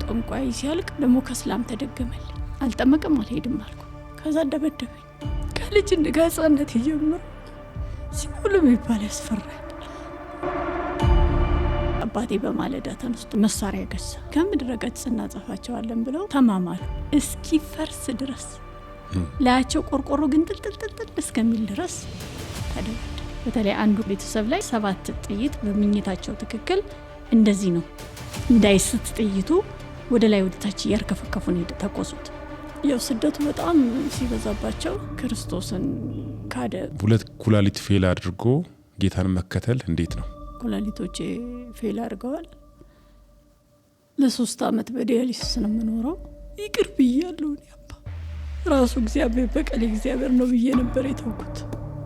ጠንቋይ ሲያልቅ ደግሞ ከስላም ተደገመልኝ። አልጠመቅም አልሄድም አልኩ። ከዛ ደበደበኝ። ከልጅ ከህፃነት ጀምሮ ሲኦል የሚባል ያስፈራል። አባቴ በማለዳ ተነስቶ መሳሪያ ገዛ። ከምድረ ገጽ እናጠፋቸዋለን ብለው ተማማሉ። እስኪፈርስ ድረስ ላያቸው ቆርቆሮ ግን ጥልጥልጥል እስከሚል ድረስ ተደበደበ። በተለይ አንዱ ቤተሰብ ላይ 7 ጥይት በምኝታቸው ትክክል እንደዚህ ነው እንዳይስት ጥይቱ ወደ ላይ ወደ ታች እያርከፈከፉ ነው የተኮሱት። ያው ስደቱ በጣም ሲበዛባቸው ክርስቶስን ካደ። 2 ኩላሊት ፌል አድርጎ ጌታን መከተል እንዴት ነው? ኩላሊቶቼ ፌል አድርገዋል። ለ3 ዓመት በዲያሊሲስ ነው የምኖረው። ይቅር ብያለሁ። አባ ራሱ እግዚአብሔር በቀል እግዚአብሔር ነው ብዬ ነበር የተውኩት።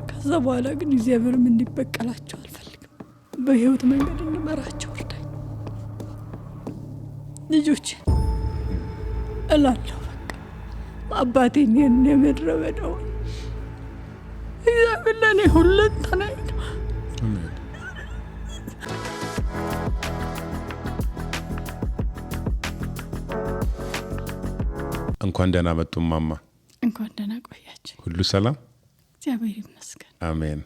ከዛ በኋላ ግን እግዚአብሔርም እንዲበቀላቸው አልፈልግም። በህይወት መንገድ እንመራቸው እርዳኝ ልጆች እላለሁ። በቃ አባቴን የምድረ በዳው እግዚአብሔር ለኔ ሁለንተናዬ ነው። እንኳን ደህና መጡ ማማ። እንኳን ደህና ቆያችሁ። ሁሉ ሰላም? እግዚአብሔር ይመስገን። አሜን።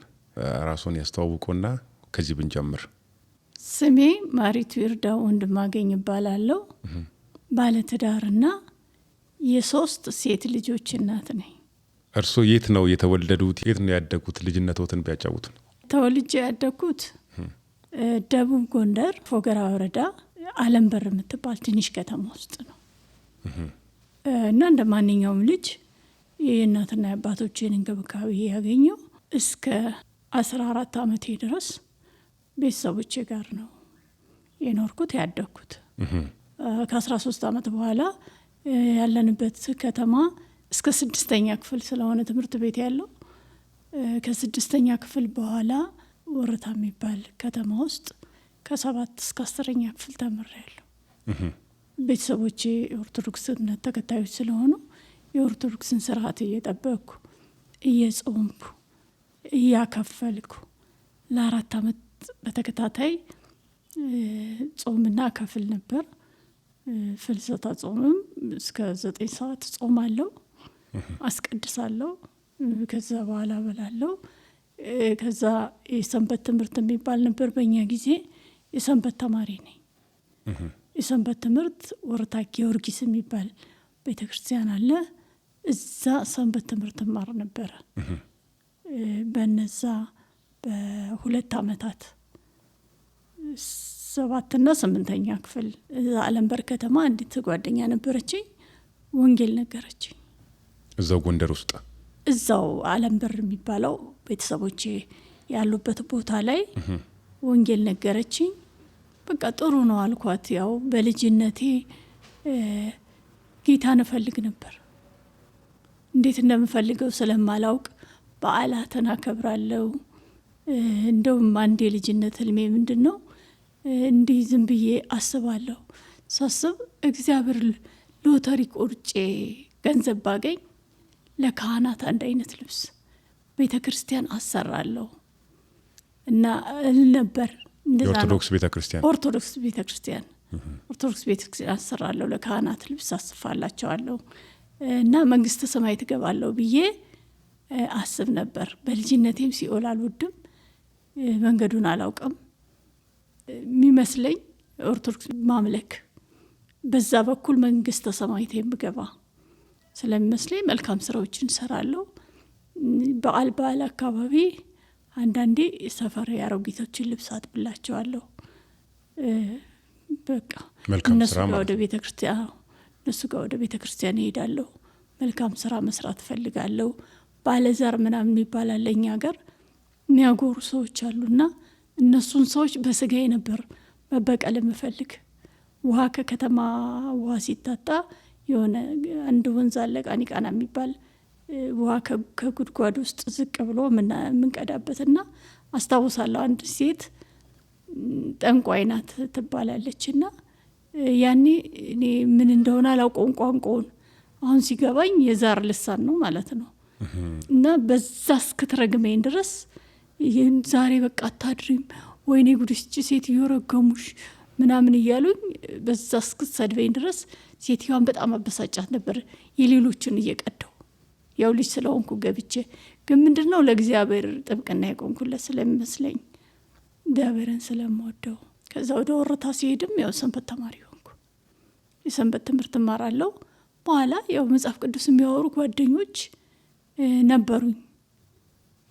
ራስዎን ያስተዋውቁና ከዚህ ብንጀምር። ስሜ ማሪቱ ይርዳው ወንድማገኝ እባላለሁ። ባለትዳርና የ3 ሴት ልጆች እናት ነኝ። እርስዎ የት ነው የተወለዱት? የት ነው ያደጉት? ልጅነትዎትን ቢያጫውቱን። ተወልጄ ያደግኩት ደቡብ ጎንደር ፎገራ ወረዳ አለምበር የምትባል ትንሽ ከተማ ውስጥ ነው። እና እንደ ማንኛውም ልጅ የእናትና የአባቶቼን እንክብካቤ ያገኘው እስከ 14 ዓመቴ ድረስ ቤተሰቦቼ ጋር ነው የኖርኩት ያደግኩት። ከ13 ዓመት በኋላ ያለንበት ከተማ እስከ 6ኛ ክፍል ስለሆነ ትምህርት ቤት ያለው ከ6ኛ ክፍል በኋላ ወረታ የሚባል ከተማ ውስጥ ከ7 እስከ 10ኛ ክፍል ተምሬያለሁ። ቤተሰቦቼ ኦርቶዶክስ እምነት ተከታዮች ስለሆኑ የኦርቶዶክስን ስርዓት እየጠበቅኩ እየጾምኩ እያከፈልኩ ለ4 ዓመት በተከታታይ ጾምና ከፍል ነበር። ፍልሰታ ጾምም እስከ 9 ሰዓት ጾማለሁ፣ አስቀድሳለሁ። ከዛ በኋላ በላለሁ። ከዛ የሰንበት ትምህርት የሚባል ነበር በእኛ ጊዜ። የሰንበት ተማሪ ነኝ። የሰንበት ትምህርት ወረታ ጊዮርጊስ የሚባል ቤተክርስቲያን አለ። እዛ ሰንበት ትምህርት ማር ነበረ። በነዛ በ2 ዓመታት 7ና 8ኛ ክፍል አለምበር ከተማ አንዲት ጓደኛ ነበረችኝ። ወንጌል ነገረችኝ። እዛው ጎንደር ውስጥ እዛው አለምበር የሚባለው ቤተሰቦቼ ያሉበት ቦታ ላይ ወንጌል ነገረችኝ። በቃ ጥሩ ነው አልኳት። ያው በልጅነቴ ጌታን እፈልግ ነበር። እንዴት እንደምፈልገው ስለማላውቅ በዓላትን አከብራለሁ። እንደውም አንድ የልጅነት ህልሜ ምንድነው እንዲህ ዝም ብዬ አስባለሁ። ሳስብ እግዚአብሔር ሎተሪ ቆርጬ ገንዘብ ባገኝ ለካህናት አንድ አይነት ልብስ ቤተክርስቲያን አሰራለሁ እና ነበር። ኦርቶዶክስ ቤተክርስቲያን ኦርቶዶክስ ቤተክርስቲያን አሰራለሁ፣ ለካህናት ልብስ አስፋላቸዋለሁ እና መንግስተ ሰማይ ትገባለሁ ብዬ አስብ ነበር። በልጅነቴም ሲኦል አልወድም፣ መንገዱን አላውቅም። የሚመስለኝ ኦርቶዶክስ ማምለክ በዛ በኩል መንግስተ ሰማይ ትገባ ስለሚመስለኝ መልካም ስራዎችን ሰራለሁ። በዓል አካባቢ አንዳንዴ ሰፈር ያሮጊቶችን ልብስ አጥብላቸዋለሁ። በቃ እነሱ ጋር ወደ ቤተክርስቲያን እሄዳለሁ። መልካም ስራ መስራት ፈልጋለሁ። ባለዛር ምናምን የሚባል አለ እኛ ሀገር፣ የሚያጎሩ ሰዎች አሉና እነሱን ሰዎች በስጋዬ ነበር መበቀል የምፈልግ። ውሃ ከከተማ ውሃ ሲታጣ የሆነ አንድ ወንዝ አለ ቃኒቃና የሚባል ውሃ ከጉድጓድ ውስጥ ዝቅ ብሎ የምንቀዳበትና አስታውሳለሁ። አንድ ሴት ጠንቋይ ናት ትባላለችና ያኔ እኔ ምን እንደሆነ አላውቀውም ቋንቋውን። አሁን ሲገባኝ የዛር ልሳን ነው ማለት ነው። እና በዛ እስክትረግመኝ ድረስ ዛሬ በቃ አታድሪም፣ ወይኔ ጉድስጭ ሴት እየረገሙሽ ምናምን እያሉኝ በዛ እስክትሰድበኝ ድረስ ሴትዮዋን በጣም አበሳጫት ነበር። የሌሎችን እየቀደው ያው ልጅ ስለሆንኩ ገብቼ ግን ምንድነው ለእግዚአብሔር ጥብቅና የቆንኩለት ስለሚመስለኝ እግዚአብሔርን ስለምወደው። ከዛ ወደ ወረታ ሲሄድም ያው ሰንበት ተማሪ ሆንኩ። የሰንበት ትምህርት እማራለሁ። በኋላ ያው መጽሐፍ ቅዱስ የሚያወሩ ጓደኞች ነበሩኝ።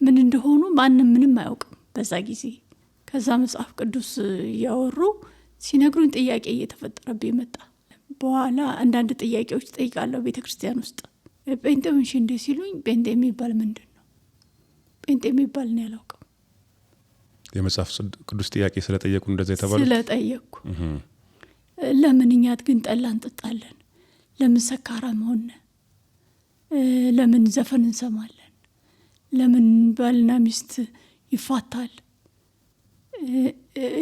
ምን እንደሆኑ ማንም ምንም አያውቅም በዛ ጊዜ። ከዛ መጽሐፍ ቅዱስ እያወሩ ሲነግሩኝ ጥያቄ እየተፈጠረብኝ መጣ። በኋላ አንዳንድ ጥያቄዎች ጠይቃለሁ ቤተክርስቲያን ውስጥ። ጴንጤ ሆንሽ እንዴ ሲሉኝ ጴንጤ የሚባል ምንድን ነው? ጴንጤ የሚባል ነው ያላውቅም። የመጽሐፍ ቅዱስ ጥያቄ ስለጠየቁ እንደዛ የተባሉት ስለጠየቅኩ ለምን እኛት ግን ጠላ እንጠጣለን? ለምን ሰካራም ሆነ? ለምን ዘፈን እንሰማለን? ለምን ባልና ሚስት ይፋታል?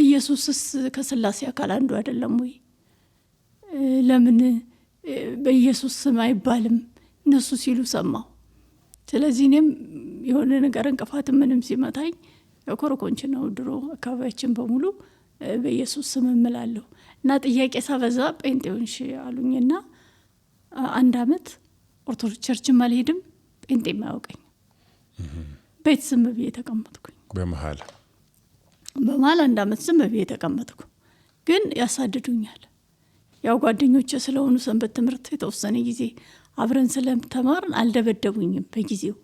ኢየሱስስ ከስላሴ አካል አንዱ አይደለም ወይ? ለምን በኢየሱስ ስም አይባልም? እነሱ ሲሉ ሰማሁ። ስለዚህ እኔም የሆነ ነገር እንቅፋት ምንም ሲመታኝ ኮረኮንች ነው ድሮ አካባቢያችን በሙሉ በኢየሱስ ስም እምላለሁ እና ጥያቄ ሳበዛ ጴንጤ ሆንሽ አሉኝና 1 አመት ኦርቶዶክስ ቸርችም አልሄድም፣ ጴንጤ ማያውቀኝ ቤት ዝም ብዬ ተቀመጥኩኝ። በመሃል 1 አመት ዝም ብዬ ተቀመጥኩ። ግን ያሳድዱኛል። ያው ጓደኞቼ ስለሆኑ ሰንበት ትምህርት የተወሰነ ጊዜ አብረን ስለተማርን አልደበደቡኝም በጊዜው።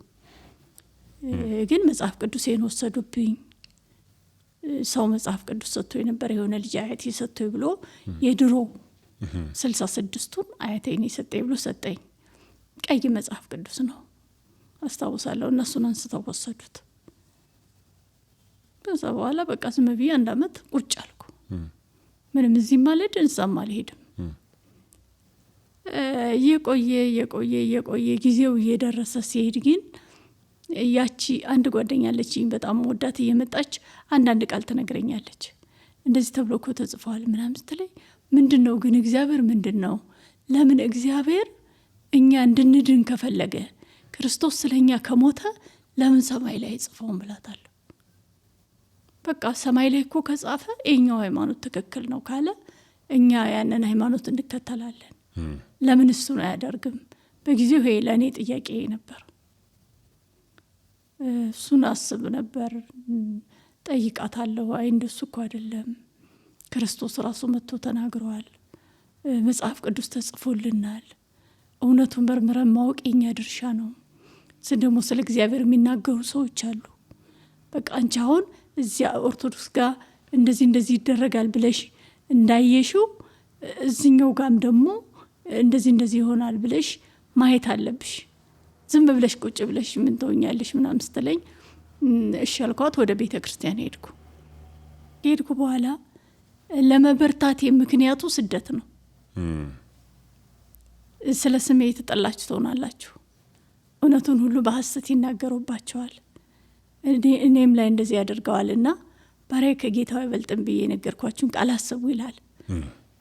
ግን መጽሐፍ ቅዱሴን ወሰዱብኝ። ሰው መጽሐፍ ቅዱስ ሰጥቶ የነበረ የሆነ ልጅ አያቴ ሰጥቶ ብሎ የድሮ 66ቱን አያቴን የሰጠኝ ብሎ ሰጠኝ። ቀይ መጽሐፍ ቅዱስ ነው አስታውሳለሁ። እነሱን አንስተው ወሰዱት። ከዛ በኋላ በቃ ዝም ብዬ 1 አመት ቁጭ አልኩ። ምንም እዚህ ማለት እንሳም አልሄድም። የቆየ ጊዜው እየደረሰ ሲሄድ ግን ያቺ አንድ ጓደኛ አለችኝ በጣም ወዳት እየመጣች አንዳንድ ቃል ትነግረኛለች። እንደዚህ ተብሎ እኮ ተጽፏል ምናምን ስትለኝ ምንድነው ግን እግዚአብሔር ምንድነው? ለምን እግዚአብሔር እኛ እንድንድን ከፈለገ ክርስቶስ ስለኛ ከሞተ ለምን ሰማይ ላይ ጽፈውን ብላታለሁ። በቃ ሰማይ ላይ እኮ ከጻፈ የኛው ሃይማኖት ትክክል ነው ካለ እኛ ያንን ሃይማኖት እንከተላለን። ለምን እሱን አያደርግም? በጊዜው ይሄ ለእኔ ጥያቄ ነበር። እሱን አስብ ነበር። ጠይቃታለሁ። አይ እንደሱ እኮ አይደለም፣ ክርስቶስ ራሱ መጥቶ ተናግሯል፣ መጽሐፍ ቅዱስ ተጽፎልናል፣ እውነቱን መርምረን ማወቅ የኛ ድርሻ ነው። ደግሞ ስለ እግዚአብሔር የሚናገሩ ሰዎች አሉ። በቃ አንቺ አሁን እዚያ ኦርቶዶክስ ጋር እንደዚህ ይደረጋል ብለሽ እንዳየሽው እዚህኛው ጋም ደግሞ እንደዚህ ይሆናል ብለሽ ማየት አለብሽ። ዝም ብለሽ ቁጭ ብለሽ ምን ትሆኛለሽ ምናምን ስትለኝ እሺ አልኳት። ወደ ቤተ ክርስቲያን ሄድኩ። በኋላ ለመበርታቴ ምክንያቱ ስደት ነው። ስለ ስሜ የተጠላችሁ ትሆናላችሁ፣ እውነቱን ሁሉ በሐሰት ይናገሩባቸዋል፣ እኔም ላይ እንደዚህ ያደርገዋልና ባሪያዬ ከጌታው አይበልጥም ብዬ ነገርኳችሁን ቃል አስቡ ይላል።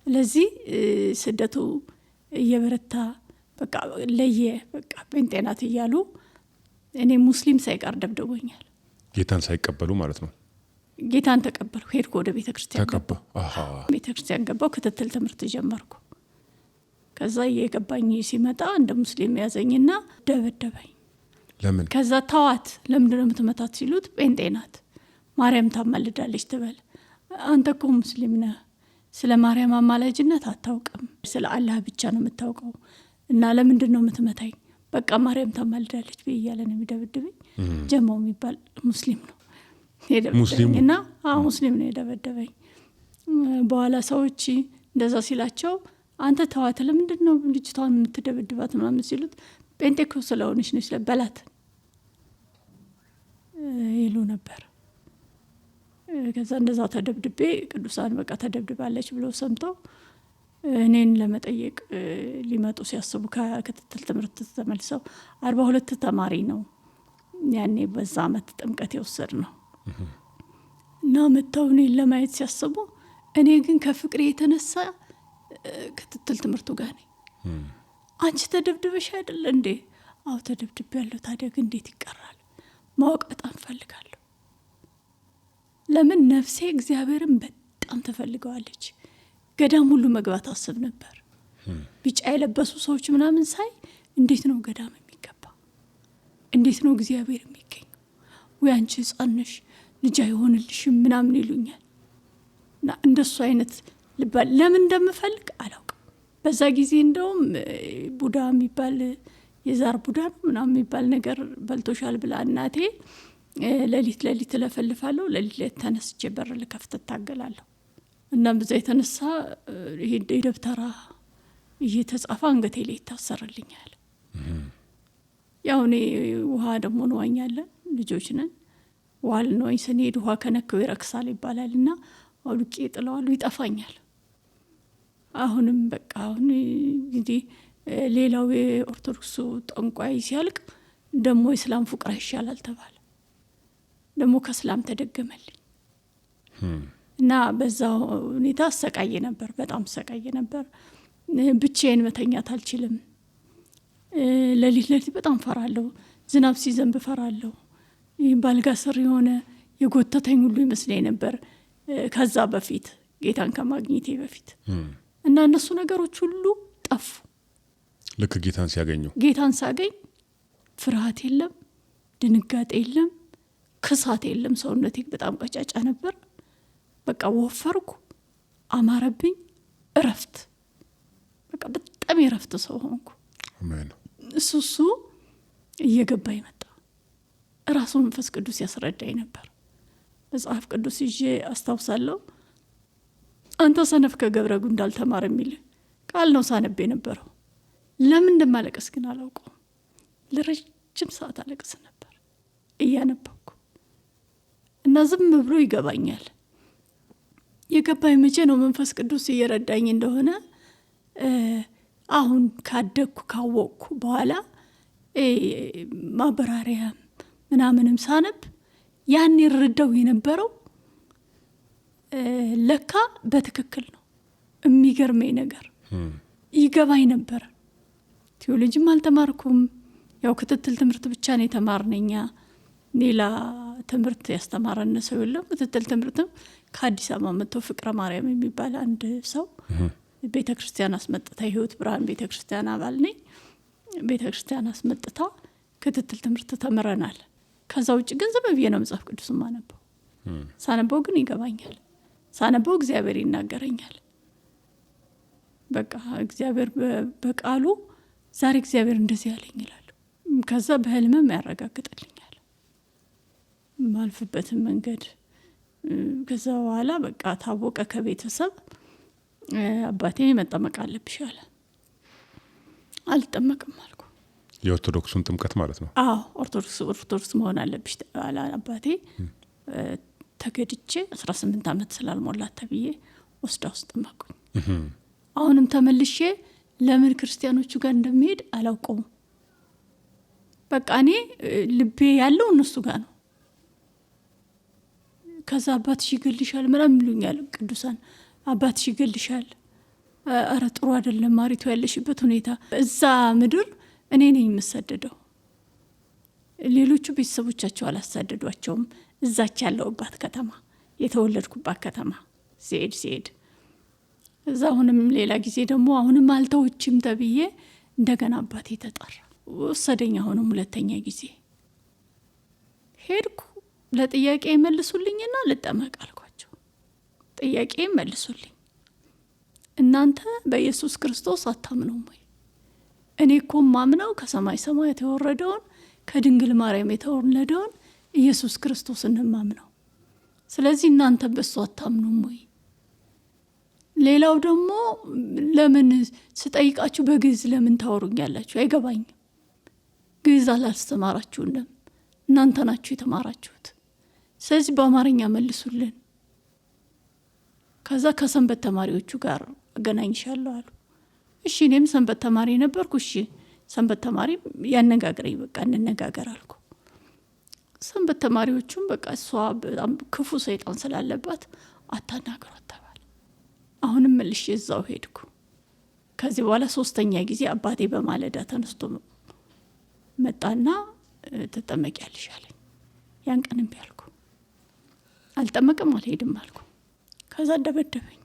ስለዚህ ስደቱ እየበረታ በቃ በቃ ጴንጤ ናት እያሉ እኔ ሙስሊም ሳይቀር ደብድቦኛል። ጌታን ሳይቀበሉ ማለት ነው። ጌታን ተቀበልኩ። ሄድኩ ወደ ቤተክርስቲያን ቤተክርስቲያን ገባሁ። ክትትል ትምህርት ጀመርኩ። ከዛ እየገባኝ ሲመጣ እንደ ሙስሊም ያዘኝና ደበደበኝ። ለምን? ከዛ ተዋት፣ ለምንድነው የምትመታት ሲሉት ጴንጤ ናት ማርያም ታማልዳለች ትበል። አንተ እኮ ሙስሊም ነህ፣ ስለ ማርያም አማላጅነት አታውቅም፣ ስለ አላህ ብቻ ነው የምታውቀው እና ለምንድነው የምትመታኝ? በቃ ማርያም ታማልዳለች ብያለ ነው የሚደበድበኝ። ጀማው የሚባል ሙስሊም ነው የደበደበኝ እና ሙስሊም ነው የደበደበኝ። በኋላ ሰዎች እንደዛ ሲላቸው አንተ ተዋት፣ ለምንድነው ልጅቷን የምትደበድባት ምናምን ሲሉት ጴንጤ እኮ ስለሆነች ነው ስለበላት ይሉ ነበር። ከዛ እንደዛ ተደብድቤ ቅዱሳን በቃ ተደብድባለች ብሎ ሰምተው እኔን ለመጠየቅ ሊመጡ ሲያስቡ ከክትትል ትምህርት ተመልሰው 42 ተማሪ ነው ያኔ በዛ አመት ጥምቀት የወሰድ ነው እና መተው እኔን ለማየት ሲያስቡ እኔ ግን ከፍቅሬ የተነሳ ክትትል ትምህርቱ ጋር ነኝ። አንቺ ተደብድበሽ አይደል እንዴ? አዎ ተደብድቤያለሁ። ታዲያ ግን እንዴት ይቀራል? ማወቅ በጣም ፈልጋለሁ። ለምን ነፍሴ እግዚአብሔርን በጣም ትፈልገዋለች። ገዳም ሁሉ መግባት አስብ ነበር። ቢጫ የለበሱ ሰዎች ምናምን ሳይ እንዴት ነው ገዳም የሚገባ? እንዴት ነው እግዚአብሔር የሚገኝ? ወይ አንቺ ሕፃን ነሽ ልጅ አይሆንልሽም ምናምን ይሉኛል። እና እንደሱ አይነት ልባል ለምን እንደምፈልግ አላውቅም። በዛ ጊዜ እንደውም ቡዳ የሚባል የዛር ቡዳ ነው ምናምን የሚባል ነገር በልቶሻል ብላ እናቴ ሌሊት እለፈልፋለሁ። ሌሊት ተነስቼ በር ልከፍት እታገላለሁ። እና በዛ የተነሳ ይሄ ደብተራ እየተጻፈ አንገቴ ላይ ይታሰርልኛል። ያው እኔ ውሃ ደግሞ እንዋኛለን፣ ልጆች ነን። ውሃ ልንዋኝ ስንሄድ ውሃ ከነከው ይረክሳል ይባላል እና አውልቄ ጥለዋለሁ፣ ይጠፋኛል። አሁንም በቃ አሁን እንግዲህ ሌላው የኦርቶዶክሱ ጠንቋይ ሲያልቅ ደግሞ እስላም ፉቅራ ይሻላል ተባለ። ደግሞ ከእስላም ተደገመልኝ እና በዛ ሁኔታ አሰቃየ ነበር፣ በጣም አሰቃየ ነበር። ብቻዬን መተኛት አልችልም። ሌሊት በጣም ፈራለሁ። ዝናብ ሲዘንብ ፈራለሁ። ባልጋ ስር የሆነ የጎተተኝ ሁሉ ይመስለኝ ነበር ከዛ በፊት ጌታን ከማግኘቴ በፊት እና እነሱ ነገሮች ሁሉ ጠፉ። ልክ ጌታን ሳገኝ ፍርሃት የለም፣ ድንጋጤ የለም፣ ክሳት የለም። ሰውነቴ በጣም ቀጫጫ ነበር። በቃ ወፈርኩ፣ አማረብኝ። እረፍት፣ በቃ በጣም የረፍት ሰው ሆንኩ። አሜን። እሱ እየገባኝ መጣ። ራሱ መንፈስ ቅዱስ ያስረዳኝ ነበር። መጽሐፍ ቅዱስ ይዤ አስታውሳለሁ። አንተ ሰነፍ ከገብረጉ እንዳልተማር የሚል ቃል ነው ሳነብ የነበረው። ለምን እንደማለቀስ ግን አላውቀውም። ለረጅም ሰዓት አለቅስ ነበር እያነበብኩ እና ዝም ብሎ ይገባኛል። የገባኝ መቼ ነው? መንፈስ ቅዱስ እየረዳኝ እንደሆነ አሁን ካደግኩ ካወቅኩ በኋላ ማበራሪያ ምናምንም ሳነብ ያን ይረዳው የነበረው ለካ በትክክል ነው። የሚገርመኝ ነገር ይገባኝ ነበር። ቴዎሎጂም አልተማርኩም። ያው ክትትል ትምህርት ብቻ ነው የተማርነኛ። ሌላ ትምህርት ያስተማረን ሰው የለም። ክትትል ትምህርትም ከአዲስ አበባ መጥቶ ፍቅረ ማርያም የሚባል አንድ ሰው ቤተ ክርስቲያን አስመጥታ፣ የህይወት ብርሃን ቤተ ክርስቲያን አባል ነኝ። ቤተ ክርስቲያን አስመጥታ ክትትል ትምህርት ተምረናል። ከዛ ውጭ ግን ዝም ብዬ ነው መጽሐፍ ቅዱስ ማነበው። ሳነበው ግን ይገባኛል። ሳነበው እግዚአብሔር ይናገረኛል። በቃ እግዚአብሔር በቃሉ ዛሬ እግዚአብሔር እንደዚህ ያለኝ ይላል። ከዛ በህልምም ያረጋግጥልኛል ማልፍበትን መንገድ። ከዛ በኋላ በቃ ታወቀ ከቤተሰብ። አባቴ መጠመቅ አለብሽ አለ። አልጠመቅም አልኩ። የኦርቶዶክሱን ጥምቀት ማለት ነው? አዎ ኦርቶዶክስ መሆን አለብሽ አለ አባቴ። ተገድቼ 18 ዓመት ስላልሞላት ተብዬ ውስጥ ጠመቁኝ። አሁንም ተመልሼ ለምን ክርስቲያኖቹ ጋር እንደሚሄድ አላውቀውም። በቃ እኔ ልቤ ያለው እነሱ ጋር ነው። ከዛ አባትሽ ይገልሻል ምናምን ይሉኛል ቅዱሳን። አባትሽ ይገልሻል፣ አረ ጥሩ አይደለም ማሪቱ ያለሽበት ሁኔታ። እዛ ምድር እኔ ነኝ የምሰደደው። ሌሎቹ ቤተሰቦቻቸው አላሳደዷቸውም። እዛች ያለውባት ከተማ፣ የተወለድኩባት ከተማ ሲሄድ እዛ አሁንም ሌላ ጊዜ ደግሞ አሁንም አልተውችም ተብዬ እንደገና አባቴ ተጠራ፣ ወሰደኝ። አሁንም ሁለተኛ ጊዜ ሄድኩ። ለጥያቄ መልሱልኝና ልጠመቅ አልኳቸው። ጥያቄ መልሱልኝ፣ እናንተ በኢየሱስ ክርስቶስ አታምኑም ወይ? እኔ እኮ ማምነው ከሰማይ ሰማያት የተወረደውን ከድንግል ማርያም የተወለደውን ኢየሱስ ክርስቶስ እንማምነው። ስለዚህ እናንተ በሱ አታምኑም ወይ? ሌላው ደግሞ ለምን ስጠይቃችሁ በግዕዝ ለምን ታወሩኛላችሁ? አይገባኝም። ግዕዝ አላስተማራችሁንም፣ እናንተ ናችሁ የተማራችሁት። ስለዚህ በአማርኛ መልሱልን። ከዛ ከሰንበት ተማሪዎቹ ጋር አገናኝሻለሁ አሉ። እሺ እኔም ሰንበት ተማሪ ነበርኩ። እሺ ሰንበት ተማሪ ያነጋግረኝ፣ በቃ እንነጋገር አልኩ። ሰንበት ተማሪዎቹም በቃ እሷ በጣም ክፉ ሰይጣን ስላለባት አታናግሯት ተባለ። አሁንም መልሼ እዛው ሄድኩ። ከዚህ በኋላ 3ኛ ጊዜ አባቴ በማለዳ ተነስቶ መጣና ትጠመቂያለሽ አለኝ። ያን ቀን እምቢ አልኩ። አልጠመቅም፣ አልሄድም አልኩ። ከዛ ደበደበኝ።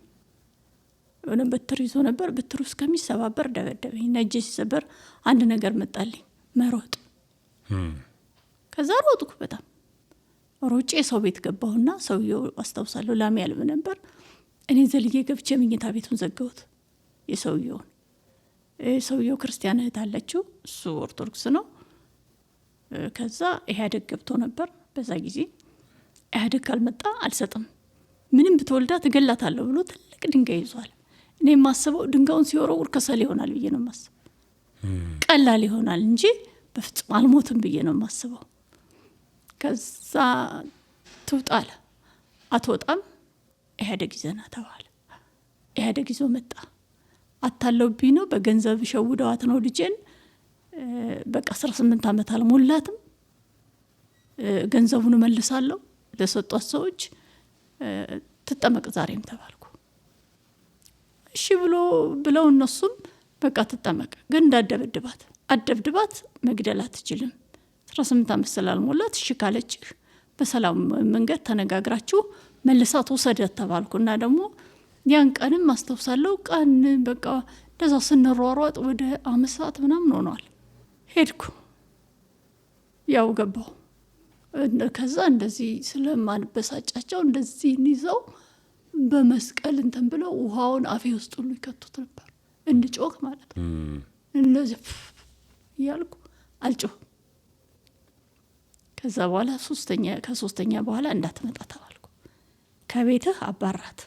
የሆነ በትር ይዞ ነበር። በትሩ እስከሚሰባበር ደበደበኝ። ነጄ ሲሰበር አንድ ነገር መጣልኝ፣ መሮጥ። ከዛ ሮጥኩ። በጣም ሮጬ ሰው ቤት ገባሁና ሰውየው አስታውሳለሁ ላም ያልብ ነበር። እኔ ዘልዬ ገብቼ መኝታ ቤቱን ዘጋሁት። የሰውየው ክርስቲያን እህት አለችው፣ እሱ ኦርቶዶክስ ነው። ከዛ ኢህአዴግ ገብቶ ነበር በዛ ጊዜ። ኢህአዴግ ካልመጣ አልሰጥም፣ ምንም ብትወልዳ ትገላታለሁ ብሎ ትልቅ ድንጋይ ይዟል። እኔ የማስበው ድንጋዩን ሲወረውር ከሰል ይሆናል ብዬ ነው የማስበው። ቀላል ይሆናል እንጂ በፍጹም አልሞትም ብዬ ነው የማስበው። ከዛ ትውጣለ። አትወጣም፣ ኢህአዴግ ይዘና ተባለ። ኢህአዴግ ይዞ መጣ። አታለውብኝ ነው፣ በገንዘብ ሸውደዋት ነው ልጄን። በቃ 18 ዓመት አልሞላትም፣ ገንዘቡን መልሳለሁ ለሰጧት ሰዎች፣ ትጠመቅ ዛሬም ተባልኩ። እሺ ብለው እነሱም በቃ ትጠመቅ፣ ግን እንዳደበድባት አደብድባት፣ መግደል አትችልም። 18 ዓመት ስላልሞላት እሺ ካለችህ በሰላም መንገድ ተነጋግራችሁ መልሳት ወሰደት ተባልኩና ደግሞ ያን ቀንም አስተውሳለሁ። ቀን በቃ እንደዛ ስንሯሯጥ ወደ 5 ሰዓት ምናምን ሆኗል። ሄድኩ፣ ያው ገባሁ። ከዛ እንደዚህ ስለማንበሳጫቸው እንደዚህ ይዘው በመስቀል እንትን ብለው ውሃውን አፌ ውስጥ ሁሉ ይከቱት ነበር፣ እንድጮክ ማለት ነው። እንደዚህ እያልኩ አልጮህም። ከዛ በኋላ ከሶስተኛ በኋላ እንዳትመጣ ተባልኩ። ከቤትህ አባራት፣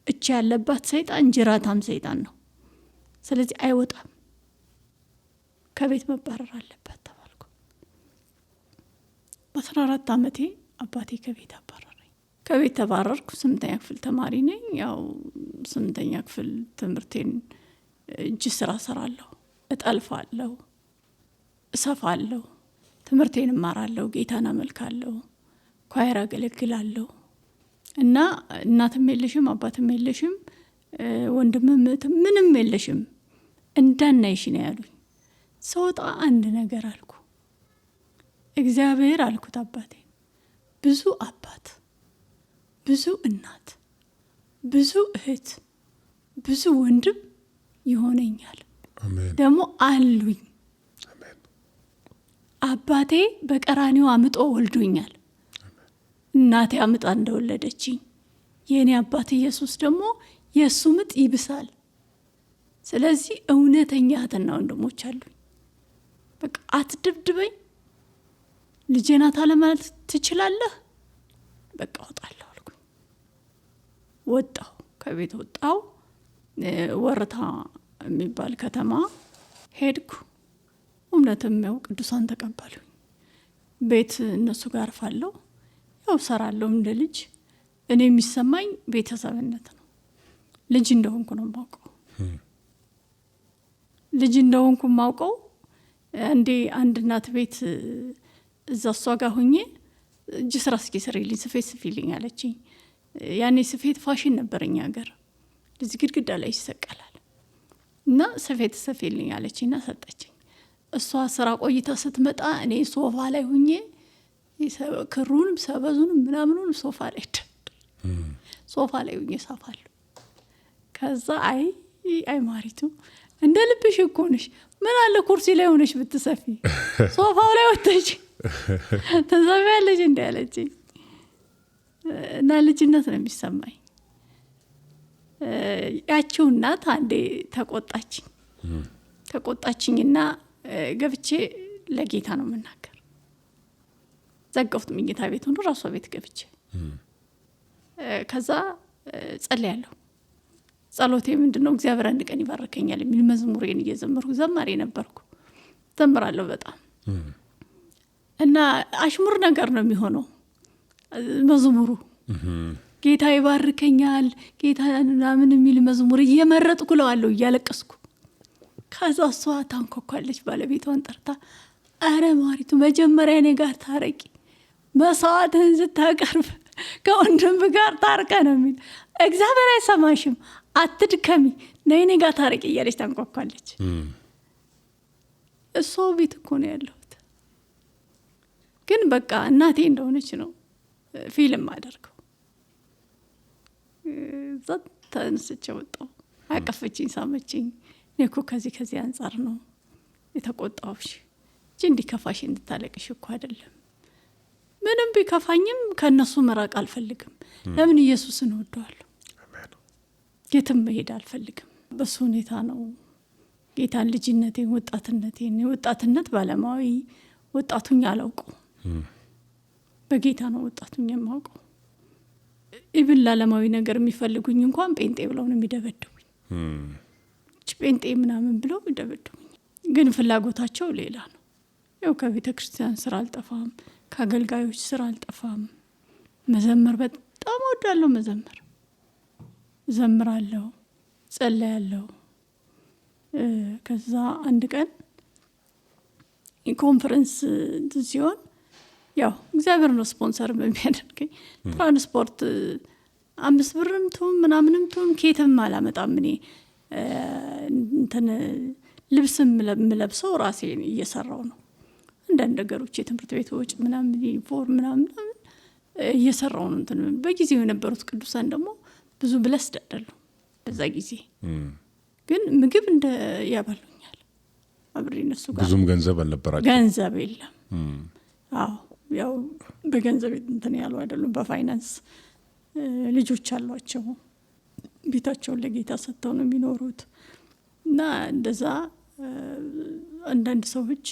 እቺ ያለባት ሰይጣን ጅራታም ሰይጣን ነው፣ ስለዚህ አይወጣም፣ ከቤት መባረር አለበት ተባልኩ። በ14 ዓመቴ አባቴ ከቤት አባረረኝ። ከቤት ተባረርኩ። 8ኛ ክፍል ተማሪ ነኝ። ያው 8ኛ ክፍል ትምህርቴን እጅ ስራ ሰራለሁ፣ እጠልፋለሁ፣ እሰፋለሁ፣ ትምህርቴን እማራለሁ፣ ጌታን አመልካለሁ፣ ኳየር አገለግላለሁ። እና እናትም የለሽም አባትም የለሽም ወንድምም ምንም የለሽም እንዳናይሽ ነው ያሉኝ። ሰውጣ አንድ ነገር አልኩ፣ እግዚአብሔር አልኩት አባቴ ብዙ አባት፣ ብዙ እናት፣ ብዙ እህት፣ ብዙ ወንድም ይሆነኛል፣ ደግሞ አሉኝ። አባቴ በቀራኒው አምጦ ወልዶኛል፣ እናቴ አምጣ እንደወለደችኝ። የኔ አባት ኢየሱስ ደግሞ የሱ ምጥ ይብሳል። ስለዚህ እውነተኛ እህትና ወንድሞች አሉኝ። በቃ አትድብድበኝ፣ ልጄ ናት አለማለት ትችላለህ። በቃ ወጣለሁ አልኩኝ። ወጣሁ፣ ከቤት ወጣሁ። ወረታ የሚባል ከተማ ሄድኩ። እምነትም ያው ቅዱሳን ተቀበሉኝ። ቤት እነሱ ጋር አርፋለሁ፣ ያው ሰራለሁ እንደ ልጅ። እኔ የሚሰማኝ ቤተሰብነት ነው። ልጅ እንደሆንኩ ነው የማውቀው። ልጅ እንደሆንኩ የማውቀው እንዴ አንድ እናት ቤት እዛ እሷ ጋር ሆኜ እጅ ስራ እስኪ ስሪልኝ፣ ስፌት ስፊልኝ አለችኝ። ያኔ ስፌት ፋሽን ነበረኝ ሀገር፣ እዚህ ግድግዳ ላይ ይሰቀላል እና ስፌት ስፊልኝ አለችኝና ሰጠችኝ። እሷ ስራ ቆይታ ስትመጣ እኔ ሶፋ ላይ ሁኜ ክሩንም ሰበዙንም ምናምኑን ሶፋ ላይ ሶፋ ላይ ሁኜ ሳፋለሁ። ከዛ አይ ማሪቱ እንደ ልብሽ እኮ ነሽ፣ ምን አለ ኩርሲ ላይ ሆነሽ ብትሰፊ፣ ሶፋው ላይ ወጥተሽ ተሰፊያለሽ እንደ ያለችኝ። እና ልጅነት ነው የሚሰማኝ። ያቺው እናት አንዴ ተቆጣችኝና ገብቼ ለጌታ ነው የምናገር። ዘጋሁት መኝታ ቤቱን፣ ራሷ ቤት ገብቼ ከዛ ጸልያለሁ። ጸሎቴ ምንድነው? እግዚአብሔር አንድ ቀን ይባርከኛል የሚል መዝሙሬን እየዘመርኩ ዘማሪ ነበርኩ። ዘምራለሁ በጣም እና አሽሙር ነገር ነው የሚሆነው መዝሙሩ። ጌታ ይባርከኛል፣ ጌታ ምናምን የሚል መዝሙር እየመረጥኩ ለዋለሁ እያለቀስኩ። ከዛ እሷ ታንኳኳለች፣ ባለቤቷን ጠርታ አረ ማሪቱ መጀመሪያ እኔ ጋር ታረቂ፣ መስዋዕትህን ስታቀርብ ከወንድም ጋር ታርቀ ነው የሚል። እግዚአብሔር አይሰማሽም፣ አትድከሚ፣ ነይ እኔ ጋር ታረቂ እያለች ታንኳኳለች። እሷ ቤት እኮ ነው ያለሁት፣ ግን በቃ እናቴ እንደሆነች ነው ፊልም አደርገው። እዛ ተነስቼ ወጣሁ። አቀፈችኝ፣ ሳመችኝ። እኔ እኮ ከዚህ አንጻር ነው የተቆጣሁሽ እንጂ እንዲከፋሽ እንድታለቅሽ እኮ አይደለም። ምንም ቢከፋኝም ከእነሱ መራቅ አልፈልግም። ለምን ኢየሱስን እወደዋለሁ። የትም መሄድ አልፈልግም። በሱ ሁኔታ ነው ጌታን ልጅነቴን፣ ወጣትነቴን፣ የወጣትነት ባለማዊ ወጣቱኝ አላውቀው፣ በጌታ ነው ወጣቱኝ የማውቀው። ኢብን ለዓለማዊ ነገር የሚፈልጉኝ እንኳን ጴንጤ ብለው ነው የሚደበድቡኝ። ጴንጤ ምናምን ብለው ይደበድቡኝ። ግን ፍላጎታቸው ሌላ ነው። ያው ከቤተ ክርስቲያን ስራ አልጠፋም፣ ከአገልጋዮች ስራ አልጠፋም። መዘመር በጣም እወዳለሁ። መዘመር ዘምራለሁ፣ ጸልያለሁ። ከዛ አንድ ቀን ኮንፈረንስ ሲሆን ያው እግዚአብሔር ነው ስፖንሰር በሚያደርገኝ ትራንስፖርት 5 ብርም ትሁን ምናምንም ትሁን ኬትም አላመጣም። እኔ እንትን ልብስም የምለብሰው ራሴን እየሰራው ነው። አንዳንድ ነገሮች የትምህርት ቤት ወጪ ምናምን ዩኒፎርም ምናምን እየሰራው ነው። እንትን በጊዜው የነበሩት ቅዱሳን ደግሞ ብዙ ብለስድ አይደሉም። በዛ ጊዜ ግን ምግብ እንደ ያበሉኛል አብሬ እነሱ ጋር። ብዙም ገንዘብ አልነበራቸው። ገንዘብ የለም። አዎ ያው በገንዘብ እንትን ያሉ አይደሉም። በፋይናንስ ልጆች አሏቸው፣ ቤታቸውን ለጌታ ሰጥተው ነው የሚኖሩት። እና እንደዛ አንዳንድ ሰዎች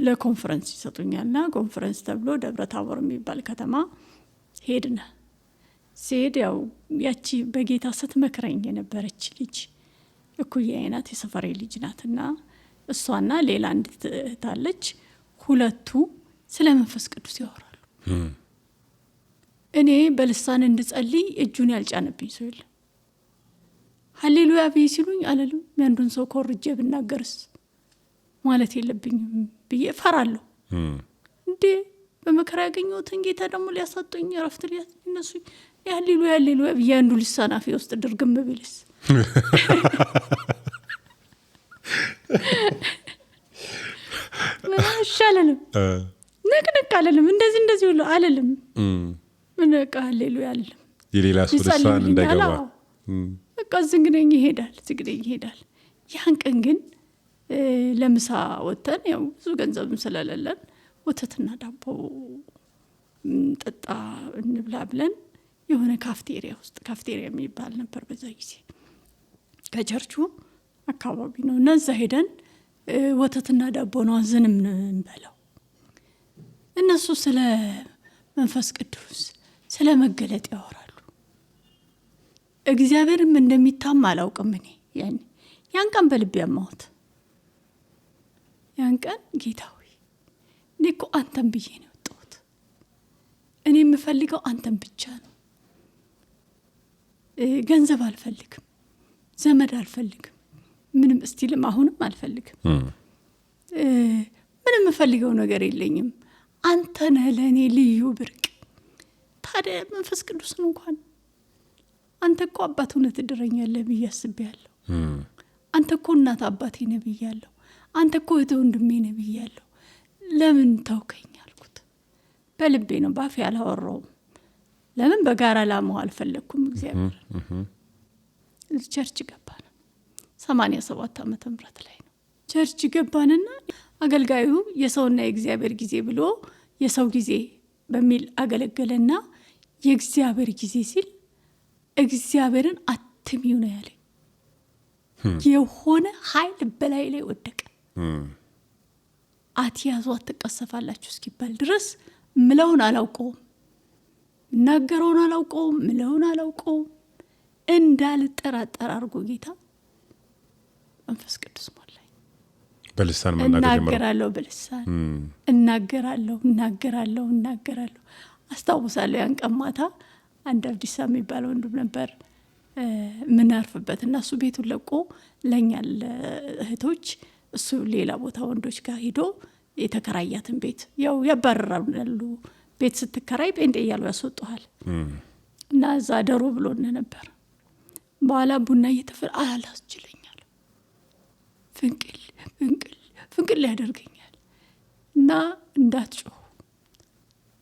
ለኮንፈረንስ ይሰጡኛል። ና ኮንፈረንስ ተብሎ ደብረ ታቦር የሚባል ከተማ ሄድነ። ሲሄድ ያው ያቺ በጌታ ስትመክረኝ የነበረች ልጅ እኩያዬ ናት፣ የሰፈሬ ልጅ ናት። እና እሷና ሌላ እንድትታለች ሁለቱ ስለ መንፈስ ቅዱስ ያወራሉ። እኔ በልሳን እንድጸልይ እጁን ያልጫነብኝ ሰው የለም። ሃሌሉያ ብዬ ሲሉኝ አለሉ ያንዱን ሰው ኮርጄ ብናገርስ ማለት የለብኝም ብዬ ፈራለሁ። እንዴ በመከራ ያገኘሁትን ጌታ ደግሞ ሊያሳጡኝ ረፍት ሊያስነሱኝ ሃሌሉያ ብዬ አንዱ ልሳን አፌ ውስጥ ድርግም ብልስ አላለንም፣ ነቅነቅ አለንም፣ እንደዚህ ሁሉ አለንም። ምን በቃ ሃሌሉያ አለንም። የሌላ ሰው ልሳን እንዳይገባ በቃ ዝግደኝ ይሄዳል። ያን ቀን ግን ለምሳ ወተን ያው ብዙ ገንዘብም ስለሌለን ወተትና ዳቦ ጠጣ እንብላ ብለን የሆነ ካፍቴሪያ የሚባል ነበር በዛ ጊዜ ከቸርቹ አካባቢ ነው። እና እዛ ሄደን ወተትና ዳቦ ነው አዘንም እንበላው። እነሱ ስለ መንፈስ ቅዱስ ስለ መገለጥ ያወራሉ። እግዚአብሔርም እንደሚታማ አላውቅም። እኔ ያን ቀን በልቤ ያማሁት ያን ቀን ጌታ ሆይ እኔ እኮ አንተን ብዬ ነው የወጣሁት። እኔ የምፈልገው አንተን ብቻ ነው። ገንዘብ አልፈልግም፣ ዘመድ አልፈልግም፣ ምንም እስቲልም አሁንም አልፈልግም። ምንም የምፈልገው ነገር የለኝም። አንተ ነህ ለእኔ ልዩ ብርቅ። ታዲያ መንፈስ ቅዱስን እንኳን አንተ እኮ አባት እውነት ትድረኛለህ ብዬ አስቤያለሁ። አንተ እኮ እናት አባቴ ነህ ብያለሁ። አንተ እኮ እህት ወንድሜ ነህ ብያለሁ። ለምን ተውከኝ አልኩት። በልቤ ነው፣ ባፌ አላወራውም። ለምን በጋራ ላማው አልፈለኩም። እግዚአብሔር ቸርች ገባን። 87 ዓመተ ምህረት ላይ ነው ቸርች ገባንና አገልጋዩ የሰውና የእግዚአብሔር ጊዜ ብሎ የሰው ጊዜ በሚል አገለገለና የእግዚአብሔር ጊዜ ሲል እግዚአብሔርን አትሚው ነው ያለኝ። የሆነ ኃይል በላይ ላይ ወደቀ። አትያዙ አትቀሰፋላችሁ እስኪባል ድረስ ምለውን አላውቀውም፣ እናገረውን አላውቀውም፣ ምለውን አላውቀውም። እንዳልጠራጠር አድርጎ ጌታ መንፈስ ቅዱስ ሞላኝ። በልሳን እናገራለሁ፣ በልሳን እናገራለሁ። አስታውሳለሁ ያን ቀን ማታ አንድ አብዲሳ የሚባል ወንድም ነበር ምናርፍበት እና እሱ ቤቱን ለቆ ለኛ እህቶች እሱ ሌላ ቦታ ወንዶች ጋር ሄዶ የተከራያትን ቤት ያው ያባረራሉ። ቤት ስትከራይ ጴንጤ እያሉ ያስወጡሃል። እና እዛ ደሮ ብሎን ነበር። በኋላ ቡና እየተፈል አላስችለኛል፣ ፍንቅል ያደርገኛል እና እንዳትጮህ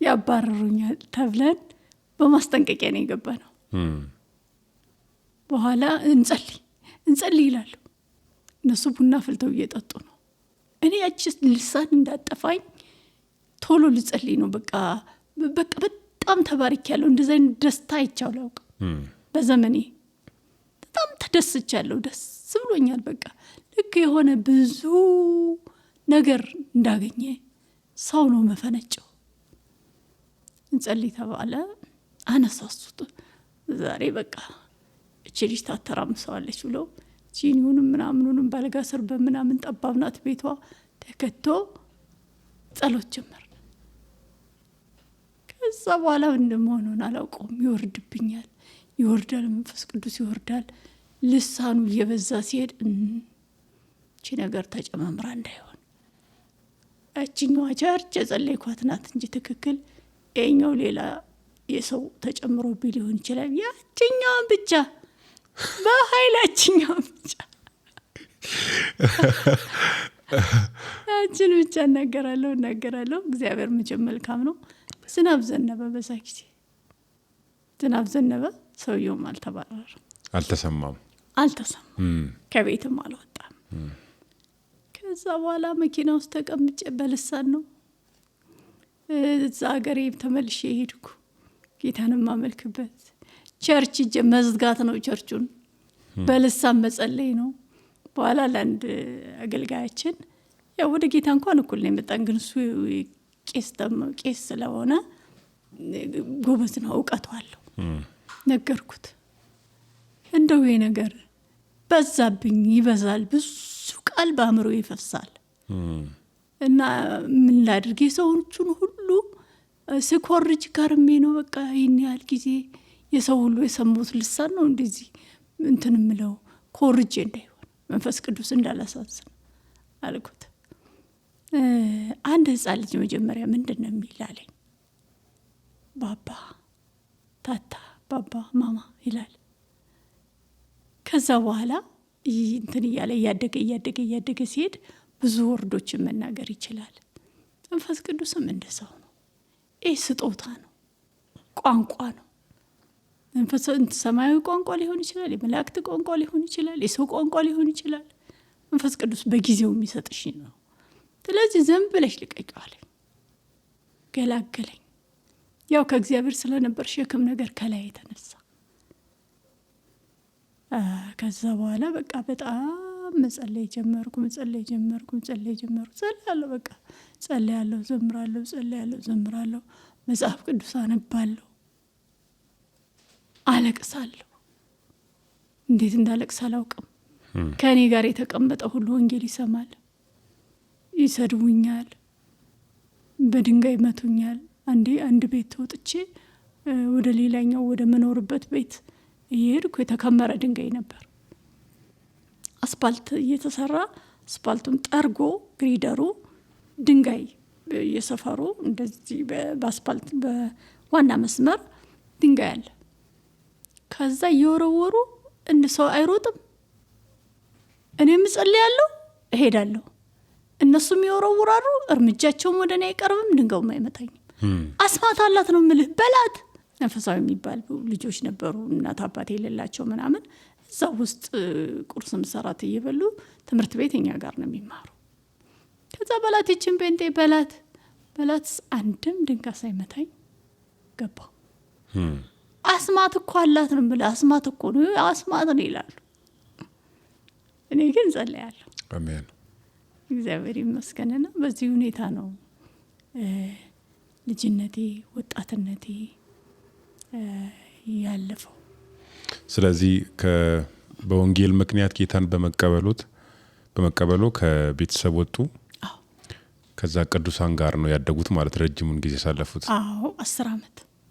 ያባረሩኛል ተብለን በማስጠንቀቂያ ነው የገባ ነው። በኋላ እንጸልይ ይላሉ። እነሱ ቡና ፍልተው እየጠጡ ነው። እኔ ያቺ ልሳን እንዳጠፋኝ ቶሎ ልጸልይ ነው። በቃ በጣም ተባርኪያለሁ። እንደዚህ አይነት ደስታ አይቻው አላውቅም በዘመኔ። በጣም ተደስቻለሁ። ደስ ብሎኛል። በቃ ልክ የሆነ ብዙ ነገር እንዳገኘ ሰው ነው መፈነጨው። እንጸልይ ተባለ። አነሳሱት። ዛሬ በቃ እቺ ልጅ ታተራምሰዋለች ብሎ ጂኒውንም ምናምኑንም ባልጋ ስር በምናምን ጠባብ ናት ቤቷ ተከቶ ጸሎት ጀመር። ከዛ በኋላ እንደምሆነውን አላውቀውም። ይወርድብኛል፣ ይወርዳል፣ መንፈስ ቅዱስ ይወርዳል። ልሳኑ እየበዛ ሲሄድ እቺ ነገር ተጨማምራ እንዳይሆን እቺኛዋ ቸርች የጸለይኳት ናት እንጂ ትክክል ይኸኛው ሌላ የሰው ተጨምሮብኝ ሊሆን ይችላል። ያቺኛዋን ብቻ በኃይላችኛዋን ብቻ ያችን ብቻ እናገራለሁ። እግዚአብሔር መቼም መልካም ነው። ዝናብ ዘነበ። በዛ ጊዜ ዝናብ ዘነበ። ሰውየውም አልተባረረም፣ አልተሰማም። ከቤትም አልወጣም። ከዛ በኋላ መኪና ውስጥ ተቀምጬ በልሳን ነው እዛ ሀገሬ ተመልሼ ሄድኩ። ጌታን ማመልክበት ቸርች መዝጋት ነው። ቸርቹን በልሳን መጸለይ ነው። በኋላ ለአንድ አገልጋያችን ያው ወደ ጌታ እንኳን እኩል ነው የመጣን፣ ግን እሱ ቄስ ስለሆነ ጎበዝ ነው፣ እውቀቱ አለው። ነገርኩት። እንደው ይሄ ነገር በዛብኝ፣ ይበዛል፣ ብዙ ቃል በአእምሮ ይፈሳል እና ምን ላድርግ? የሰዎቹን ሁሉ ስኮርጅ ከርሜ ነው በቃ ይህን ያህል ጊዜ የሰው ሁሉ የሰሙት ልሳን ነው እንደዚህ እንትን ምለው ኮርጄ እንዳይሆን መንፈስ ቅዱስ እንዳላሳዝን አልኩት። አንድ ህፃን ልጅ መጀመሪያ ምንድን ነው የሚል አለኝ። ባባ ታታ፣ ባባ ማማ ይላል። ከዛ በኋላ እንትን እያለ እያደገ ሲሄድ ብዙ ወርዶችን መናገር ይችላል። መንፈስ ቅዱስም እንደሰው ነው። ይህ ስጦታ ነው፣ ቋንቋ ነው። ሰማያዊ ቋንቋ ሊሆን ይችላል፣ የመላእክት ቋንቋ ሊሆን ይችላል፣ የሰው ቋንቋ ሊሆን ይችላል። መንፈስ ቅዱስ በጊዜው የሚሰጥሽ ነው። ስለዚህ ዝም ብለሽ ልቀቂው አለኝ። ገላገለኝ። ያው ከእግዚአብሔር ስለነበር ሸክም ነገር ከላይ የተነሳ ከዛ በኋላ በቃ በጣም መጸለይ ጀመርኩ። ጸልያለሁ፣ በቃ ጸልያለሁ፣ ዘምራለሁ፣ መጽሐፍ ቅዱስ አነባለሁ፣ አለቅሳለሁ። እንዴት እንዳለቅስ አላውቅም። ከእኔ ጋር የተቀመጠ ሁሉ ወንጌል ይሰማል። ይሰድቡኛል፣ በድንጋይ መቱኛል። አንድ ቤት ተወጥቼ ወደ ሌላኛው ወደ መኖርበት ቤት እየሄድኩ የተከመረ ድንጋይ ነበር። አስፓልት እየተሰራ አስፓልቱን ጠርጎ ግሪደሩ ድንጋይ እየሰፈሩ እንደዚህ በአስፓልት በዋና መስመር ድንጋይ አለ። ከዛ እየወረወሩ ሰው አይሮጥም። እኔም እጸልያለሁ፣ እሄዳለሁ። እነሱም ይወረውራሉ። እርምጃቸውም ወደ እኔ አይቀርብም፣ ድንጋዩም አይመታኝም። አስማት አላት ነው የምልህ በላት። መንፈሳዊ የሚባል ልጆች ነበሩ፣ እናት አባት የሌላቸው ምናምን። እዛ ውስጥ ቁርስ ምሰራት እየበሉ ትምህርት ቤት እኛ ጋር ነው የሚማሩ። ከዛ በላት ይችን ጴንጤ በላት አንድም ድንጋይ ሳይመታኝ ገባሁ። አስማት እኮ አላት ነው የምልህ። አስማት እኮ ነው፣ አስማት ነው ይላሉ። እኔ ግን ጸልያለሁ። አሜን። እግዚአብሔር ይመስገንና በዚህ ሁኔታ ነው ልጅነቴ፣ ወጣትነቴ ያለፈው። ስለዚህ በወንጌል ምክንያት ጌታን በመቀበሉ ከቤተሰብ ወጡ። ከዛ ቅዱሳን ጋር ነው ያደጉት ማለት ረጅሙን ጊዜ ሳለፉት።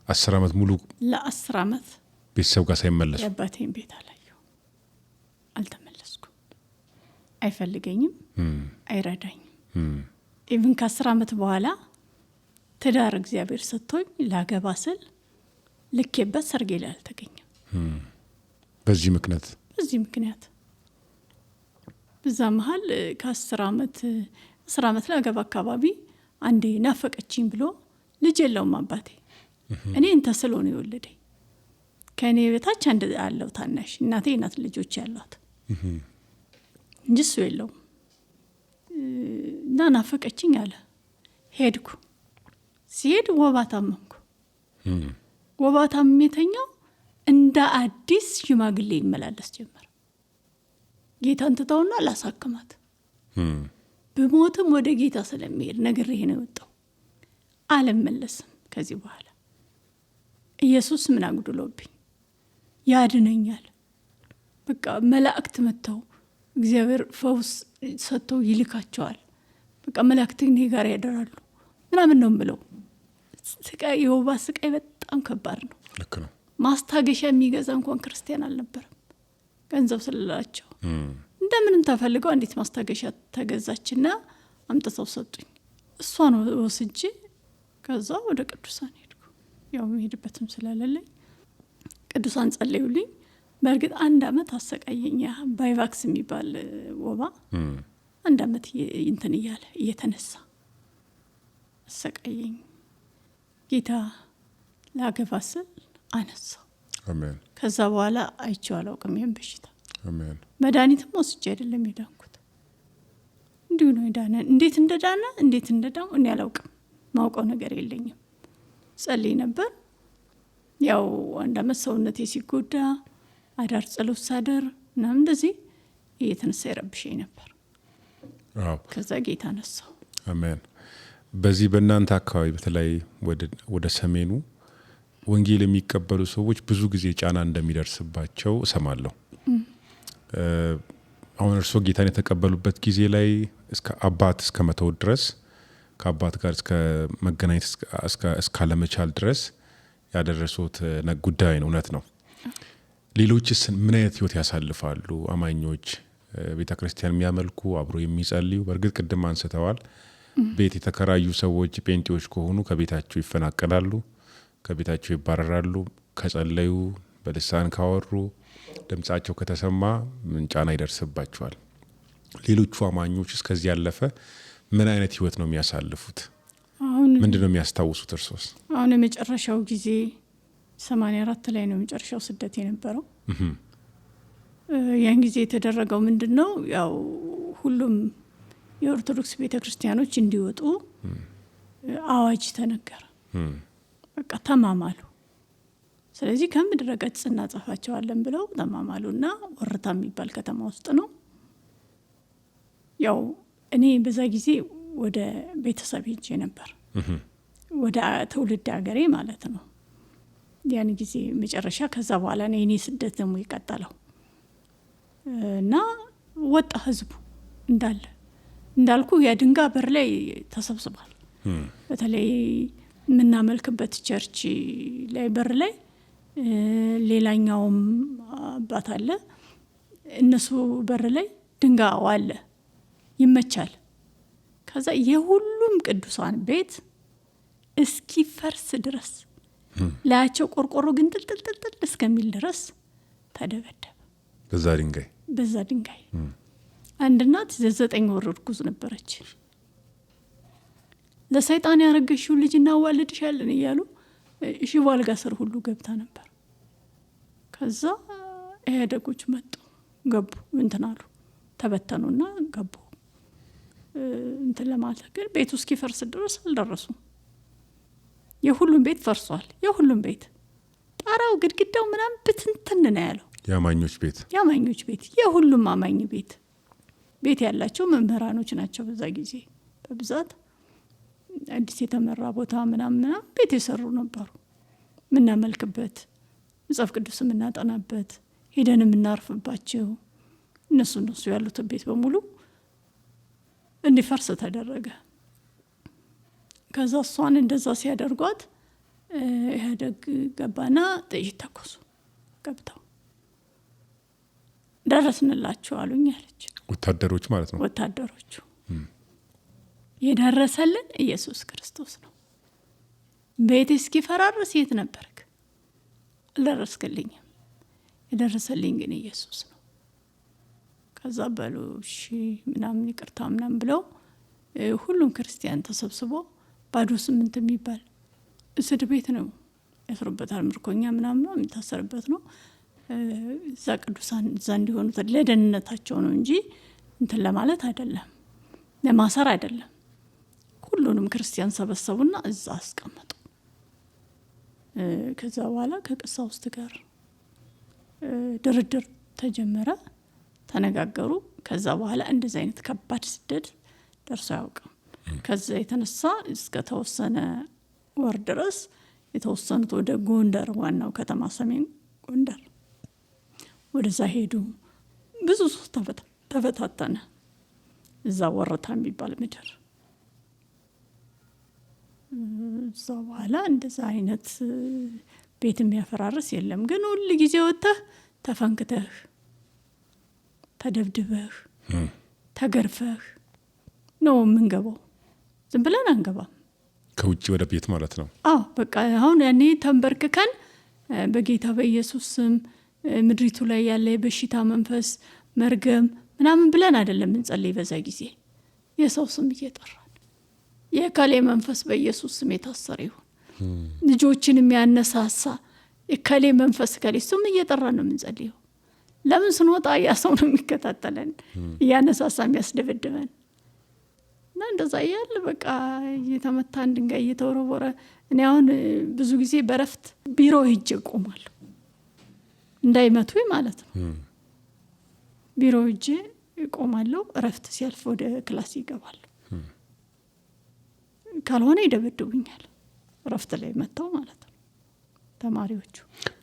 10 ዓመት ሙሉ ለ10 ዓመት ቤተሰብ ጋር ሳይመለሱ የአባቴን ቤት አላየሁ፣ አልተመለስኩም። አይፈልገኝም፣ አይረዳኝም። ኢቭን ከ10 ዓመት በኋላ ትዳር እግዚአብሔር ሰጥቶኝ ላገባ ስል ልኬበት ሰርጌ ላይ አልተገኘም። በዚህ ምክንያት በዛ መሀል ከ10 ዓመት ላገባ አካባቢ አንዴ ናፈቀችኝ ብሎ ልጅ የለውም አባቴ። እኔ እንተ ስለሆነ የወለደኝ ከእኔ በታች አንድ አለው ታናሽ። እናቴ እናት ልጆች ያሏት እንጂ እሱ የለውም። እና ናፈቀችኝ አለ። ሄድኩ። ሲሄድ ወባ ታመምኩ። ወባ ታምሜ ተኛው። እንደ አዲስ ሽማግሌ ይመላለስ ጀመር። ጌታን ትተውና ላሳክማት ብሞትም ወደ ጌታ ስለሚሄድ ነግሬ ነው የወጣው። አልመለስም ከዚህ በኋላ ኢየሱስ ምን አጉድሎብኝ ያድነኛል። በቃ መላእክት መጥተው እግዚአብሔር ፈውስ ሰጥተው ይልካቸዋል። በቃ መላእክት እኔ ጋር ያደራሉ ምናምን ነው የምለው። ስቃይ፣ የወባ ስቃይ በጣም ከባድ ነው። ልክ ነው። ማስታገሻ የሚገዛ እንኳን ክርስቲያን አልነበረም ገንዘብ ስለላቸው። እንደምንም ተፈልገው እንዴት ማስታገሻ ተገዛችና አምጥተው ሰጡኝ። እሷን ወስጄ ከዛ ወደ ቅዱሳን ሄድኩ። ያው መሄድበትም ስለሌለኝ ቅዱሳን ጸለዩልኝ። በእርግጥ 1 አመት አሰቃየኛ። ባይቫክስ የሚባል ወባ 1 አመት እንትን እያለ እየተነሳ አሰቃየኝ። ጌታ ላገባ ስል አነሳው። አሜን። ከዛ በኋላ አይቼው አላውቅም ይሄን በሽታ። አሜን። መድኃኒትም ወስጄ አይደለም የዳንኩት፣ እንዲሁ ነው የዳነ። እንዴት እንደዳነ እኔ አላውቅም። ማውቀው ነገር የለኝም። ጸልይ ነበር። ያው 1 አመት ሰውነቴ ሲጎዳ አዳር ጸሎት ሳደር ምናምን እንደዚህ እየተነሳ ይረብሸኝ ነበር። ከዛ ጌታ ነሳው። አሜን። በዚህ በእናንተ አካባቢ በተለይ ወደ ሰሜኑ ወንጌል የሚቀበሉ ሰዎች ብዙ ጊዜ ጫና እንደሚደርስባቸው እሰማለሁ። አሁን እርሶ ጌታን የተቀበሉበት ጊዜ ላይ እስከ መተው ድረስ ከአባት ጋር እስከ መገናኘት እስካለመቻል ድረስ ያደረሱት ጉዳይ ነው። እውነት ነው። ሌሎችስ ምን አይነት ህይወት ያሳልፋሉ? አማኞች ቤተ ክርስቲያን የሚያመልኩ አብሮ የሚጸልዩ፣ በእርግጥ ቅድም አንስተዋል፣ ቤት የተከራዩ ሰዎች ጴንጤዎች ከሆኑ ከቤታቸው ይፈናቀላሉ፣ ከቤታቸው ይባረራሉ። ከጸለዩ፣ በልሳን ካወሩ፣ ድምጻቸው ከተሰማ ጫና ይደርስባቸዋል። ሌሎቹ አማኞች እስከዚህ ያለፈ ምን አይነት ህይወት ነው የሚያሳልፉት? ምንድነው የሚያስታውሱት እርሶስ? አሁን የመጨረሻው ጊዜ 84 ላይ ነው የመጨረሻው ስደት የነበረው። ያን ጊዜ የተደረገው ምንድነው? ያው ሁሉም የኦርቶዶክስ ቤተክርስቲያኖች እንዲወጡ አዋጅ ተነገረ። በቃ ተማማሉ። ስለዚህ ከምድረ ገጽ እናጠፋቸዋለን ብለው ተማማሉና ወረታ የሚባል ከተማ ውስጥ ነው። ያው እኔ በዛ ጊዜ ወደ ቤተሰብ ሄጄ ነበር፣ ወደ ትውልድ ሀገሬ ማለት ነው። ያን ጊዜ መጨረሻ። ከዛ በኋላ ነው የኔ ስደት ደግሞ የቀጠለው እና ወጣ ህዝቡ እንዳለ እንዳልኩ የድንጋይ በር ላይ ተሰብስቧል። በተለይ የምናመልክበት ቸርች ላይ በር ላይ ሌላኛውም አባት አለ። እነሱ በር ላይ ድንጋይ አለ፣ ይመቻል። ከዛ የሁሉም ቅዱሳን ቤት እስኪፈርስ ድረስ ላያቸው ቆርቆሮ ግን ጥልጥልጥል እስከሚል ድረስ ተደበደበ በዛ ድንጋይ። አንድ እናት 9 ወር እርጉዝ ነበረች። ለሰይጣን ያረገሽው ልጅ እናዋልድሻለን እያሉ ሽቦ አልጋ ስር ሁሉ ገብታ ነበር። ከዛ ኢህአዴጎች መጡ፣ ገቡ፣ እንትን አሉ፣ ተበተኑና ገቡ። እንትን ለማለት ግን ቤቱ እስኪፈርስ ድረስ አልደረሱም። የሁሉም ቤት ፈርሷል። የሁሉም ቤት ጣራው፣ ግድግዳው ምናምን ብትንትን ነው ያለው። የአማኞች ቤት የሁሉም አማኝ ቤት ያላቸው መምህራኖች ናቸው። በዛ ጊዜ በብዛት አዲስ የተመራ ቦታ ምናምን ቤት የሰሩ ነበሩ። ምናመልክበት፣ መጽሐፍ ቅዱስ የምናጠናበት፣ ሄደን የምናርፍባቸው እነሱ ያሉት ቤት በሙሉ እንዲፈርስ ተደረገ። ከዛ እሷን እንደዛ ሲያደርጓት ኢህአዴግ ገባና ጥይት ተኮሱ። ገብተው ደረስንላቸው አሉኝ አለች። ወታደሮች ማለት ነው። ወታደሮቹ የደረሰልን ኢየሱስ ክርስቶስ ነው። ቤት እስኪፈራርስ የት ነበርክ? አልደረስክልኝም። የደረሰልኝ ግን ኢየሱስ ነው። ከዛ በሉ እሺ ምናምን ይቅርታ ምናምን ብለው ሁሉም ክርስቲያን ተሰብስቦ ባዶ 8 የሚባል እስር ቤት ነው ያስሩበታል። ምርኮኛ ምናምን ነው የሚታሰርበት ነው። እዛ ቅዱሳን እዛ እንዲሆኑ ለደህንነታቸው ነው እንጂ እንትን ለማለት አይደለም፣ ለማሰር አይደለም። ሁሉንም ክርስቲያን ሰበሰቡና እዛ አስቀመጡ። ከዛ በኋላ ከቀሳውስት ጋር ድርድር ተጀመረ፣ ተነጋገሩ። ከዛ በኋላ እንደዚህ አይነት ከባድ ስደት ደርሶ አያውቅም። ከዛ የተነሳ እስከ ተወሰነ ወር ድረስ የተወሰኑት ወደ ጎንደር፣ ዋናው ከተማ ሰሜን ጎንደር ወደዛ ሄዱ። ብዙ ሰው ተበታተነ። እዛ ወረታ የሚባል ምድር። እዛ በኋላ እንደዛ አይነት ቤት የሚያፈራርስ የለም። ግን ሁል ጊዜ ወጥተህ ተፈንክተህ ተደብድበህ ተገርፈህ ነው የምንገባው። ዝም ብለን አንገባም። ከውጭ ወደ ቤት ማለት ነው። አዎ በቃ አሁን ያኔ ተንበርክከን በጌታ በኢየሱስ ስም ምድሪቱ ላይ ያለ የበሽታ መንፈስ መርገም ምናምን ብለን አይደለም እንጸልይ። በዛ ጊዜ የሰው ስም እየጠራን የካሌ መንፈስ በኢየሱስ ስም የታሰረ ይሁን፣ ልጆችን የሚያነሳሳ የካሌ መንፈስ ካሌ ስም እየጠራን ነው የምንጸልየው። ለምን ስንወጣ ያ ሰው ነው የሚከታተለን እያነሳሳ የሚያስደበድበን። እና እንደዛ ያለ በቃ እየተመታን ድንጋይ እየተወረወረ። እኔ አሁን ብዙ ጊዜ በረፍት ቢሮ ሄጄ እቆማለሁ እንዳይመቱኝ ማለት ነው። ቢሮ ሄጄ እቆማለሁ። እረፍት ሲያልፍ ወደ ክላስ ይገባል። ካልሆነ ይደበድቡኛል። እረፍት ላይ መተው ማለት ነው ተማሪዎቹ።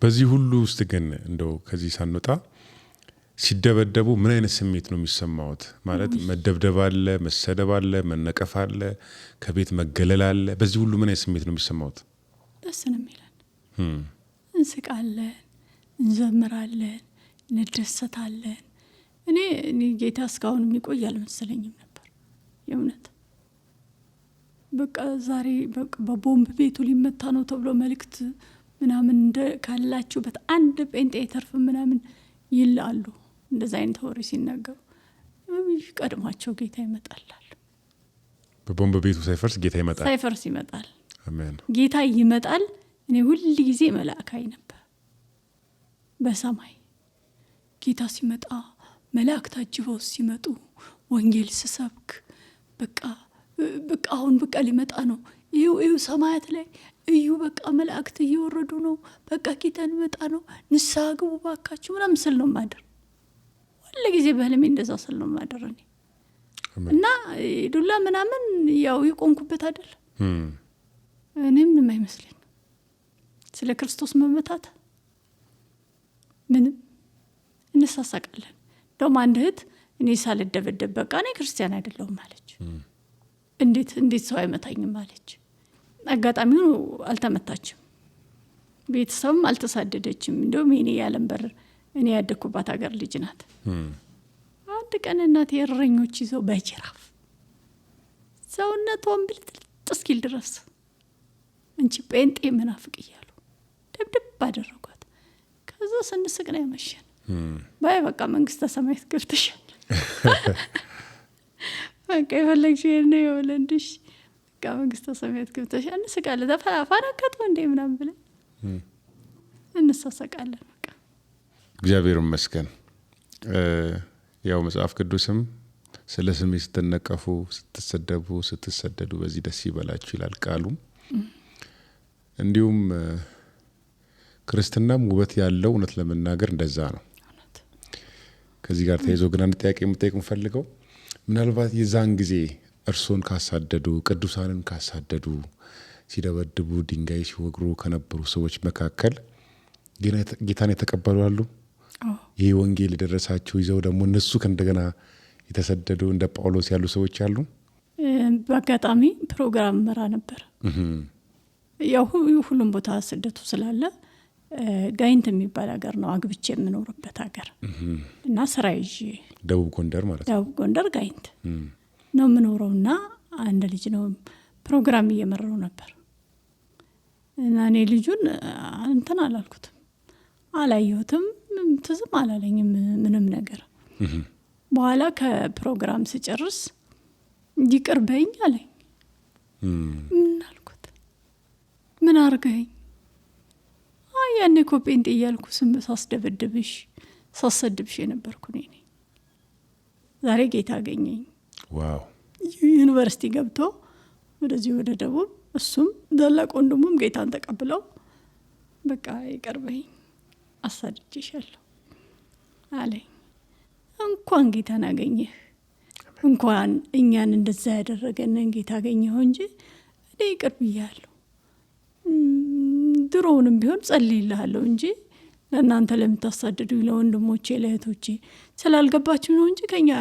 በዚህ ሁሉ ውስጥ ግን እንደው ከዚህ ሳንወጣ ሲደበደቡ ምን አይነት ስሜት ነው የሚሰማውት? ማለት መደብደብ አለ፣ መሰደብ አለ፣ መነቀፍ አለ፣ ከቤት መገለል አለ። በዚህ ሁሉ ምን አይነት ስሜት ነው የሚሰማውት? ደስ ነው የሚለን። እንስቃለን፣ እንዘምራለን፣ እንደሰታለን። እኔ ጌታ እስካሁን የሚቆይ አልመሰለኝም ነበር የእውነት። በቃ ዛሬ በቦምብ ቤቱ ሊመታ ነው ተብሎ መልእክት ምናምን እንደ ካላችሁበት አንድ ጴንጤ ተርፍ ምናምን ይላሉ። እንደዛ አይነት ወሬ ሲናገሩ ቀድማቸው ጌታ ይመጣላል። በቦምብ ቤቱ ሳይፈርስ ጌታ ይመጣል። ሳይፈርስ ይመጣል። አሜን። ጌታ ይመጣል። እኔ ሁሉ ጊዜ መልአካይ ነበር በሰማይ ጌታ ሲመጣ መላእክት አጅበው ሲመጡ ወንጌል ስሰብክ በቃ አሁን በቃ ሊመጣ ነው። እዩ ሰማያት ላይ እዩ በቃ መላእክት እየወረዱ ነው። በቃ ጌታ ሊመጣ ነው። ንስሐ ግቡ ባካችሁ ምናምን ስል ነው ማደር። ሁሉ ጊዜ በህልሜ እንደዛ ስል ነው ማደር እኔ። እና ዱላ ምናምን ያው የቆንኩበት አይደል። እኔ ምንም አይመስለኝ ስለ ክርስቶስ መመታት ምንም እንሳሳቃለን። ደሞ አንድ እህት እኔ ሳልደበደብ በቃ እኔ ክርስቲያን አይደለሁም አለች። እንዴት ሰው አይመታኝም አለች። አጋጣሚው አልተመታችም፣ ቤተሰብም አልተሳደደችም። እንደውም እኔ ያለንበር እኔ ያደኩባት ሀገር ልጅ ናት። አንድ ቀን እናቴ እረኞች ይዘው በጅራፍ ሰውነቷን ብልጥልጥ እስኪል ድረስ እንቺ ጴንጤ መናፍቅ እያሉ ደብድብ አደረጓት። ከዛ ስንስቅ ነው ያመሸን። ባይ በቃ መንግስተ ሰማያት ገብተሻል በቃ የፈለግሽ ነው የወለንድሽ በቃ መንግስተ ሰማያት ገብተሻል። እንስቃለን። ተፈራፋራከቱ እንዴ ምናምን ብለን እንሳሳቃለን። በቃ እግዚአብሔር ይመስገን። ያው መጽሐፍ ቅዱስም ስለ ስሜ ስትነቀፉ፣ ስትሰደቡ፣ ስትሰደዱ በዚህ ደስ ይበላችሁ ይላል ቃሉ። እንዲሁም ክርስትናም ውበት ያለው እውነት ለመናገር እንደዛ ነው። ከዚህ ጋር ተይዞ ግን አንድ ጥያቄ የምጠይቅ ፈልገው ምናልባት የዛን ጊዜ እርሶን ካሳደዱ ቅዱሳንን ካሳደዱ ሲደበድቡ ድንጋይ ሲወግሩ ከነበሩ ሰዎች መካከል ጌታን የተቀበሉ አሉ? ይሄ ወንጌል የደረሳቸው ይዘው ደግሞ እነሱ ከእንደገና የተሰደዱ እንደ ጳውሎስ ያሉ ሰዎች አሉ? በአጋጣሚ ፕሮግራም መራ ነበር። ያው ሁሉም ቦታ ስደቱ ስላለ ጋይንት የሚባል ሀገር ነው አግብቼ የምኖርበት ሀገር እና ስራ ይዤ ደቡብ ጎንደር ማለት ነው። ደቡብ ጎንደር ጋይንት ነው የምኖረውና አንድ ልጅ ነው ፕሮግራም እየመራው ነበር እና እኔ ልጁን እንትን አላልኩትም፣ አላየሁትም፣ ትዝም አላለኝም ምንም ነገር። በኋላ ከፕሮግራም ስጨርስ ይቅርበኝ አለኝ። ምን አልኩት? ምን አርገኝ? ያኔ እኮ ጴንጤ እያልኩ ስም ሳስደበድብሽ ሳሰድብሽ የነበርኩ ነኝ። ዛሬ ጌታ አገኘኝ። ዋው! ዩኒቨርሲቲ ገብቶ ወደዚህ ወደ ደቡብ እሱም ታላቅ ወንድሙም ጌታን ተቀብለው በቃ ይቀርበኝ አሳድጄሻለሁ አለኝ። እንኳን ጌታን አገኘህ፣ እንኳን እኛን እንደዛ ያደረገንን ጌታ አገኘኸው እንጂ እኔ ይቅር ብያለሁ። ድሮውንም ቢሆን ጸልይልሃለሁ እንጂ ለእናንተ ለምታሳድዱኝ ለወንድሞቼ ለእህቶቼ ስላልገባችሁ ነው እንጂ ከኛ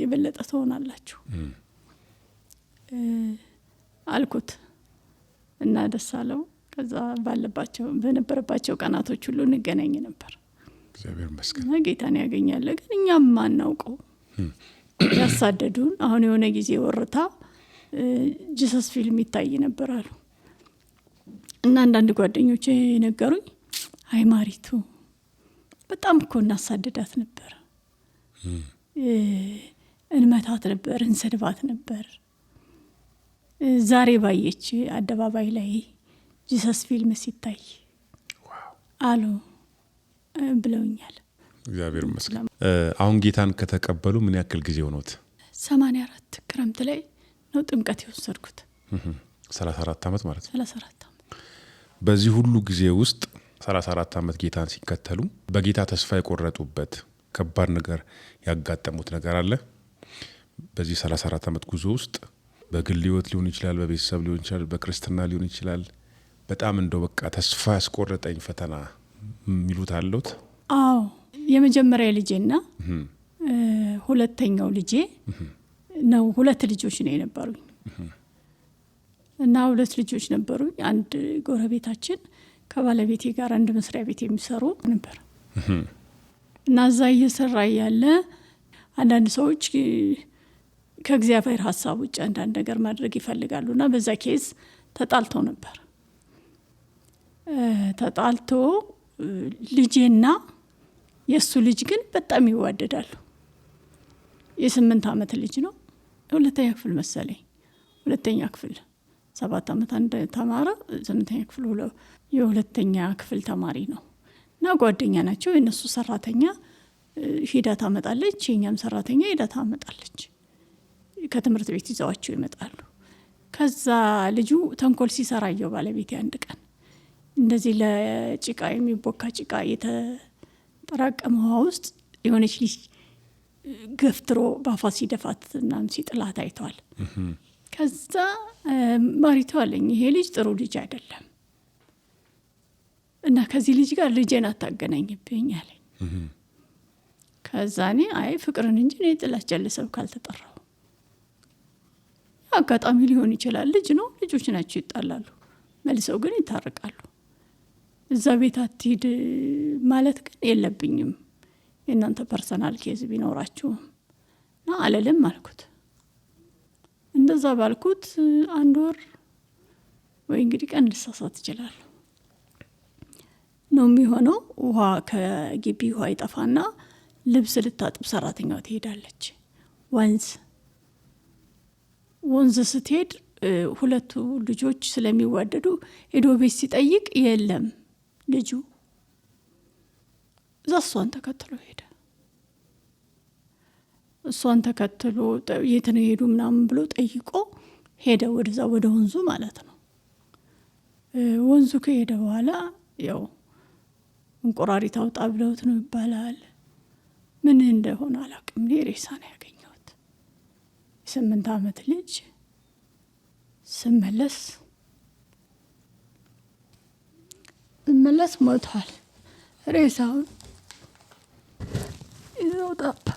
የበለጠ ትሆናላችሁ አልኩት እና ደስ አለው። ከዛ በነበረባቸው ቀናቶች ሁሉ እንገናኝ ነበር። እግዚአብሔር ይመስገን። ጌታን ያገኛለ። ግን እኛም ማናውቀው ያሳደዱን። አሁን የሆነ ጊዜ ወርታ ጂሰስ ፊልም ይታይ ነበር አሉ እና አንዳንድ ጓደኞቼ የነገሩኝ አይ ማሪቱ በጣም እኮ እናሳደዳት ነበር፣ እንመታት ነበር፣ እንሰድባት ነበር። ዛሬ ባየች አደባባይ ላይ ጂሰስ ፊልም ሲታይ አሉ ብለውኛል። እግዚአብሔር ይመስገን። አሁን ጌታን ከተቀበሉ ምን ያክል ጊዜ ሆኖት? 84 ክረምት ላይ ነው ጥምቀት የወሰድኩት። 34 ዓመት ማለት ነው። 34 ዓመት። በዚህ ሁሉ ጊዜ ውስጥ 34 ዓመት ጌታን ሲከተሉ በጌታ ተስፋ የቆረጡበት ከባድ ነገር ያጋጠሙት ነገር አለ? በዚህ 34 ዓመት ጉዞ ውስጥ በግል ህይወት ሊሆን ይችላል፣ በቤተሰብ ሊሆን ይችላል፣ በክርስትና ሊሆን ይችላል። በጣም እንደው በቃ ተስፋ ያስቆረጠኝ ፈተና የሚሉት አሉት? አዎ፣ የመጀመሪያ ልጄና ሁለተኛው ልጄ ነው። ሁለት ልጆች ነው የነበሩኝ እና ሁለት ልጆች ነበሩኝ። አንድ ጎረቤታችን ከባለቤቴ ጋር አንድ መስሪያ ቤት የሚሰሩ ነበር እና እዛ እየሰራ ያለ አንዳንድ ሰዎች ከእግዚአብሔር ሀሳብ ውጭ አንዳንድ ነገር ማድረግ ይፈልጋሉ እና በዛ ኬዝ ተጣልተው ነበር። ተጣልቶ ልጄና የእሱ ልጅ ግን በጣም ይዋደዳሉ። የ8 ዓመት ልጅ ነው። ሁለተኛ ክፍል መሰለኝ፣ ሁለተኛ ክፍል 7 ዓመት አንድ ተማረ። 8ኛ ክፍል የሁለተኛ ክፍል ተማሪ ነው እና ጓደኛ ናቸው። የእነሱ ሰራተኛ ሂዳ ታመጣለች፣ የኛም ሰራተኛ ሂዳ ታመጣለች። ከትምህርት ቤት ይዘዋቸው ይመጣሉ። ከዛ ልጁ ተንኮል ሲሰራየው ባለቤቴ አንድ ቀን እንደዚህ ለጭቃ የሚቦካ ጭቃ የተጠራቀመ ውሃ ውስጥ የሆነች ልጅ ገፍትሮ ባፋ ሲደፋት እና ሲጥላት አይተዋል። ከዛ ማሪቱ አለኝ ይሄ ልጅ ጥሩ ልጅ አይደለም እና ከዚህ ልጅ ጋር ልጄን አታገናኝብኝ አለኝ። ከዛ እኔ አይ ፍቅርን እንጂ እኔ ጥላቻ ለሰብክ ካልተጠራው አጋጣሚ ሊሆን ይችላል። ልጅ ነው፣ ልጆች ናቸው፣ ይጣላሉ፣ መልሰው ግን ይታረቃሉ። እዛ ቤት አትሂድ ማለት ግን የለብኝም፣ የእናንተ ፐርሰናል ኬዝ ቢኖራችሁም እና አለልም አልኩት። እንደዛ ባልኩት 1 ወር ወይ እንግዲህ ቀን ልሳሳት ይችላል ነው የሚሆነው። ውሃ ከግቢ ውሃ ይጠፋና ልብስ ልታጥብ ሰራተኛዋ ትሄዳለች። ወንዝ ስትሄድ ሁለቱ ልጆች ስለሚዋደዱ ሄዶ ቤት ሲጠይቅ የለም ልጁ። እዛ እሷን ተከትሎ ሄደ። እሷን ተከትሎ የት ነው ሄዱ ምናምን ብሎ ጠይቆ ሄደ፣ ወደዛ ወደ ወንዙ ማለት ነው። ወንዙ ከሄደ በኋላ ያው እንቁራሪት አውጣ ብለውት ነው ይባላል። ምን እንደሆነ አላውቅም። ሬሳ ነው ያገኘሁት። 8 ዓመት ልጅ ስመለስ ሞቷል። ሬሳውን ይዘው ጠበቁ።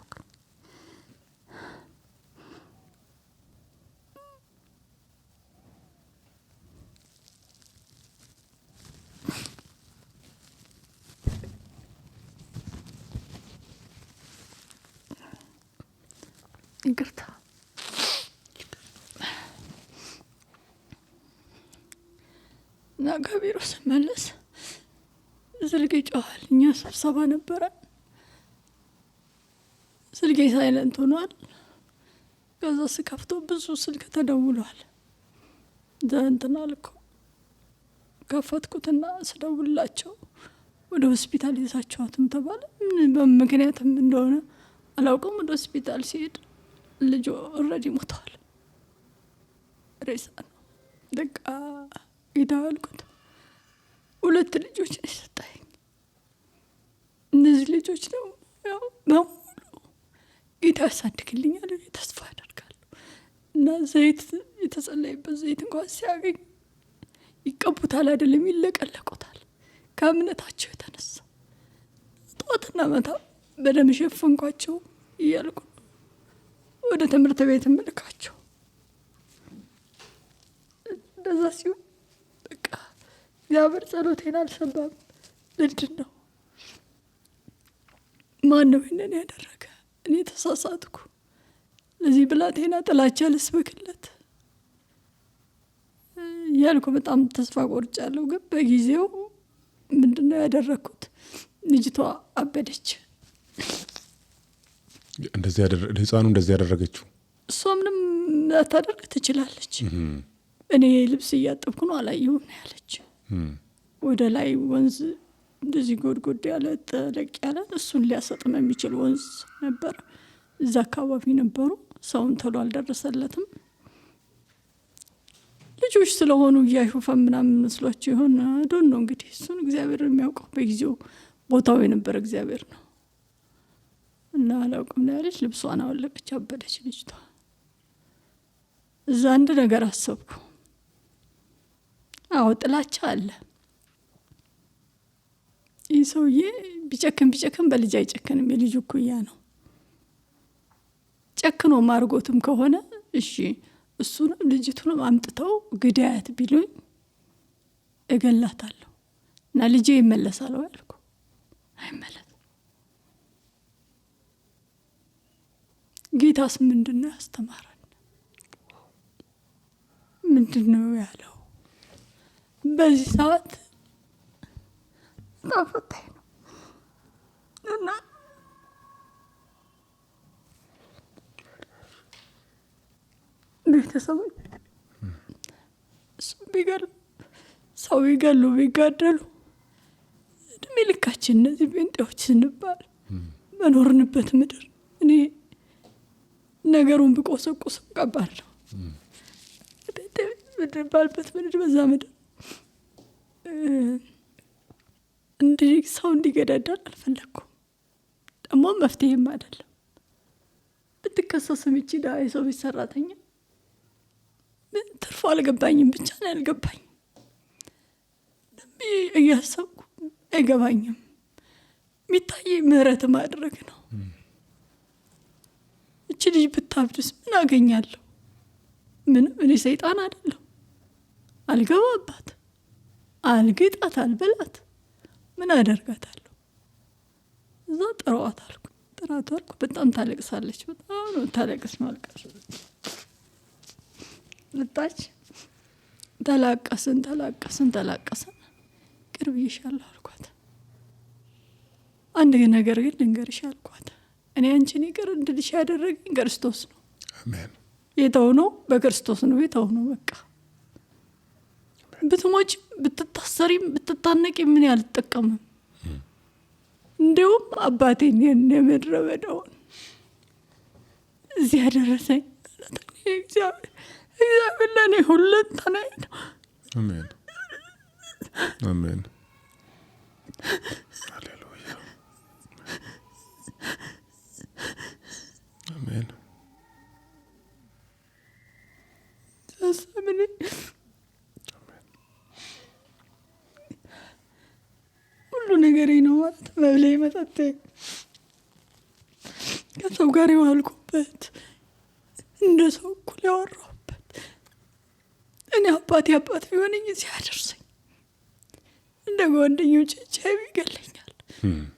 ይቅርታ እና ከቢሮ ስመለስ ስልኬ ጮኋል። እኛ ስብሰባ ነበረ። ስልኬ ሳይለንት ሆኗል። ከዛ ስከፍቶ ብዙ ስልክ ተደውሏል። እንትና ልኮ ከፈትኩትና ስደውላቸው ወደ ሆስፒታል ይዛቸዋትም ተባለ። በምክንያትም እንደሆነ አላውቅም። ወደ ሆስፒታል ሲሄድ ልጁ ኦልሬዲ ሞተዋል። ሬሳ ነው። በቃ ጌታ አልኩት። 2 ልጆች ነው የሰጠኝ። እነዚህ ልጆች ነው ያው በሙሉ ጌታ ያሳድግልኛል ተስፋ አደርጋለሁ። እና ዘይት የተጸለይበት ዘይት እንኳን ሲያገኝ ይቀቡታል አይደለም ይለቀለቁታል። ከእምነታቸው የተነሳ ጠዋትና ማታ በደም ሸፈንኳቸው እያልኩ ወደ ትምህርት ቤት እምልካቸው። እንደዛ ሲሆን በቃ እግዚአብሔር ጸሎቴን አልሰማም። ምንድን ነው ማን ነው ይህንን ያደረገ? እኔ ተሳሳትኩ። ለዚህ ብላቴና ጥላቻ ልስበክለት እያልኩ በጣም ተስፋ ቆርጫለሁ። ግን በጊዜው ምንድን ነው ያደረግኩት? ልጅቷ አበደች። ህፃኑ እንደዚህ ያደረገችው እሷ ምንም ላታደርግ ትችላለች። እኔ ልብስ እያጠብኩ ነው አላየሁም ነው ያለች። ወደ ላይ ወንዝ እንደዚህ ጎድጎድ ያለ ጠለቅ ያለ እሱን ሊያሰጥም የሚችል ወንዝ ነበር። እዛ አካባቢ ነበሩ። ሰውን ቶሎ አልደረሰለትም። ልጆች ስለሆኑ እያሾፈ ምናምን መስሏቸው ይሆን ዶን ነው እንግዲህ። እሱን እግዚአብሔር የሚያውቀው። በጊዜው ቦታው የነበረ እግዚአብሔር ነው እና አላውቅም ነው ያለች። ልብሷን አወለቀች፣ አበደች ልጅቷ። እዛ አንድ ነገር አሰብኩ። አዎ ጥላቻ አለ። ይህ ሰውዬ ቢጨክን በልጅ አይጨክንም። የልጁ እኩያ ነው። ጨክኖ ማርጎትም ከሆነ እሺ እሱንም ልጅቱንም አምጥተው ግዳያት ቢሉኝ እገላታለሁ እና ልጄ ይመለሳል ያልኩ። አይመለስ። ጌታስ ምንድን ነው ያስተማረን? ምንድን ነው ያለው? በዚህ ሰዓት ታፈታይ ነው እና ቤተሰቦች ሰው ቢገሉ ቢጋደሉ እድሜ ልካችን እነዚህ ጴንጤዎች ስንባል በኖርንበት ምድር እኔ ነገሩን ብቆሰቁስ ከባድ ነው። ባልበት ምድር በዛ ምድር ሰው እንዲገዳዳል አልፈለግኩም። ደግሞ መፍትሄም አይደለም። ብትከሰስም ይቺ ዳ የሰው ቤት ሰራተኛ ትርፎ አልገባኝም። ብቻ ነው ያልገባኝ። እያሰብኩ አይገባኝም። የሚታይ ምህረት ማድረግ ነው። እቺ ልጅ ብታብድስ ምን አገኛለሁ? ምንም። እኔ ሰይጣን አይደለሁ። አልገባባት፣ አልግጣት፣ አልበላት። ምን አደርጋታለሁ? እዛ ጥሯት አልኩ። በጣም ታለቅሳለች። በጣም ነው ታለቅስ። ማልቀስ ልጣች። ተላቀስን ቅርብ ይሻለሁ አልኳት። አንድ ነገር ግን ልንገርሽ አልኳት። እኔ አንቺን ይቅር እንድልሽ ያደረገኝ ክርስቶስ ነው። አሜን። የተው ነው በክርስቶስ ነው የተው ነው። በቃ ብትሞች ብትታሰሪም ብትታነቂም ምን ያልተጠቀምም። እንዲሁም አባቴን የምድረ በዳውን እዚህ ያደረሰኝ እግዚአብሔር ለእኔ ሁለንተናዬ ነው። አሜን አሜን። ሃሌሉያ አሜን። ተሰምኔ ሁሉ ነገሬ ነው ማለት መብሌ መጠጤ ከሰው ጋር የዋልኩበት እንደ ሰው እኩል ያወራሁበት እኔ አባት ቢሆነኝ እዚህ ያደርሰኝ። እንደ ጓደኞች ቻይ ይገለኛል።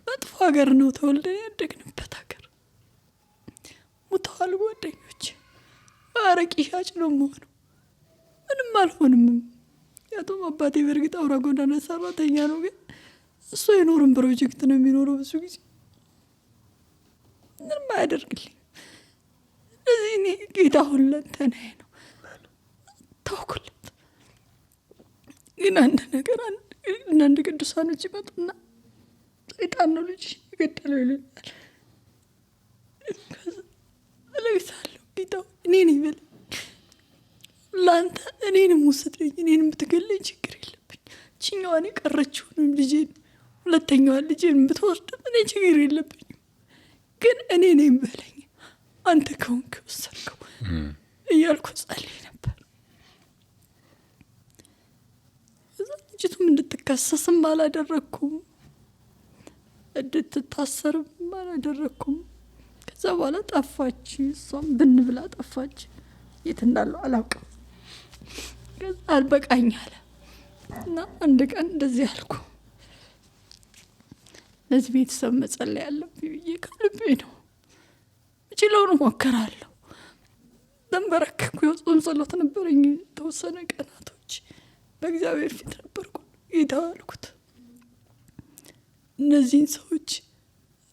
መጥፎ ሀገር ነው ተወልደን ያደግንበት ሀገር። ሙተዋል ጓደኞች። አረቂ ሻጭ ነው የምሆነው። ምንም አልሆንም። ያቶም አባቴ በእርግጥ አውራ ጎዳና ሰራተኛ ነው። ግን እሱ የኖርን ፕሮጀክት ነው የሚኖረው። ብዙ ጊዜ ምንም አያደርግልኝ። ስለዚህ እኔ ጌታ ሁለንተናዬ ነው። ታውኩለት። ግን አንድ ቅዱሳኖች ይመጡና ሰይጣን ነው ልጅ የገደለው ይሉኛል። እለቅሳለሁ። ጌታ እኔ ነኝ በለኝ፣ ለአንተ እኔንም ውሰደኝ፣ እኔንም ብትገለኝ ችግር የለብኝ። ችኛዋን የቀረችውንም ልጄን ሁለተኛዋን ልጄን ብትወስድም እኔ ችግር የለብኝም። ግን እኔ ነኝ በለኝ፣ አንተ ከሆንክ ወሰድከው እያልኩ ጸልይ ነበር። እዛ ልጅቱም እንድትከሰስም አላደረግኩም፣ እንድትታሰርም አላደረግኩም። ከዛ በኋላ ጠፋች። እሷም ብን ብላ ጠፋች። የት እንዳለው አላውቅም። ከዛ አልበቃኝ አለ እና አንድ ቀን እንደዚህ አልኩ፣ ለዚህ ቤተሰብ መጸለይ ያለብኝ ብዬ ከልቤ ነው። እችለውን እሞክራለሁ። ተንበረከኩ። የጾም ጸሎት ነበረኝ። የተወሰነ ቀናቶች በእግዚአብሔር ፊት ነበርኩ። ጌታ አልኩት፣ እነዚህን ሰዎች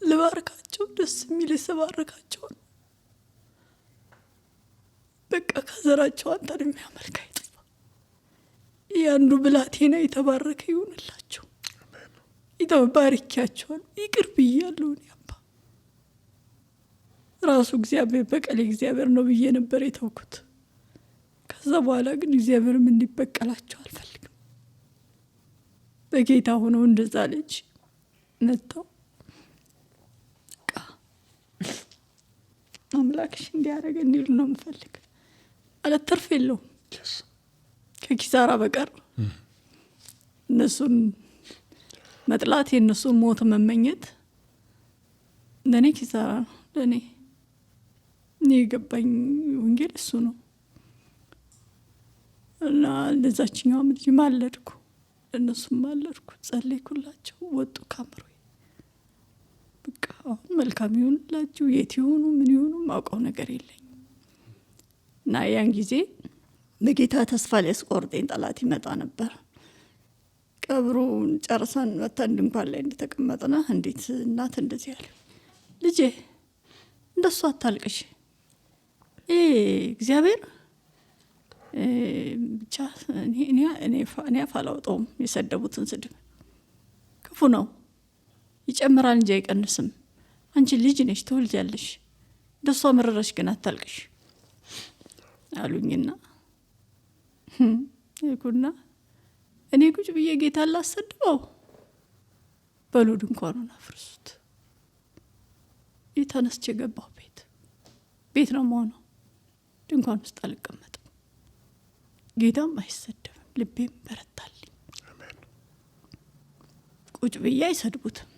ልባርካቸው፣ ደስ የሚል የተባረካቸው ነው። በቃ ከዘራቸው አንተን የሚያመልክ አይጥፋ። ያንዱ ብላቴና የተባረከ ይሆንላቸው። ባርኪያቸዋል። ይቅር ብያለሁ። እኔ አባ ራሱ እግዚአብሔር በቀሌ እግዚአብሔር ነው ብዬ ነበር የተውኩት። ከዛ በኋላ ግን እግዚአብሔርም እንዲበቀላቸው አልፈልግም። በጌታ ሆነው እንደዛ ልጅ መጥተው አምላክሽ እንዲያደርገ እንዲሉ ነው የምፈልግ። ማለት ትርፍ የለውም ከኪሳራ በቀር። እነሱን መጥላት፣ የእነሱን ሞት መመኘት ለእኔ ኪሳራ ነው። ለእኔ የገባኝ ወንጌል እሱ ነው እና ለዛችኛዋም ልጅ ማለድኩ፣ ለእነሱም ማለድኩ፣ ጸለይኩላቸው፣ ወጡ ካምሮ። በቃ አሁን መልካም ይሆንላችሁ፣ የት ይሆኑ ምን ይሆኑ ማውቀው ነገር የለኝም። እና ያን ጊዜ በጌታ ተስፋ ሊያስቆርጠኝ ጠላት ይመጣ ነበር። ቀብሩን ጨርሰን መተን ድንኳን ላይ እንደተቀመጥና እንዴት እናት እንደዚህ ያለ ልጄ እንደሱ አታልቅሽ፣ እግዚአብሔር ብቻ እኔ አፍ አላወጣውም። የሰደቡትን ስድብ ክፉ ነው፣ ይጨምራል እንጂ አይቀንስም። አንቺ ልጅ ነሽ፣ ትወልጃለሽ፣ እንደሷ መረረሽ፣ ግን አታልቅሽ አሉኝና ይኩና እኔ ቁጭ ብዬ ጌታ ላሰድበው፣ በሉ ድንኳኑን አፍርሱት። የተነስቼ ገባሁ። ቤት ነው መሆነው፣ ድንኳን ውስጥ አልቀመጥም። ጌታም አይሰደብም፣ ልቤም በረታልኝ። ቁጭ ብዬ አይሰድቡትም።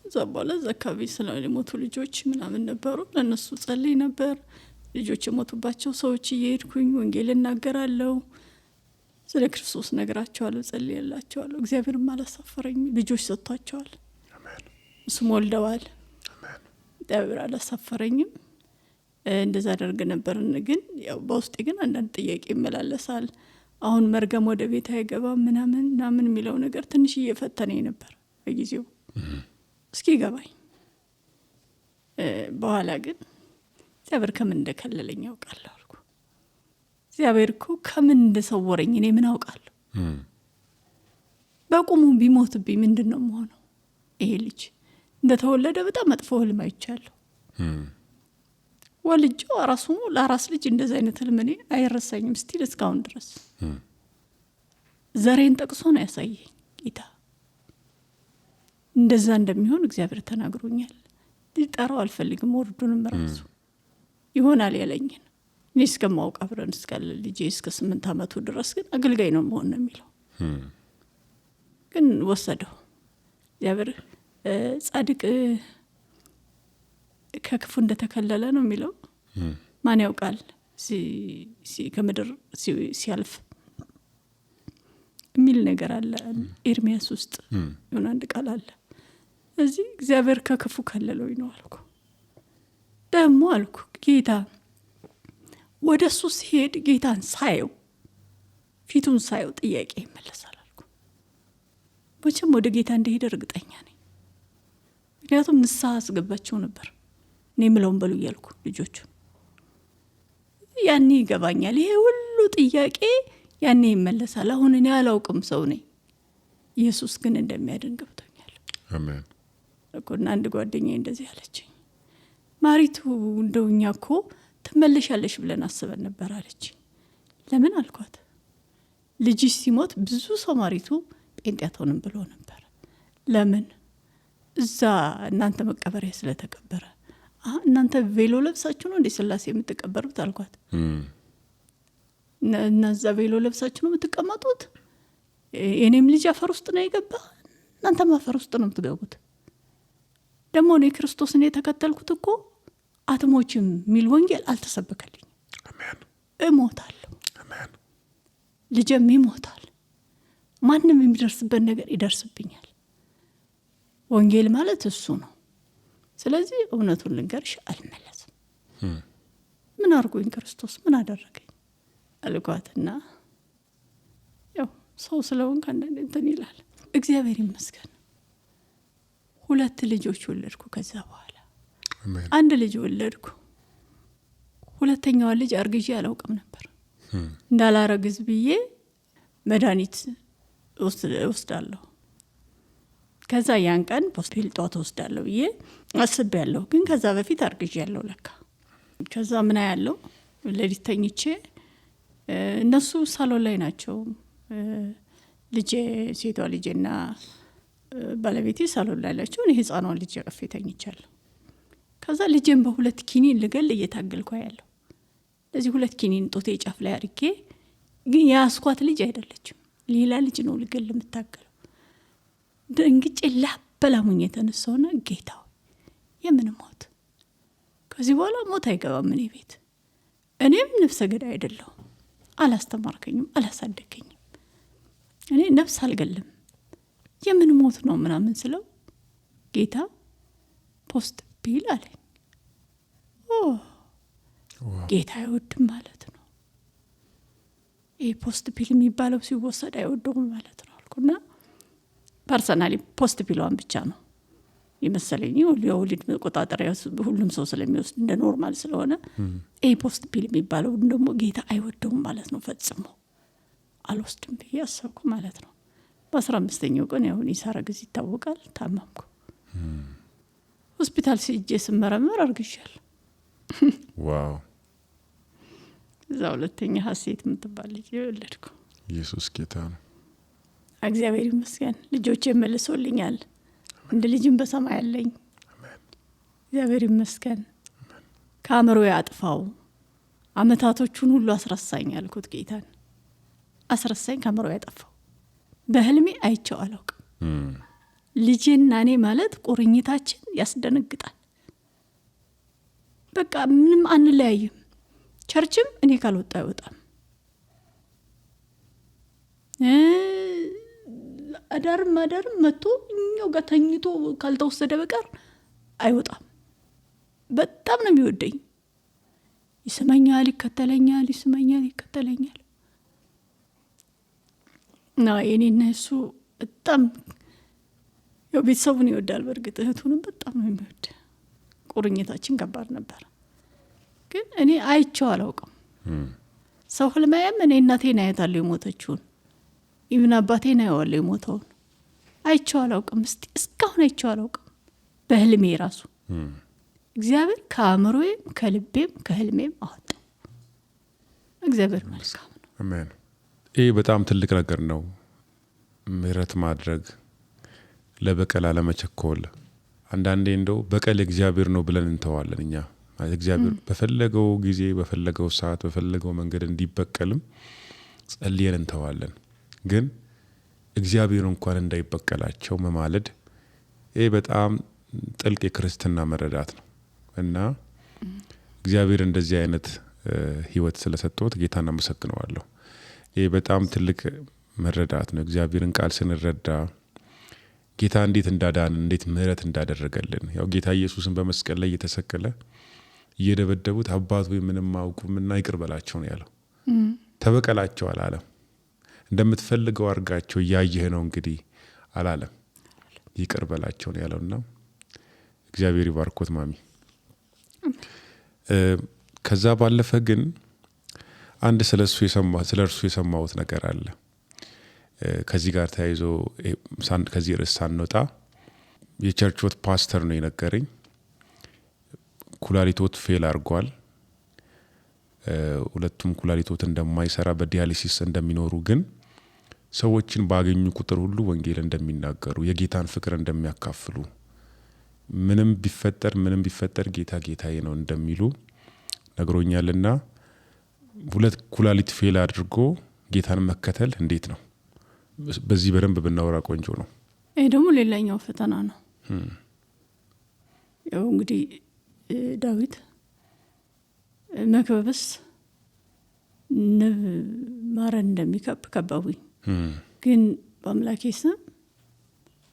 እዛ በኋላ እዛ አካባቢ ስለሞቱ ልጆች ምናምን ነበሩ፣ ለእነሱ ጸልይ ነበር። ልጆች የሞቱባቸው ሰዎች እየሄድኩኝ ወንጌል እናገራለሁ፣ ስለ ክርስቶስ ነግራቸዋለሁ፣ ጸልይላቸዋለሁ። እግዚአብሔርም አላሳፈረኝም። ልጆች ሰጥቷቸዋል፣ እሱም ወልደዋል። እግዚአብሔር አላሳፈረኝም። እንደዛ አደርግ ነበር። ግን ያው በውስጤ ግን አንዳንድ ጥያቄ ይመላለሳል። አሁን መርገም ወደ ቤት አይገባም ምናምን የሚለው ነገር ትንሽ እየፈተነኝ ነበር በጊዜው እስኪ ገባኝ። በኋላ ግን እግዚአብሔር ከምን እንደከለለኝ ያውቃለሁ አልኩ። እግዚአብሔር እኮ ከምን እንደሰወረኝ እኔ ምን አውቃለሁ? በቁሙ ቢሞትብኝ ምንድን ነው የምሆነው? ይሄ ልጅ እንደተወለደ በጣም መጥፎ ህልም አይቻለሁ። ወልጄው ለአራስ ልጅ እንደዚህ አይነት ህልም እኔ አይረሳኝም ስቲል እስካሁን ድረስ። ዘሬን ጠቅሶ ነው ያሳየኝ ጌታ። እንደዛ እንደሚሆን እግዚአብሔር ተናግሮኛል። ሊጠራው አልፈልግም፣ ወርዱንም ራሱ ይሆናል ያለኝን እኔ እስከማውቅ አብረን እስካለ ልጄ እስከ 8 ዓመቱ ድረስ ግን አገልጋይ ነው መሆን ነው የሚለው። ግን ወሰደው እግዚአብሔር። ጻድቅ ከክፉ እንደተከለለ ነው የሚለው። ማን ያውቃል ከምድር ሲያልፍ የሚል ነገር አለ ኤርሚያስ ውስጥ የሆነ አንድ ቃል አለ። እዚህ እግዚአብሔር ከክፉ ከለለው ነው አልኩ። ደግሞ አልኩ ጌታ ወደ እሱ ሲሄድ ጌታን ሳየው ፊቱን ሳየው ጥያቄ ይመለሳል አልኩ። መቼም ወደ ጌታ እንደሄደ እርግጠኛ ነኝ። ምክንያቱም ንስሐ አስገባቸው ነበር እኔ ምለውን በሉ እያልኩ ልጆቹ ያኔ ይገባኛል። ይሄ ሁሉ ጥያቄ ያኔ ይመለሳል። አሁን እኔ አላውቅም ሰው ነኝ። ኢየሱስ ግን እንደሚያድን ገብቶኛል። አሜን። እኮና አንድ ጓደኛዬ እንደዚህ አለችኝ፣ ማሪቱ እንደውኛ እኮ ትመለሻለሽ ብለን አስበን ነበር አለች። ለምን አልኳት። ልጅሽ ሲሞት ብዙ ሰው ማሪቱ ጴንጤ አትሆንም ብሎ ነበር። ለምን? እዛ እናንተ መቀበሪያ ስለተቀበረ። እናንተ ቬሎ ለብሳችሁ ነው እንዴ ስላሴ የምትቀበሩት አልኳት። እና እዛ ቬሎ ለብሳችሁ ነው የምትቀመጡት? የኔም ልጅ አፈር ውስጥ ነው የገባ፣ እናንተም አፈር ውስጥ ነው የምትገቡት። ደግሞ እኔ ክርስቶስን የተከተልኩት እኮ አትሞችም የሚል ወንጌል አልተሰበከልኝ። እሞታለሁ፣ ልጄም ይሞታል፣ ማንም የሚደርስበት ነገር ይደርስብኛል። ወንጌል ማለት እሱ ነው። ስለዚህ እውነቱን ልንገርሽ አልመለስም። ምን አርጎኝ ክርስቶስ ምን አደረገኝ አልኳትና ያው ሰው ስለሆን ከአንዳንድ እንትን ይላል። እግዚአብሔር ይመስገን 2 ልጆች ወለድኩ። ከዛ በኋላ አንድ ልጅ ወለድኩ። ሁለተኛዋ ልጅ አርግዤ አላውቅም ነበር። እንዳላረግዝ ብዬ መድኃኒት ወስዳለሁ። ከዛ ያን ቀን ፖስፒል ጧት ወስዳለሁ ብዬ አስቤያለሁ። ግን ከዛ በፊት አርግዤ ያለው ለካ። ከዛ ምን ያለው ሌሊት ተኝቼ እነሱ ሳሎን ላይ ናቸው። ልጄ ሴቷ ልጄና ባለቤቴ ሳሎን ላይ ናቸው። እኔ ህፃኗን ልጅ አቅፌ ተኝቻለሁ። ከዛ ልጄን በ2 ኪኒን ልገል እየታገልኩ ያለው። ለዚህ 2 ኪኒን ጦቴ ጫፍ ላይ አድርጌ፣ ግን ያስኳት ልጅ አይደለችም፣ ሌላ ልጅ ነው ልገል የምታገለው። ደንግጬ ላበላሙኝ የተነሳውና ጌታው የምን ሞት? ከዚህ በኋላ ሞት አይገባም እኔ ቤት። እኔም ነፍሰ ገዳይ አይደለሁም፣ አላስተማርከኝም፣ አላሳደገኝም። እኔ ነፍስ አልገልም፣ የምን ሞት ነው ምናምን ስለው ጌታ ፖስት ፒል አለኝ። ጌታ አይወድም ማለት ነው። ይሄ ፖስት ፒል የሚባለው ሲወሰድ አይወደውም ማለት ነው አልኩና ፐርሰናሊ ፖስት ፒሏን ብቻ ነው የመሰለኝ። የወሊድ መቆጣጠሪያ ሁሉም ሰው ስለሚወስድ እንደ ኖርማል ስለሆነ ይሄ ፖስት ፒል የሚባለው ደግሞ ጌታ አይወደውም ማለት ነው። ፈጽሞ አልወስድም ብዬ አሰብኩ ማለት ነው። በ15ኛው ቀን ያሁን ሳረግዝ ይታወቃል። ታመምኩ። ሆስፒታል ሲጄ ስመረመር አርግሻለሁ። ዋው! እዛ ሁለተኛ ሀሴት የምትባል ልጅ የወለድኩ። ኢየሱስ ጌታ ነው። እግዚአብሔር ይመስገን። ልጆቼ መልሶልኛል። እንደ ልጅም በሰማይ ያለኝ እግዚአብሔር ይመስገን። ከአእምሮ ያጥፋው፣ አመታቶቹን ሁሉ አስረሳኝ አልኩት ጌታን። አስረሳኝ፣ ከአእምሮ ያጠፋው። በህልሜ አይቼው አላውቅም። ልጄና እኔ ማለት ቁርኝታችን ያስደነግጣል። በቃ ምንም አንለያይም። ቸርችም እኔ ካልወጣ አይወጣም። አዳርም መጥቶ እኛው ጋር ተኝቶ ካልተወሰደ በቀር አይወጣም። በጣም ነው የሚወደኝ። ይስመኛል፣ ይከተለኛል፣ ይስመኛል፣ ይከተለኛል። እና የኔና እሱ በጣም ያው ቤተሰቡን ይወዳል። በእርግጥ እህቱንም በጣም ነው የሚወድ። ቁርኝታችን ከባድ ነበር። ግን እኔ አይቼው አላውቅም። ሰው ህልማያም እኔ እናቴን አያታለሁ የሞተችውን፣ ኢብን አባቴን አየዋለሁ የሞተውን። አይቼው አላውቅም። እስካሁን አይቼው አላውቅም በህልሜ ራሱ። እግዚአብሔር ከአእምሮዬም ከልቤም ከህልሜም አወጣው። እግዚአብሔር መልካም ነው። አሜን። ይህ በጣም ትልቅ ነገር ነው። ምህረት ማድረግ፣ ለበቀል አለመቸኮል። አንዳንዴ እንደው በቀል እግዚአብሔር ነው ብለን እንተዋለን። እኛ እግዚአብሔር በፈለገው ጊዜ በፈለገው ሰዓት በፈለገው መንገድ እንዲበቀልም ጸልየን እንተዋለን። ግን እግዚአብሔር እንኳን እንዳይበቀላቸው መማለድ፣ ይህ በጣም ጥልቅ የክርስትና መረዳት ነው እና እግዚአብሔር እንደዚህ አይነት ህይወት ስለሰጠውት ጌታን አመሰግነዋለሁ። ይህ በጣም ትልቅ መረዳት ነው። እግዚአብሔርን ቃል ስንረዳ ጌታ እንዴት እንዳዳን፣ እንዴት ምህረት እንዳደረገልን። ያው ጌታ ኢየሱስን በመስቀል ላይ እየተሰቀለ እየደበደቡት አባት ሆይ ምንም አያውቁምና ይቅር በላቸው ነው ያለው። ተበቀላቸው አላለም። እንደምትፈልገው አድርጋቸው እያየህ ነው እንግዲህ አላለም። ይቅር በላቸው ነው ያለውና እግዚአብሔር ይባርኮት ማሚ። ከዛ ባለፈ ግን አንድ ስለ እርሱ የሰማሁት ነገር አለ። ከዚህ ጋር ተያይዞ ከዚህ ርዕስ ሳንወጣ የቸርችዎት ፓስተር ነው የነገረኝ። ኩላሊቶት ፌል አድርጓል። ሁለቱም ኩላሊቶት እንደማይሰራ በዲያሊሲስ እንደሚኖሩ ግን ሰዎችን ባገኙ ቁጥር ሁሉ ወንጌል እንደሚናገሩ የጌታን ፍቅር እንደሚያካፍሉ ምንም ቢፈጠር ጌታ ጌታዬ ነው እንደሚሉ ነግሮኛልና ሁለት ኩላሊት ፌል አድርጎ ጌታን መከተል እንዴት ነው? በዚህ በደንብ ብናወራ ቆንጆ ነው። ይሄ ደግሞ ሌላኛው ፈተና ነው። ያው እንግዲህ ዳዊት መክበብስ ንብ ማረን እንደሚከበቡኝ ግን በአምላኬ ስም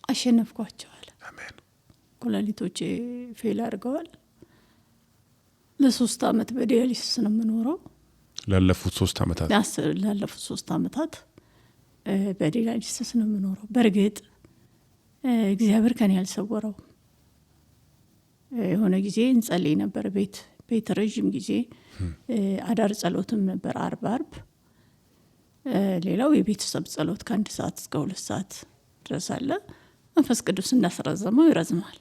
አሸነፍኳቸዋል። አሜን። ኩላሊቶቼ ፌል አድርገዋል። ለ3 ዓመት በዲያሊሲስ ነው የምኖረው። ላለፉት 3 ዓመታት በዲያሊሲስ ነው የምኖረው። በእርግጥ እግዚአብሔር ከኔ ያልሰወረው የሆነ ጊዜ እንጸልይ ነበር። ቤት ረዥም ጊዜ አዳር ጸሎትም ነበር አርብ። ሌላው የቤተሰብ ጸሎት ከ1 ሰዓት እስከ 2 ሰዓት ድረስ አለ። መንፈስ ቅዱስ እንዳስረዘመው ይረዝማል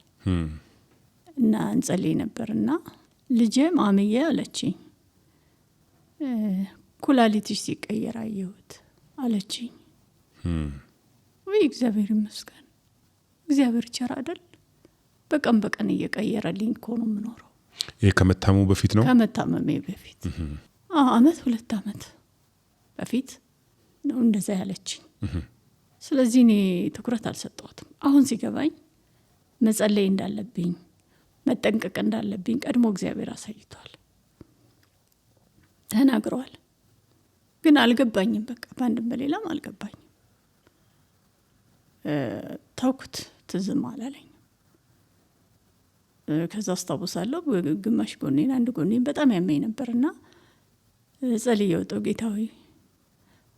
እና እንጸልይ ነበርና ልጄ ማምዬ አለችኝ፣ ኩላሊትሽ ሲቀየር አየሁት አለችኝ። ወይ እግዚአብሔር ይመስገን፣ እግዚአብሔር ቸር አይደል? በቀን እየቀየረልኝ እኮ ነው የምኖረው። ይሄ ከመታመሙ በፊት ነው? ከመታመሜ በፊት 2 ዓመት በፊት ነው እንደዛ ያለችኝ። ስለዚህ እኔ ትኩረት አልሰጠሁትም። አሁን ሲገባኝ መጸለይ እንዳለብኝ መጠንቀቅ እንዳለብኝ ቀድሞ እግዚአብሔር አሳይቷል፣ ተናግሯል። ግን አልገባኝም። በቃ በአንድም በሌላም አልገባኝም። ተውኩት፣ ትዝም አላለኝ። ከዛ አስታውሳለሁ ግማሽ ጎኔን አንድ ጎኔን በጣም ያመኝ ነበርና ጸልዬ ወጣሁ። ጌታ ሆይ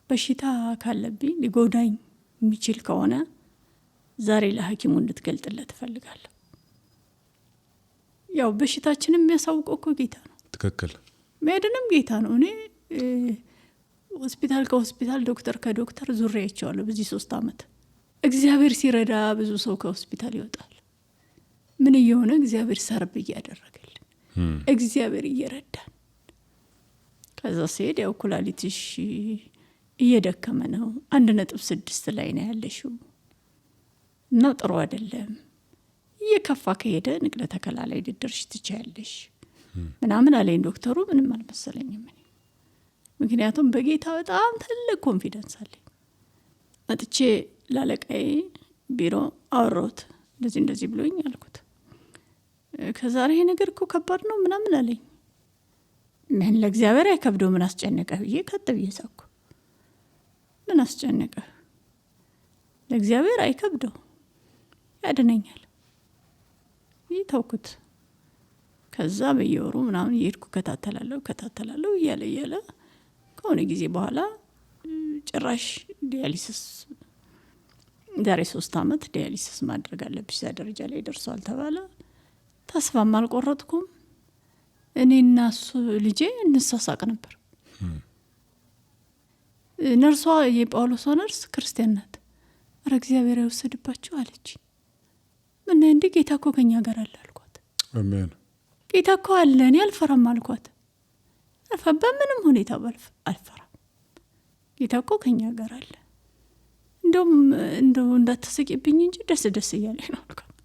በሽታ ካለብኝ ሊጎዳኝ የሚችል ከሆነ ዛሬ ለሐኪሙ እንድትገልጥለት እፈልጋለሁ። ያው በሽታችንም የሚያሳውቀው እኮ ጌታ ነው። ትክክል። መሄድንም ጌታ ነው። እኔ ሆስፒታል ከሆስፒታል ዶክተር ከዶክተር ዙሬ አይቼዋለሁ በዚህ 3 ዓመት። እግዚአብሔር ሲረዳ ብዙ ሰው ከሆስፒታል ይወጣል። ምን እየሆነ እግዚአብሔር ሰርብ እያደረገልን እግዚአብሔር እየረዳን። ከዛ ሲሄድ ያው ኩላሊትሽ እየደከመ ነው 1.6 ላይ ነው ያለሽው እና ጥሩ አይደለም፣ እየከፋ ከሄደ ንቅለ ተከላ ላይ ልትደርሺ ትችያለሽ ምናምን አለኝ ዶክተሩ። ምንም አልመሰለኝም እኔ፣ ምክንያቱም በጌታ በጣም ትልቅ ኮንፊደንስ አለኝ። መጥቼ ላለቃዬ ቢሮ አወራሁት፣ እንደዚህ ብሎኝ አልኩት። ከዛሬ ይሄ ነገር እኮ ከባድ ነው ምናምን አለኝ። ምን ለእግዚአብሔር አይከብደው ምን አስጨነቀህ ብዬ ከት ብዬ ሳኩ። ምን አስጨነቀህ? ለእግዚአብሔር አይከብደው ያድነኛል። ይተውኩት። ከዛ በየወሩ ምናምን እየሄድኩ ከታተላለሁ እያለ ከሆነ ጊዜ በኋላ ጭራሽ ዲያሊሲስ ዛሬ 3 ዓመት ዲያሊሲስ ማድረግ አለብሽ፣ እዛ ደረጃ ላይ ደርሷል ተባለ። ተስፋም አልቆረጥኩም። እኔና እሱ ልጄ እንሳሳቅ ነበር። ነርሷ የጳውሎስ ነርስ ክርስቲያን ናት። ኧረ እግዚአብሔር አይወሰድባችሁ አለች። ምን እንደ ጌታ እኮ ከኛ ጋር አለ አልኳት። አሜን። ጌታ እኮ አለ፣ እኔ አልፈራም አልኳት። በምንም ሁኔታ አልፈራም፣ ጌታ እኮ ከኛ ጋር አለ። እንደው እንዳትስቂብኝ እንጂ ደስ እያለኝ ነው አልኳት።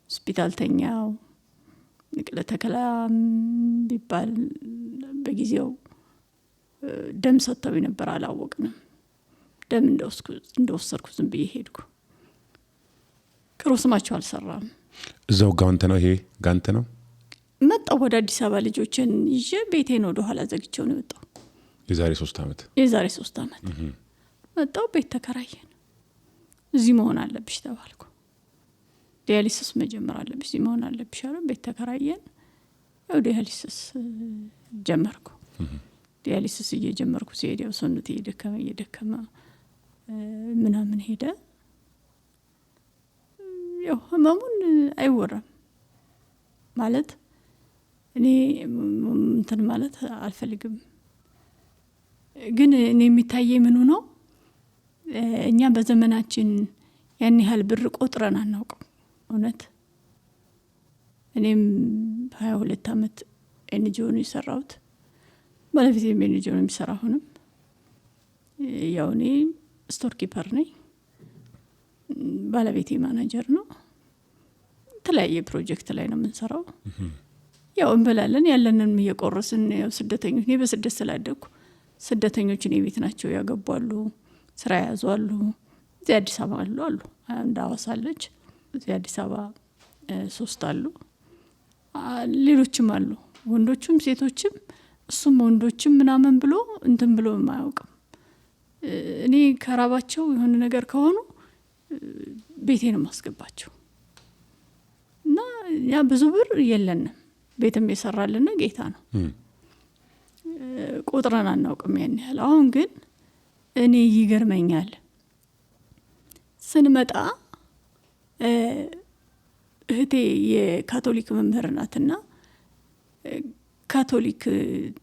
ሆስፒታል ተኛው። ንቅለ ተከላ ቢባል በጊዜው ደም ሰጥተው ነበር፣ አላወቅንም። ደም እንደወሰድኩ ዝም ብዬ ሄድኩ። ቅሩ ስማቸው አልሰራም። እዛው ጋንተ ነው፣ ይሄ ጋንተ ነው። መጣሁ ወደ አዲስ አበባ ልጆችን ይዤ ቤቴን ወደ ኋላ ዘግቼው ነው የወጣው። የዛሬ 3 ዓመት መጣሁ። ቤት ተከራየን። እዚህ መሆን አለብሽ ተባልኩ። ዲያሊሲስ መጀመር አለብሽ፣ እዚህ መሆን አለብሽ አሉ። ቤት ተከራየን። ያው ዲያሊሲስ ጀመርኩ። ዲያሊሲስ እየጀመርኩ ሲሄድ ያው ሰውነቴ እየደከመ ምናምን ሄደ። ያው ህመሙን አይወራም ማለት እኔ እንትን ማለት አልፈልግም። ግን እኔ የሚታየኝ ምኑ ነው እኛ በዘመናችን ያን ያህል ብር ቆጥረን አናውቅም። እውነት እኔም 22 ዓመት ኤንጂኦ ነው የሰራሁት። ባለቤቴም ኤንጂኦ ነው የሚሰራ። አሁንም ያው እኔ ስቶር ኪፐር ነኝ፣ ባለቤቴ ማናጀር ነው። የተለያየ ፕሮጀክት ላይ ነው የምንሰራው። ያው እንበላለን፣ ያለንን እየቆረስን። ያው ስደተኞች እኔ በስደት ስላደኩ ስደተኞች እኔ ቤት ናቸው ያገቧሉ፣ ስራ ያዟሉ። እዚህ አዲስ አበባ አሉ እንደ ሐዋሳ አለች፣ እዚህ አዲስ አበባ 3 አሉ፣ ሌሎችም አሉ፣ ወንዶችም ሴቶችም። እሱም ወንዶችም ምናምን ብሎ እንትን ብሎ የማያውቅም። እኔ ከራባቸው የሆነ ነገር ከሆኑ ቤቴን ማስገባቸው እና ያ ብዙ ብር የለንም። ቤትም የሰራልን ጌታ ነው። ቁጥረን አናውቅም ያን ያህል። አሁን ግን እኔ ይገርመኛል ስንመጣ እህቴ የካቶሊክ መምህር ናትና ካቶሊክ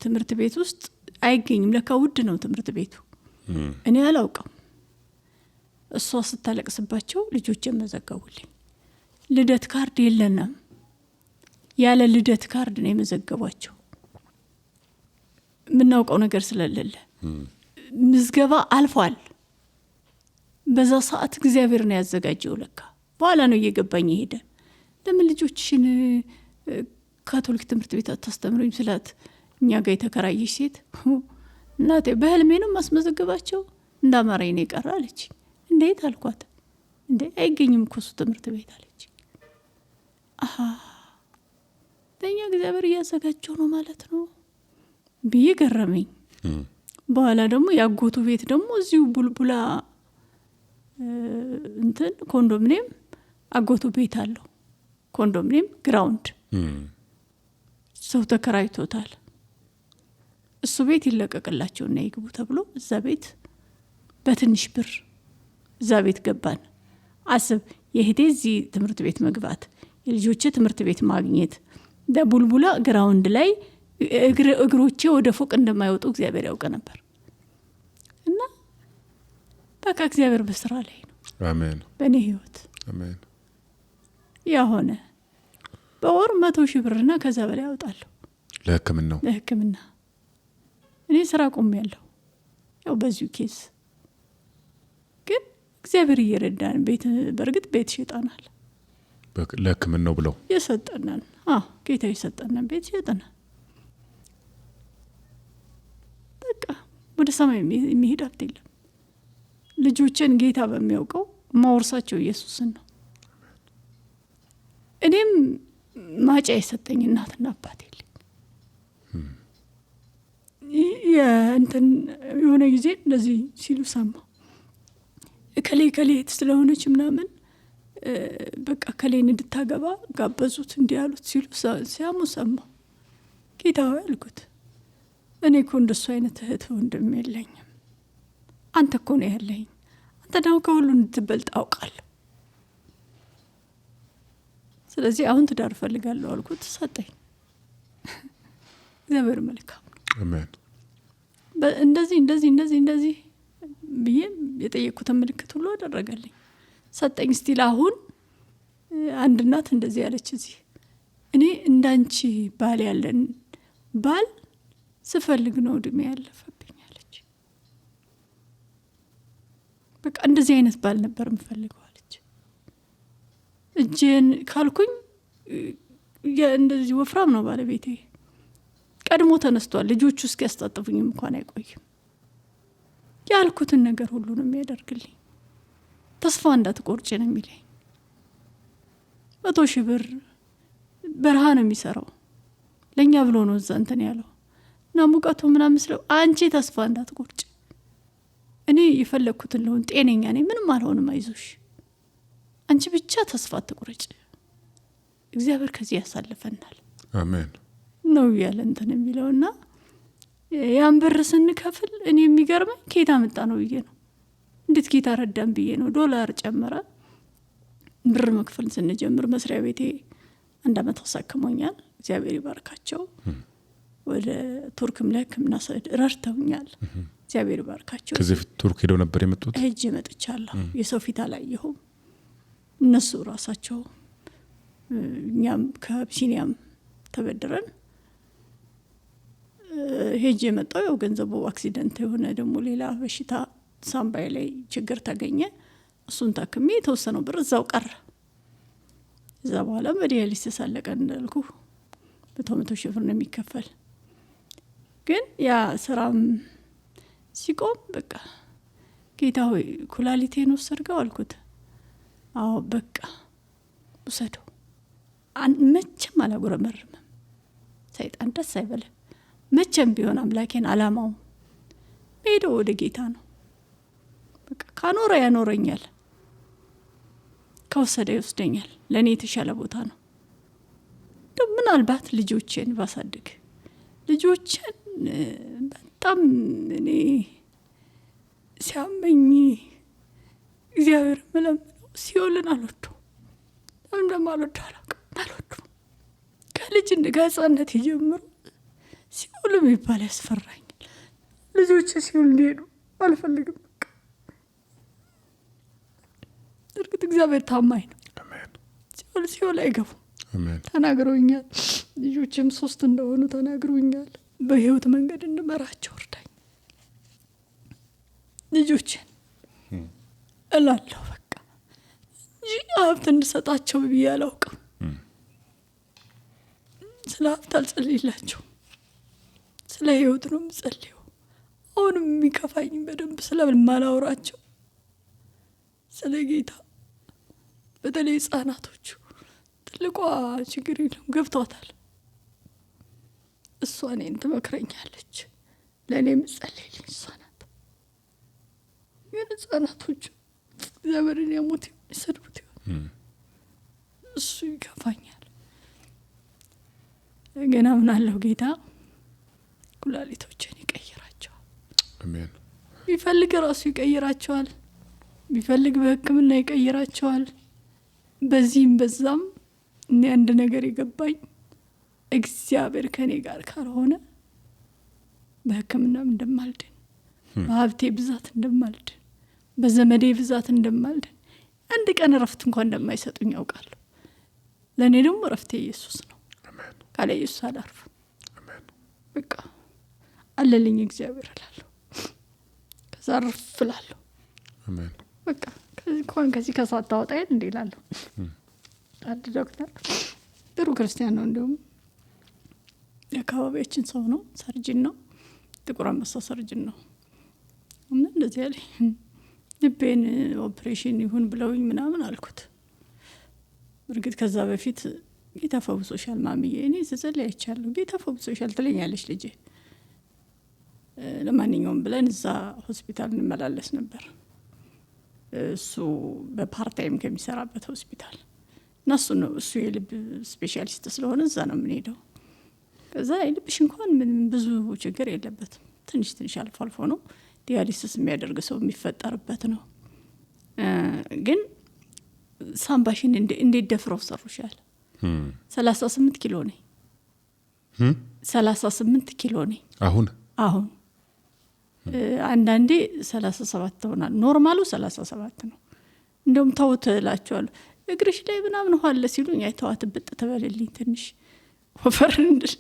ትምህርት ቤት ውስጥ አይገኝም። ለካ ውድ ነው ትምህርት ቤቱ። እኔ አላውቅም። እሷ ስታለቅስባቸው ልጆች መዘገቡልኝ። ልደት ካርድ የለንም። ያለ ልደት ካርድ ነው የመዘገቧቸው። የምናውቀው ነገር ስለሌለ ምዝገባ አልፏል። በዛ ሰዓት እግዚአብሔር ነው ያዘጋጀው። ለካ በኋላ ነው እየገባኝ ሄደ። ለምን ልጆችሽን ካቶሊክ ትምህርት ቤት አታስተምሩኝ ስላት እኛ ጋር የተከራየች ሴት እናቴ በህልሜ ነው ማስመዘግባቸው እንዳማረኝ ነው የቀረ አለች። እንዴት አልኳት። እንዴ አይገኝም እኮ እሱ ትምህርት ቤት አለች። አሃ ለእኛ እግዚአብሔር እያዘጋጀው ነው ማለት ነው ብዬ ገረመኝ። በኋላ ደግሞ ያጎቱ ቤት ደግሞ እዚሁ ቡልቡላ እንትን ኮንዶሚኒየም አጎቱ ቤት አለው። ኮንዶሚኒየም ግራውንድ ሰው ተከራይቶታል። እሱ ቤት ይለቀቅላቸውና ይግቡ ተብሎ እዛ ቤት በትንሽ ብር እዛ ቤት ገባን። አስብ የህቴ እዚህ ትምህርት ቤት መግባት፣ የልጆቼ ትምህርት ቤት ማግኘት፣ ቡልቡላ ግራውንድ ላይ እግሮቼ ወደ ፎቅ እንደማይወጡ እግዚአብሔር ያውቅ ነበር። እና በቃ እግዚአብሔር በስራ ላይ ነው። አሜን። በእኔ ህይወት አሜን። ያሆነ በወር 100,000 ብርና ከዛ በላይ ያወጣለሁ ለህክምና። እኔ ስራ ቆሜያለሁ። ያው በዚሁ ኬስ ግን እግዚአብሔር እየረዳን ቤት በእርግጥ ቤት ሸጠናል። ለህክምናው ብለው የሰጠናል። ጌታ የሰጠናል ቤት ሸጠናል። በቃ ወደ ሰማይ የሚሄድ ሀብት የለም። ልጆችን ጌታ በሚያውቀው ማወርሳቸው ኢየሱስን ነው። እኔም ማጫ የሰጠኝ እናትና አባት የለኝ። እንትን የሆነ ጊዜ እንደዚህ ሲሉ ሰማሁ። ከሌ ስለሆነች ምናምን በቃ ከሌን እንድታገባ ጋበዙት እንዲያሉት ሲሉ ሲያሙ ሰማሁ። ጌታ ሆይ አልኩት፣ እኔ እኮ እንደሱ አይነት እህት ወንድም የለኝም። አንተ እኮ ነው ያለኝ። አንተ ደግሞ ከሁሉ እንድትበልጥ አውቃለሁ። ስለዚህ አሁን ትዳር ፈልጋለሁ አልኩት፣ ሰጠኝ። እግዚአብሔር መልካም ነው። አሜን። እንደዚህ ብዬ የጠየቅኩትን ምልክት ሁሉ አደረገልኝ፣ ሰጠኝ። ስቲል አሁን አንድ እናት እንደዚህ ያለች፣ እዚህ እኔ እንዳንቺ ባል ያለን ባል ስፈልግ ነው እድሜ ያለፈብኝ አለች። በቃ እንደዚህ አይነት ባል ነበር የምፈልገው አለች። እጄን ካልኩኝ እንደዚህ ወፍራም ነው ባለቤቴ፣ ቀድሞ ተነስቷል። ልጆቹ እስኪያስጣጥፉኝም እንኳን አይቆይም። ያልኩትን ነገር ሁሉ ነው የሚያደርግልኝ። ተስፋ እንዳትቆርጭ ነው የሚለኝ። 100,000 ብር በረሃ ነው የሚሰራው። ለእኛ ብሎ ነው እዛ እንትን ያለው እና ሙቀቱ ምናምን ስለው አንቺ ተስፋ እንዳትቆርጭ፣ እኔ የፈለግኩትን ለሆን ጤነኛ ነኝ፣ ምንም አልሆንም፣ አይዞሽ፣ አንቺ ብቻ ተስፋ አትቁረጭ፣ እግዚአብሔር ከዚህ ያሳልፈናል። አሜን ነው ያለ እንትን የሚለውና ያን ብር ስንከፍል እኔ የሚገርመኝ ኬታ መጣ ነው ብዬ ነው። እንዴት ኬታ ረዳን ብዬ ነው። ዶላር ጨመረ። ብር መክፈል ስንጀምር መስሪያ ቤቴ 1 ዓመት አሳክሞኛል። እግዚአብሔር ይባርካቸው። ወደ ቱርክም ለሕክምና ረድተውኛል። እግዚአብሔር ይባርካቸው። ከዚህ ፊት ቱርክ ሄደው ነበር የመጡት? ሄጄ መጥቻለሁ። የሰው ፊት አላየሁም። እነሱ ራሳቸው እኛም ከአቢሲኒያም ተበድረን ሄጄ መጣሁ። ያው ገንዘቡ አክሲደንት የሆነ ደግሞ ሌላ በሽታ ሳምባይ ላይ ችግር ተገኘ። እሱን ታክሜ የተወሰነው ብር እዛው ቀረ። እዛ በኋላ በዲያሊሲስ አለቀ። እንዳልኩ 100 ሺህ ብር ነው የሚከፈል። ግን ያ ስራም ሲቆም በቃ ጌታ ሆይ ኩላሊቴን ወሰድከው አልኩት። አዎ በቃ ውሰደው፣ መቼም አላጉረመርምም። ሰይጣን ደስ አይበለ። መቼም ቢሆን አምላኬን አላማው ሄደው ወደ ጌታ ነው። በቃ ካኖረ ያኖረኛል፣ ከወሰደ ይወስደኛል። ለእኔ የተሻለ ቦታ ነው። ምናልባት ልጆቼን ባሳድግ ልጆቼን በጣም እኔ ሲያመኝ እግዚአብሔር መለምነው ሲኦልን አልወደው። ለምን እንደማልወደው አላውቅም። አልወደው ከልጅ ከህፃነት ጀምሮ ሲኦል የሚባል ያስፈራኛል። ልጆቼ ሲኦል እንዲሄዱ አልፈልግም። እርግጥ እግዚአብሔር ታማኝ ነው። ሲኦል አይገቡም። ተናግረውኛል። ልጆችም 3 እንደሆኑ ተናግረውኛል። በህይወት መንገድ እንድመራቸው እርዳኝ ልጆችን እላለሁ። በቃ እንጂ ሀብት እንድሰጣቸው ብዬ አላውቅም። ስለ ሀብት አልጸልይላቸው፣ ስለ ህይወት ነው የምጸልየው። አሁንም የሚከፋኝ በደንብ ስለማላወራቸው ስለ ጌታ፣ በተለይ ህጻናቶቹ ትልቋ ችግር የለም ገብቷታል። እሷ እኔን ትመክረኛለች፣ ለእኔ የምጸልይልኝ እሷ ናት። ግን ህጻናቶቹ እግዚአብሔርን ያሙት የሚሰድቡት ይሆን እሱ ይከፋኛል። ግን አምናለሁ ጌታ ኩላሊቶችን ይቀይራቸዋል። አሜን። ቢፈልግ ራሱ ይቀይራቸዋል፣ ቢፈልግ በህክምና ይቀይራቸዋል። በዚህም በዛም እኔ አንድ ነገር የገባኝ እግዚአብሔር ከኔ ጋር ካልሆነ በህክምናም እንደማልድን፣ በሀብቴ ብዛት እንደማልድን፣ በዘመዴ ብዛት እንደማልድን፣ አንድ ቀን እረፍት እንኳን እንደማይሰጡኝ ያውቃለሁ። ለእኔ ደግሞ እረፍቴ ኢየሱስ ነው። ካለ ኢየሱስ አላርፍም። በቃ አለልኝ እግዚአብሔር እላለሁ። ከዛ እርፍ እላለሁ። በቃ እንኳን ከዚህ ከሳት ታወጣኝ እንዴ እላለሁ። አንድ ዶክተር ጥሩ ክርስቲያን ነው፣ እንዲሁም የአካባቢያችን ሰው ነው፣ ሰርጅን ነው፣ ጥቁር አንበሳ ሰርጅን ነው። እና እንደዚህ ያለኝ ልቤን ኦፕሬሽን ይሁን ብለውኝ ምናምን አልኩት። እርግጥ ከዛ በፊት ጌታ ፈውሶሻል ማምዬ፣ እኔ ስጸልይ አይቻለሁ፣ ጌታ ፈውሶሻል ትለኛለች ልጄ። ለማንኛውም ብለን እዛ ሆስፒታል እንመላለስ ነበር፣ እሱ በፓርታይም ከሚሰራበት ሆስፒታል እና እሱ የልብ ስፔሻሊስት ስለሆነ እዛ ነው የምንሄደው። ከዛ የልብሽ እንኳን ምንም ብዙ ችግር የለበትም፣ ትንሽ ትንሽ አልፎ አልፎ ነው ዲያሊሲስ የሚያደርግ ሰው የሚፈጠርበት ነው። ግን ሳምባሽን እንዴት ደፍረው ሰሩሻል? 38 ኪሎ ነኝ። 38 ኪሎ ነኝ አሁን አንዳንዴ 37 ትሆናል። ኖርማሉ 37 ነው። እንደውም ተውት እላቸዋለሁ። እግርሽ ላይ ምናምን ውሃ አለ ሲሉኝ አይተዋት ብጥ ተበልልኝ ትንሽ ወፈር እንድል፣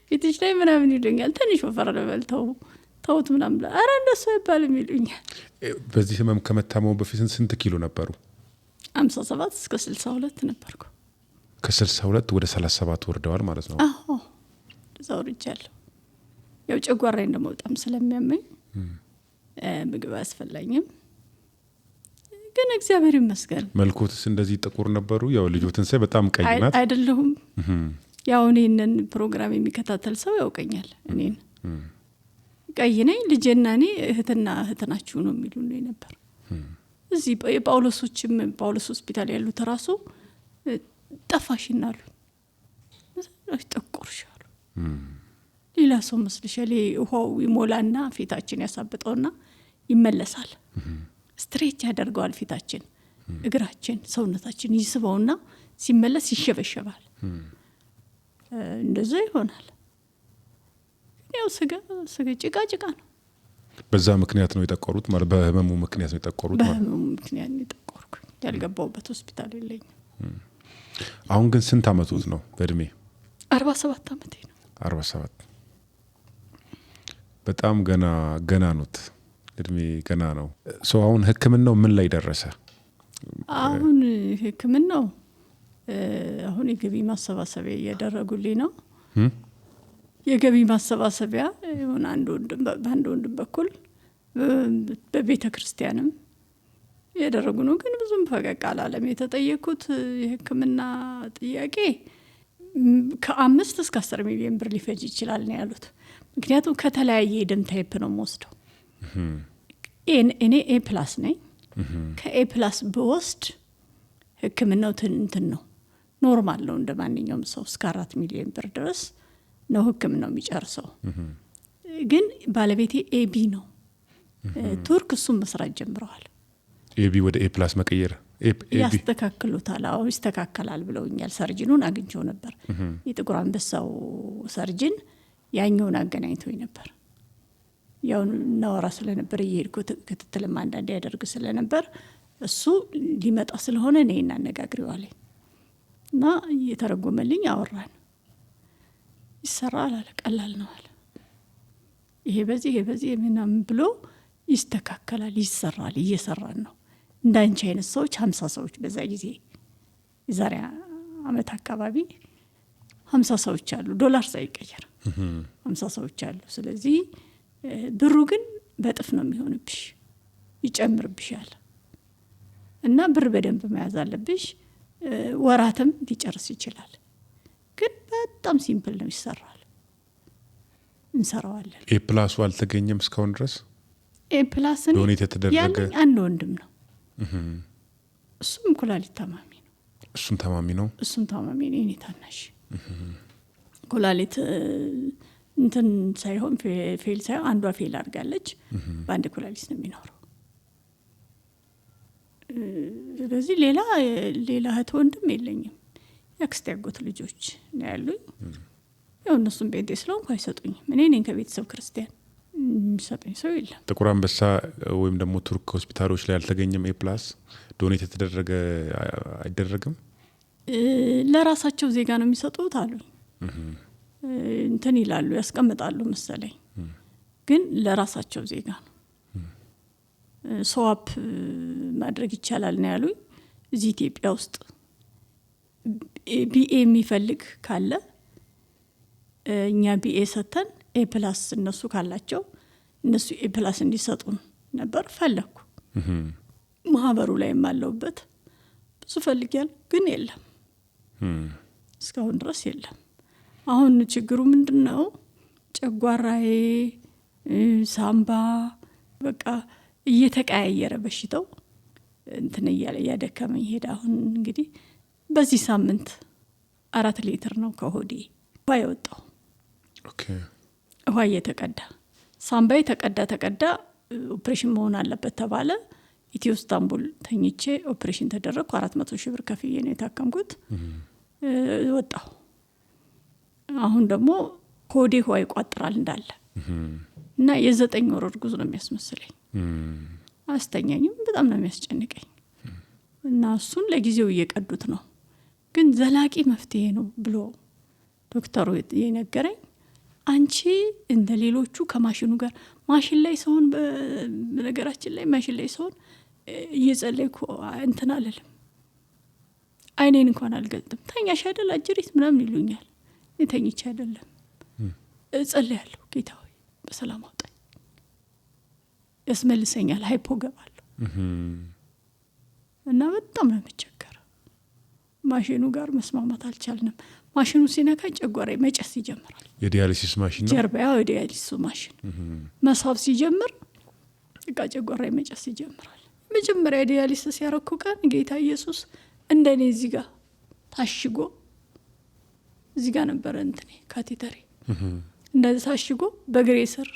ፊትሽ ላይ ምናምን ይሉኛል። ትንሽ ወፈር ልበል ተውት ምናምን ብላ፣ ኧረ እንደሱ አይባልም ይሉኛል። በዚህ ህመም ከመታመሙ በፊት ስንት ኪሎ ነበሩ? 57 እስከ 62 ነበርኩ። ከ62 ወደ 37 ወርደዋል ማለት ነው? አዎ እዛ ወርጃለሁ። ያው ጨጓራዬን ደግሞ በጣም ስለሚያመኝ ምግብ አያስፈላኝም። ግን እግዚአብሔር ይመስገን። መልኮትስ እንደዚህ ጥቁር ነበሩ? ያው ልጆትን ሳይ በጣም ቀይ ናት። አይደለሁም። ያው እኔን ፕሮግራም የሚከታተል ሰው ያውቀኛል። እኔን ቀይ ነኝ። ልጄና እኔ እህትና እህት ናችሁ ነው የሚሉን ነበር። እዚህ የጳውሎሶችም ጳውሎስ ሆስፒታል ያሉት ራሱ ጠፋሽናሉ፣ ጠቆርሻሉ፣ ሌላ ሰው መስልሻል። ውሃው ይሞላና ፊታችን ያሳብጠውና ይመለሳል። ስትሬች ያደርገዋል ፊታችን፣ እግራችን፣ ሰውነታችን ይስበውና ሲመለስ ይሸበሸባል። እንደዛ ይሆናል። ያው ስጋ ጭቃ ነው። በዛ ምክንያት ነው የጠቆሩት ማለት በህመሙ ምክንያት ነው የጠቆሩት ማለት በህመሙ ምክንያት ነው የጠቆርኩኝ። ያልገባሁበት ሆስፒታል የለኝም። አሁን ግን ስንት አመቶት ነው በእድሜ? 47 አመቴ ነው። 47 በጣም ገና ኖት፣ እድሜ ገና ነው። አሁን ህክምናው ምን ላይ ደረሰ? አሁን ህክምናው አሁን የገቢ ማሰባሰቢያ እያደረጉልኝ ነው። የገቢ ማሰባሰቢያ የሆነ በአንድ ወንድም በኩል በቤተ ክርስቲያንም ያደረጉ ነው። ግን ብዙም ፈቀቅ አላለም። የተጠየኩት የህክምና ጥያቄ ከ5 እስከ 10 ሚሊዮን ብር ሊፈጅ ይችላል ነው ያሉት። ምክንያቱም ከተለያየ የደም ታይፕ ነው የምወስደው። እኔ ኤ ፕላስ ነኝ። ከኤ ፕላስ በወስድ ህክምናው እንትን ነው ኖርማል ነው። እንደ ማንኛውም ሰው እስከ 4 ሚሊዮን ብር ድረስ ነው ህክምናው የሚጨርሰው። ግን ባለቤቴ ኤቢ ነው ቱርክ፣ እሱም መስራት ጀምረዋል። ኤቢ ወደ ኤ ፕላስ መቀየር ያስተካክሉታል። አዎ ይስተካከላል ብለውኛል። ሰርጅኑን አግኝቼው ነበር። የጥቁር አንበሳው ሰርጅን ያኛውን አገናኝቶኝ ነበር። ያው እናወራ ስለነበር እየሄድኩ ክትትልም አንዳንዴ ያደርግ ስለነበር እሱ ሊመጣ ስለሆነ እኔ እናነጋግሬዋለሁ እና እየተረጎመልኝ አወራን። ይሰራል አለ፣ ቀላል ነው አለ። ይሄ በዚህ ምናምን ብሎ ይስተካከላል፣ ይሰራል፣ እየሰራን ነው። እንዳንቺ አይነት ሰዎች 50 ሰዎች በዛ ጊዜ የዛሬ አመት አካባቢ 50 ሰዎች አሉ፣ ዶላር ሳይቀየር 50 ሰዎች አሉ። ስለዚህ ብሩ ግን በጥፍ ነው የሚሆንብሽ፣ ይጨምርብሻል። እና ብር በደንብ መያዝ አለብሽ። ወራትም ሊጨርስ ይችላል። ግን በጣም ሲምፕል ነው፣ ይሰራል፣ እንሰራዋለን። ኤ ፕላሱ አልተገኘም እስካሁን ድረስ። ኤ ፕላስ ዶኔት የተደረገ አንድ ወንድም ነው። እሱም ኩላሊት ታማሚ ነው። እሱም ታማሚ ነው። የኔ ታናሽ ኩላሊት እንትን ሳይሆን ፌል ሳይሆን አንዷ ፌል አድርጋለች። በአንድ ኩላሊት ነው የሚኖረው። ስለዚህ ሌላ እህት ወንድም የለኝም። የአክስቴ አጎት ልጆች ነው ያሉኝ። ያው እነሱም ቤቴ ስለሆንኩ አይሰጡኝም። እኔ ነኝ ከቤተሰብ ክርስቲያን፣ የሚሰጠኝ ሰው የለም። ጥቁር አንበሳ ወይም ደግሞ ቱርክ ሆስፒታሎች ላይ አልተገኘም። ኤ ፕላስ ዶኔት የተደረገ አይደረግም። ለራሳቸው ዜጋ ነው የሚሰጡት አሉኝ። እንትን ይላሉ፣ ያስቀምጣሉ መሰለኝ። ግን ለራሳቸው ዜጋ ነው። ስዋፕ ማድረግ ይቻላል ነው ያሉኝ። እዚህ ኢትዮጵያ ውስጥ ቢኤ የሚፈልግ ካለ እኛ ቢኤ ሰተን ኤ ፕላስ እነሱ ካላቸው እነሱ ኤ ፕላስ እንዲሰጡን ነበር ፈለኩ። ማህበሩ ላይ ማለውበት ብዙ ፈልጊያለሁ፣ ግን የለም፣ እስካሁን ድረስ የለም። አሁን ችግሩ ምንድነው? ጨጓራዬ፣ ሳምባ በቃ እየተቀያየረ በሽታው እንትን እያለ እያደከመኝ ሄደ። አሁን እንግዲህ በዚህ ሳምንት 4 ሊትር ነው ከሆዴ ውሃ የወጣው። ውሃ እየተቀዳ ሳምባዬ ተቀዳ። ኦፕሬሽን መሆን አለበት ተባለ። ኢትዮ ኢስታንቡል ተኝቼ ኦፕሬሽን ተደረግኩ። 400 ሺህ ብር ከፍዬ ነው የታከምኩት። ወጣሁ። አሁን ደግሞ ሆዴ ውሃ ይቋጥራል እንዳለ እና የ9 ወር እርጉዝ ነው የሚያስመስለኝ። አስተኛኝም፣ በጣም ነው የሚያስጨንቀኝ። እና እሱን ለጊዜው እየቀዱት ነው፣ ግን ዘላቂ መፍትሄ ነው ብሎ ዶክተሩ የነገረኝ። አንቺ እንደ ሌሎቹ ከማሽኑ ጋር ማሽን ላይ ሰውን በነገራችን ላይ ማሽን ላይ ሰውን እየጸለይኩ እንትን አለልም፣ አይኔን እንኳን አልገልጥም። ተኛሽ አይደል አጅሪት ምናምን ይሉኛል። ተኝቼ አይደለም እጸልያለሁ፣ ጌታ ሆይ በሰላም አውጣኝ፣ ያስመልሰኛል፣ ሃይፖ ገባለሁ። እና በጣም ነው የምቸገረው። ማሽኑ ጋር መስማማት አልቻልንም። ማሽኑ ሲነካኝ ጨጓራዬ መጨስ ይጀምራል። የዲያሊሲስ ማሽን ነው ጀርባው፣ የዲያሊሲስ ማሽን መሳብ ሲጀምር እቃ ጨጓራዬ መጨስ ይጀምራል። መጀመሪያ ዲያሊሲስ ያረኩ ቀን ጌታ ኢየሱስ እንደኔ እዚህ ጋር ታሽጎ እዚህ ጋር ነበረ እንትኔ ካቴተሪ እንደዚህ ታሽጎ በግሬ ስር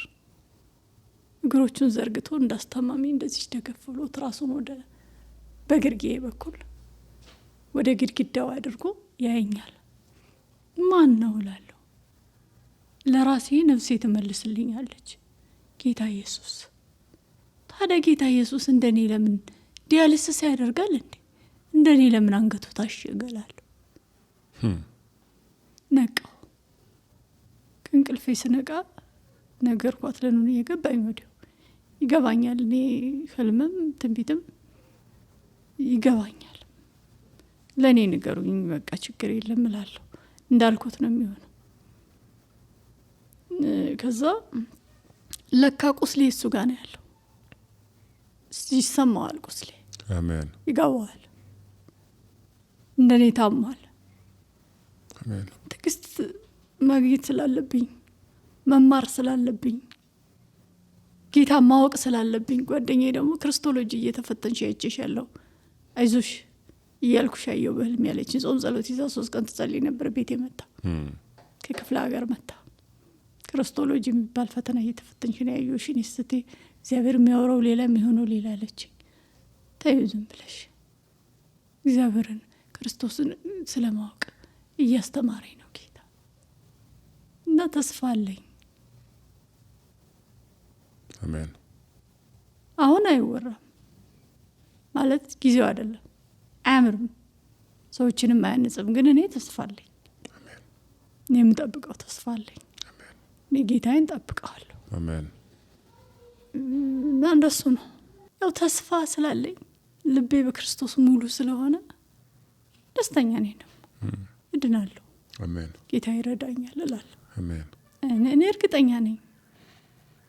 እግሮቹን ዘርግቶ እንዳስታማሚ እንደዚህ ደገፍ ብሎ ትራሱን ወደ በግርጌ በኩል ወደ ግድግዳው አድርጎ ያየኛል። ማን ነው እላለሁ። ለራሴ ነፍሴ ትመልስልኛለች፣ ጌታ ኢየሱስ። ታዲያ ጌታ ኢየሱስ እንደኔ ለምን ዲያሊሲስ ያደርጋል እንዴ? እንደኔ ለምን አንገቱ ታሸገላለሁ? ነቃው። ከእንቅልፌ ስነቃ ነገርኳት ለኑን እየገባኝ ወዲያው ይገባኛል። እኔ ህልምም ትንቢትም ይገባኛል። ለእኔ ንገሩኝ፣ በቃ ችግር የለም እላለሁ። እንዳልኩት ነው የሚሆነው። ከዛ ለካ ቁስሌ እሱ ጋር ነው ያለው። ይሰማዋል፣ ቁስሌ አሜን፣ ይገባዋል። እንደኔ ታሟል። አሜን። ትዕግስት ማግኘት ስላለብኝ፣ መማር ስላለብኝ፣ ጌታ ማወቅ ስላለብኝ፣ ጓደኛዬ ደግሞ ክርስቶሎጂ እየተፈተንሽ አይቼሽ ያለው አይዞሽ እያልኩሽ አየሁ በህልም ያለችኝ። ጾም ጸሎት ይዛ 3 ቀን ትጸልይ ነበር። ቤቴ መጣ፣ ከክፍለ ሀገር መጣ። ክርስቶሎጂ የሚባል ፈተና እየተፈተንሽ ነው ያየሁሽ። እኔ ስትይ እግዚአብሔር የሚያወራው ሌላ የሚሆነው ሌላ አለችኝ። ተይው ዝም ብለሽ እግዚአብሔርን ክርስቶስን ስለማወቅ እያስተማረኝ ነው ጌታ እና ተስፋ አለኝ። አሜን። አሁን አይወራም ማለት ጊዜው አይደለም፣ አያምርም፣ ሰዎችንም አያንጽም። ግን እኔ ተስፋ አለኝ። እኔ የምጠብቀው ተስፋ አለኝ። እኔ ጌታዬን ጠብቀዋለሁ። አሜን። እና እንደሱ ነው። ያው ተስፋ ስላለኝ ልቤ በክርስቶስ ሙሉ ስለሆነ ደስተኛ ነኝ። ደግሞ እድናለሁ። አሜን። ጌታ ይረዳኛል እላለሁ። አሜን። እኔ እርግጠኛ ነኝ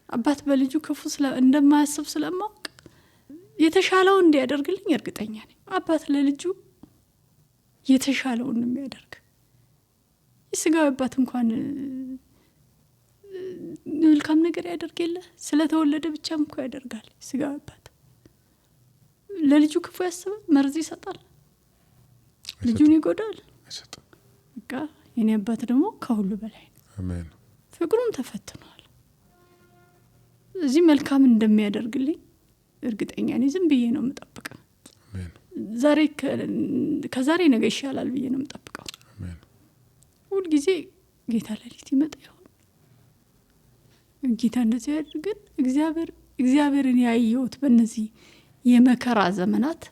አባት በልጁ ክፉ እንደማያስብ ስለማወቅ የተሻለውን እንዲያደርግልኝ እርግጠኛ ነኝ። አባት ለልጁ የተሻለውን የሚያደርግ የስጋዊ አባት እንኳን መልካም ነገር ያደርግ የለ ስለተወለደ ብቻም እኮ ያደርጋል። ስጋዊ አባት ለልጁ ክፉ ያስባል፣ መርዝ ይሰጣል፣ ልጁን ይጎዳል። በቃ የኔ አባት ደግሞ ከሁሉ በላይ ነው። አሜን። ፍቅሩም ተፈትኗል። እዚህ መልካም እንደሚያደርግልኝ እርግጠኛ ነኝ። ዝም ብዬ ነው የምጠብቀው። አሜን። ዛሬ ከዛሬ ነገ ይሻላል ብዬ ነው የምጠብቀው። አሜን። ሁል ጊዜ ጌታ ለሊት ይመጣ ይሆን ጌታ እንደዚህ ያድርግን። እግዚአብሔርን ያየሁት በእነዚህ የመከራ ዘመናት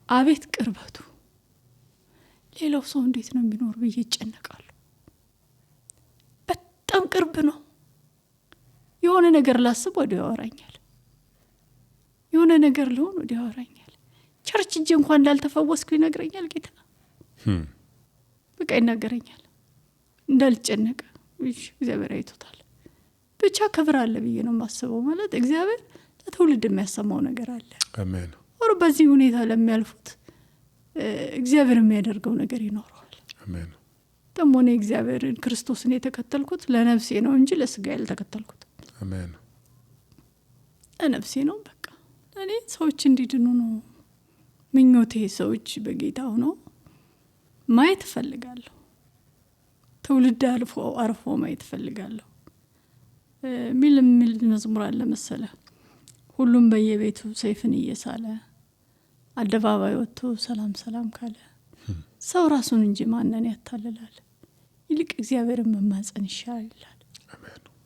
አቤት ቅርበቱ። ሌላው ሰው እንዴት ነው የሚኖር ብዬ ይጨነቃለሁ። በጣም ቅርብ ነው። የሆነ ነገር ላስብ ወዲያው ያወራኛል። የሆነ ነገር ልሆን ወዲያው ያወራኛል። ቸርች እጄ እንኳን እንዳልተፈወስኩ ይነግረኛል ጌታ። በቃ ይናገረኛል እንዳልጨነቀ። እግዚአብሔር አይቶታል። ብቻ ክብር አለ ብዬ ነው የማስበው። ማለት እግዚአብሔር ለትውልድ የሚያሰማው ነገር አለ። አሜን። ወር በዚህ ሁኔታ ለሚያልፉት እግዚአብሔር የሚያደርገው ነገር ይኖረዋል። አሜን። ደግሞ እኔ እግዚአብሔርን ክርስቶስን የተከተልኩት ለነፍሴ ነው እንጂ ለስጋ ያልተከተልኩት። አሜን። ለነፍሴ ነው። በቃ እኔ ሰዎች እንዲድኑ ነው ምኞቴ። ሰዎች በጌታ ሆነው ማየት እፈልጋለሁ። ትውልድ አርፎ ማየት እፈልጋለሁ። ሚል መዝሙር አለ መሰለ። ሁሉም በየቤቱ ሰይፍን እየሳለ አደባባይ ወጥቶ ሰላም ሰላም ካለ ሰው ራሱን እንጂ ማንን ያታልላል? ይልቅ እግዚአብሔርን መማጸን ይሻላል ይላል።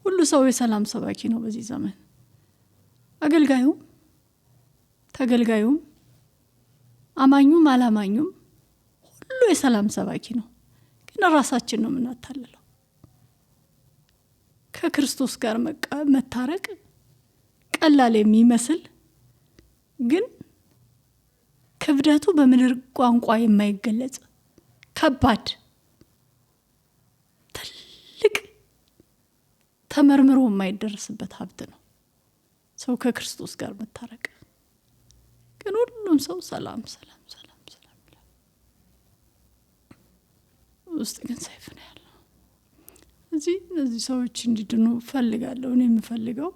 ሁሉ ሰው የሰላም ሰባኪ ነው በዚህ ዘመን። አገልጋዩም ተገልጋዩም አማኙም አላማኙም ሁሉ የሰላም ሰባኪ ነው። ግን ራሳችን ነው የምናታልለው። ከክርስቶስ ጋር መታረቅ ቀላል የሚመስል ግን ክብደቱ በምድር ቋንቋ የማይገለጽ ከባድ ትልቅ ተመርምሮ የማይደረስበት ሀብት ነው ሰው ከክርስቶስ ጋር መታረቅ። ግን ሁሉም ሰው ሰላም ሰላም ሰላም ሰላም ይላል። ውስጥ ግን ሰይፍ ነው ያለው። እነዚህ ሰዎች እንዲድኑ ፈልጋለሁ። እኔ የምፈልገው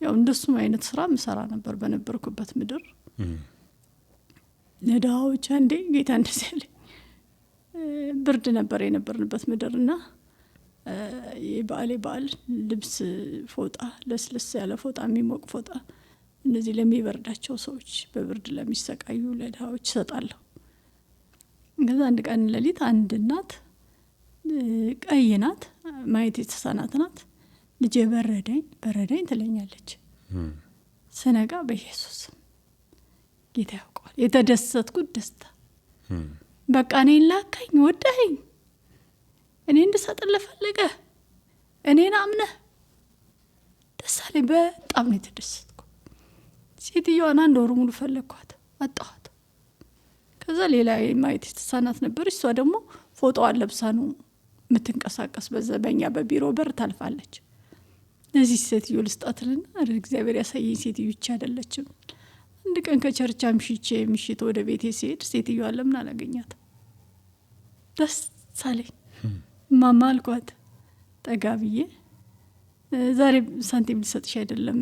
ያው እንደሱም አይነት ስራ ምሰራ ነበር በነበርኩበት ምድር። ለዳዎች አንዴ ጌታ እንደዚህ ያለኝ ብርድ ነበር የነበርንበት ምድርና የበዓል ልብስ ፎጣ፣ ለስለስ ያለ ፎጣ፣ የሚሞቅ ፎጣ እነዚህ ለሚበርዳቸው ሰዎች፣ በብርድ ለሚሰቃዩ ለዳዎች እሰጣለሁ። ከዛ አንድ ቀን ሌሊት አንድ እናት ቀይ ናት፣ ማየት የተሳናት ናት፣ ልጄ በረደኝ ትለኛለች። ስነቃ በኢየሱስ ጌታ ያውቀዋል የተደሰትኩት ደስታ። በቃ እኔን ላከኝ፣ ወደኸኝ፣ እኔ እንድሰጥልህ ፈልገህ እኔን አምነህ ደስ አለኝ። በጣም ነው የተደሰትኩ። ሴትዮዋን 1 ወር ሙሉ ፈለግኳት፣ አጣኋት። ከዛ ሌላ ማየት የተሳናት ነበረች። እሷ ደግሞ ፎቶዋን ለብሳ ነው የምትንቀሳቀስ። በኛ በቢሮ በር ታልፋለች። እዚህ ሴትዮ ልስጣትልና እግዚአብሔር ያሳየኝ ሴትዮ ይቺ አይደለችም። አንድ ቀን ከቸርቻ ምሽት ወደ ቤቴ ሲሄድ ሴትዮዋን ለምን አላገኛት? ደስ አለኝ። ማማ አልኳት ጠጋ ብዬ፣ ዛሬ ሳንቲም ልሰጥሽ አይደለም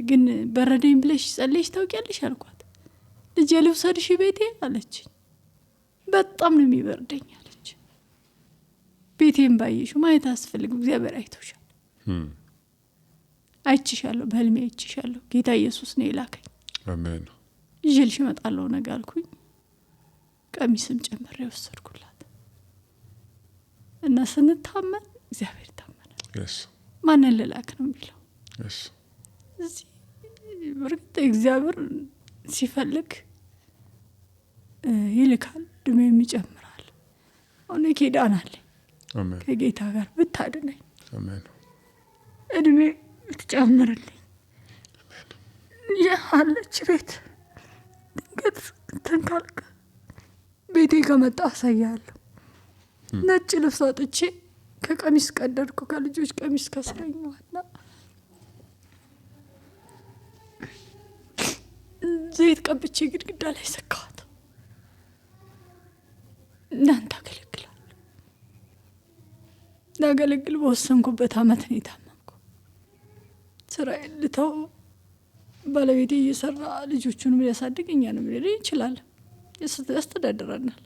ግን በረደኝ ብለሽ ጸለይሽ ታውቂያለሽ አልኳት። ልጄ ልውሰድሽ ቤቴ አለችኝ። በጣም ነው የሚበርደኝ አለች። ቤቴን ባየሽው ማየት አያስፈልግም፣ እግዚአብሔር አይቶሻል። አይችሻለሁ፣ በህልሜ አይችሻለሁ፣ ጌታ ኢየሱስ ነው የላከኝ። አሜን። ይዤልሽ እመጣለሁ ነገ አልኩኝ። ቀሚስም ጨምሬ ወሰድኩላት እና ስንታመን እግዚአብሔር ይታመናል። ማንን ልላክ ነው የሚለው። እዚህ በርግጥ እግዚአብሔር ሲፈልግ ይልካል፣ እድሜም ይጨምራል። አሁን ኪዳን አለኝ ከጌታ ጋር ብታድነኝ እድሜ ትጨምርልኝ ያለች ቤት ድንገት ተንካልክ ቤቴ ከመጣ አሳያለሁ። ነጭ ልብስ አጥቼ ከቀሚስ ቀደድኩ፣ ከልጆች ቀሚስ ከስረኛዋና ዘይት ቀብቼ ግድግዳ ላይ ሰካዋት። እናንተ አገለግላለሁ። ላገለግል በወሰንኩበት አመት ነው የታመምኩ። ስራዬን ልተው፣ ባለቤቴ እየሰራ ልጆቹንም ሊያሳድግ እኛንም ሊል ይችላል፣ ያስተዳድረናል።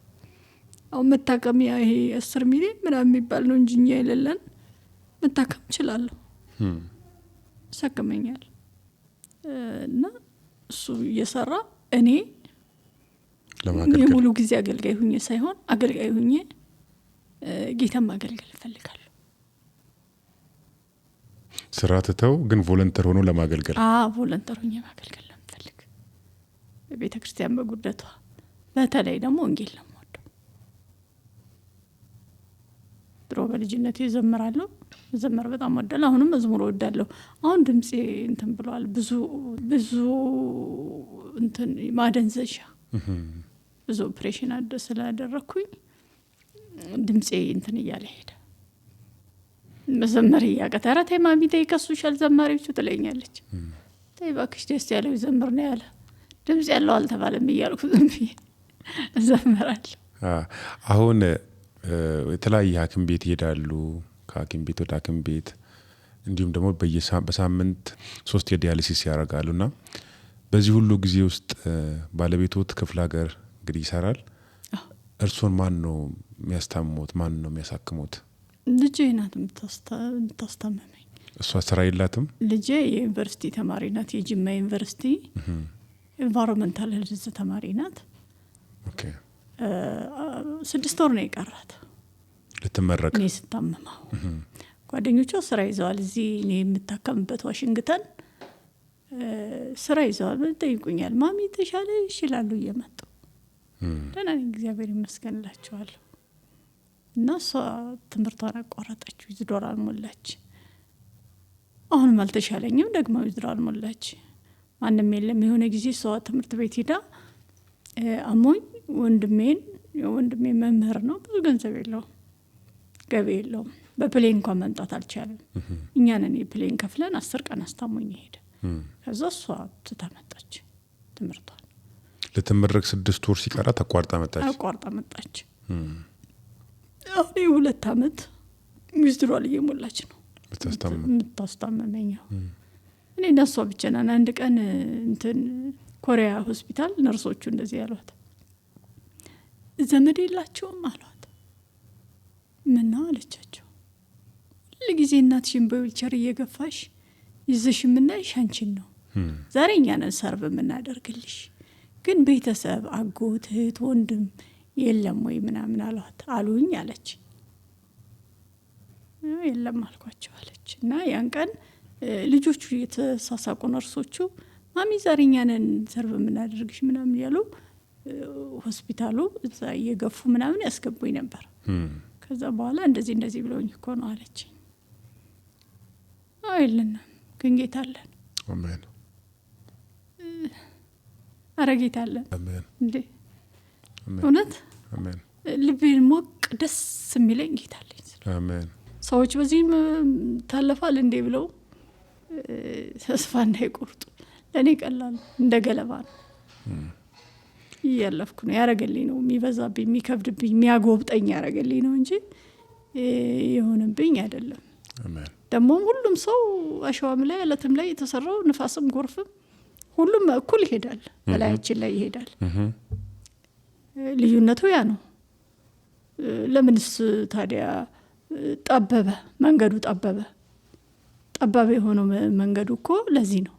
አሁን መታከሚያ ይሄ 10 ሚሊዮን ምናምን የሚባል ነው እንጂ እኛ የሌለን መታከም እችላለሁ፣ ያሳክመኛል። እና እሱ እየሰራ እኔ የሙሉ ጊዜ አገልጋይ ሁኜ ሳይሆን አገልጋይ ሁኜ ጌታን ማገልገል እፈልጋለሁ። ስራ ትተው ግን ቮለንተር ሆኖ ለማገልገል ቮለንተር ሆኜ ማገልገል ነው የምፈልግ። ቤተ ክርስቲያን በጉደቷ በተለይ ደግሞ ወንጌል ነው የምወደው። ድሮ በልጅነቴ እዘምራለሁ፣ መዘመር በጣም ወዳለሁ። አሁንም መዝሙር ወዳለሁ። አሁን ድምጼ እንትን ብሏል። ብዙ እንትን ማደንዘሻ ብዙ ኦፕሬሽን ስላደረኩኝ ድምጼ እንትን እያለ ሄደ። መዘመር እያቀተረ ተይ ማሚ ተይ ከሱሻል ዘማሪዎቹ ትለኛለች። ተይ እባክሽ ደስ ያለው ይዘምር ነው ያለ። ድምጽ ያለው አልተባለም እያልኩ ዝም ብዬ እዘምራለሁ። አሁን የተለያየ ሐኪም ቤት ይሄዳሉ፣ ከሐኪም ቤት ወደ ሐኪም ቤት፣ እንዲሁም ደግሞ በሳምንት 3 የዲያሊሲስ ያደርጋሉና በዚህ ሁሉ ጊዜ ውስጥ ባለቤቶት ክፍለ ሀገር እንግዲህ ይሰራል። እርሶን ማን ነው የሚያስታምሙት? ማን ነው የሚያሳክሙት? ልጄ ናት የምታስታመመኝ። እሷ ስራ የላትም? ልጄ የዩኒቨርሲቲ ተማሪ ናት። የጅማ ዩኒቨርሲቲ ኤንቫይሮንመንታል ሄልዝ ተማሪ ናት። ኦኬ 6 ወር ነው የቀራት ልትመረቅ። እኔ ስታመመው ጓደኞቿ ስራ ይዘዋል። እዚህ እኔ የምታከምበት ዋሽንግተን ስራ ይዘዋል። ጠይቁኛል፣ ማሚ ተሻለ ይችላሉ እየመጡ ደህና ነኝ እግዚአብሔር ይመስገን እላቸዋለሁ። እና እሷ ትምህርቷን አቋረጠች፣ ዊዝድሮዋል አልሞላች። አሁንም አልተሻለኝም፣ ደግሞ ዊዝድሮዋል አልሞላች። ማንም የለም። የሆነ ጊዜ እሷ ትምህርት ቤት ሄዳ አሞኝ ወንድሜ መምህር ነው፣ ብዙ ገንዘብ የለውም፣ ገቢ የለውም። በፕሌን እንኳን መምጣት አልቻለም። እኛ ነን የፕሌን ከፍለን 10 ቀን አስታሞኝ ሄደ። ከዛ እሷ ትተመጣች ትምህርቷን ልትመረቅ 6 ወር ሲቀራት አቋርጣ መጣች። አሁን 2 አመት ዊዝድሮዋል እየሞላች ነው የምታስታመመኝ። እኔ እና እሷ ብቻ ነን። አንድ ቀን እንትን ኮሪያ ሆስፒታል ነርሶቹ እንደዚህ ያሏት፣ ዘመድ የላቸውም አሏት። ምና አለቻቸው፣ ሁልጊዜ እናትሽን በዊልቸር እየገፋሽ ይዘሽ የምናይሽ አንቺን ነው። ዛሬ እኛ ነን ሰርቭ የምናደርግልሽ፣ ግን ቤተሰብ አጎት፣ እህት፣ ወንድም የለም ወይ ምናምን አሉኝ አለች። የለም አልኳቸው አለች። እና ያን ቀን ልጆቹ የተሳሳቁ ነርሶቹ ማሚ ዛሬ እኛ ነን ሰርቭ የምናደርግሽ ምናምን ያሉ ሆስፒታሉ እዛ እየገፉ ምናምን ያስገቡኝ ነበር። ከዛ በኋላ እንደዚህ ብለውኝ እኮ ነው አለች። የለንም ግን ጌታ አለን። አሜን። አረ ጌታ አለን። አሜን። እንዴ እውነት አሜን። ልቤን ሞቅ ደስ የሚለኝ ጌታ አለኝ። አሜን። ሰዎች በዚህም ታለፋል እንዴ ብለው ተስፋ እንዳይቆርጡ ለእኔ ቀላል እንደ ገለባ ነው እያለፍኩ ነው። ያረገልኝ ነው የሚበዛብኝ፣ የሚከብድብኝ፣ የሚያጎብጠኝ ያረገልኝ ነው እንጂ የሆነብኝ አይደለም። ደግሞ ሁሉም ሰው አሸዋም ላይ አለትም ላይ የተሰራው ንፋስም ጎርፍም ሁሉም እኩል ይሄዳል፣ በላያችን ላይ ይሄዳል። ልዩነቱ ያ ነው። ለምንስ ታዲያ ጠበበ መንገዱ? ጠበበ የሆነው መንገዱ እኮ ለዚህ ነው።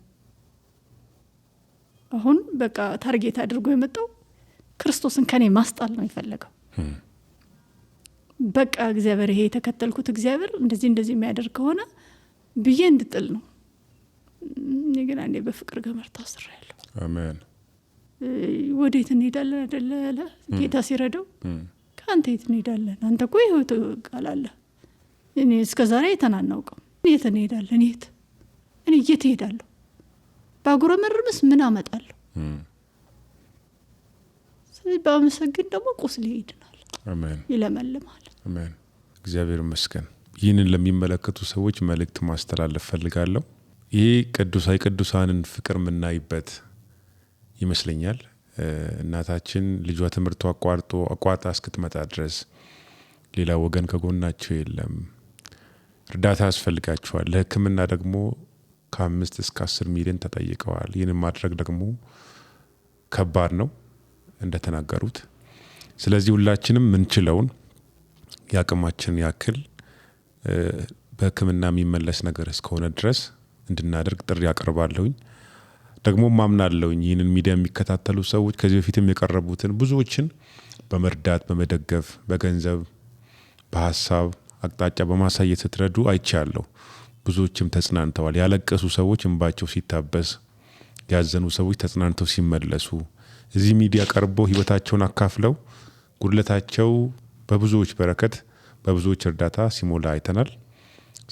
አሁን በቃ ታርጌት አድርጎ የመጣው ክርስቶስን ከኔ ማስጣል ነው የፈለገው። በቃ እግዚአብሔር ይሄ የተከተልኩት እግዚአብሔር እንደዚህ የሚያደርግ ከሆነ ብዬ እንድጥል ነው። እኔ ግን አንዴ በፍቅር ገመድ ታስሬያለሁ። አሜን። ወዴት እንሄዳለን አይደለ ጌታ ሲረዳው፣ ከአንተ የት እንሄዳለን? አንተ እኮ ይኸው ቃል አለ። እኔ እስከ ዛሬ የተናናውቀው የት እንሄዳለን? እኔ የት እሄዳለሁ? ባጉረመርምስ ምን አመጣለሁ? ስለዚህ ባመሰግን ደግሞ ቁስሌ ይድናል። አሜን። ይለመልማል። አሜን። እግዚአብሔር ይመስገን። ይህንን ለሚመለከቱ ሰዎች መልእክት ማስተላለፍ ፈልጋለሁ። ይሄ ቅዱሳንን ፍቅር የምናይበት ይመስለኛል። እናታችን ልጇ ትምህርቱ አቋርጣ እስክትመጣ ድረስ ሌላ ወገን ከጎናቸው የለም። እርዳታ ያስፈልጋቸዋል። ለሕክምና ደግሞ ከ5 እስከ 10 ሚሊዮን ተጠይቀዋል። ይህንን ማድረግ ደግሞ ከባድ ነው እንደተናገሩት። ስለዚህ ሁላችንም ምንችለውን የአቅማችን ያክል በሕክምና የሚመለስ ነገር እስከሆነ ድረስ እንድናደርግ ጥሪ ያቀርባለሁኝ። ደግሞ ማምናለሁኝ ይህንን ሚዲያ የሚከታተሉ ሰዎች ከዚህ በፊትም የቀረቡትን ብዙዎችን በመርዳት በመደገፍ በገንዘብ በሀሳብ አቅጣጫ በማሳየት ስትረዱ አይቻለሁ። ብዙዎችም ተጽናንተዋል። ያለቀሱ ሰዎች እንባቸው ሲታበስ፣ ያዘኑ ሰዎች ተጽናንተው ሲመለሱ፣ እዚህ ሚዲያ ቀርበው ህይወታቸውን አካፍለው ጉድለታቸው በብዙዎች በረከት በብዙዎች እርዳታ ሲሞላ አይተናል።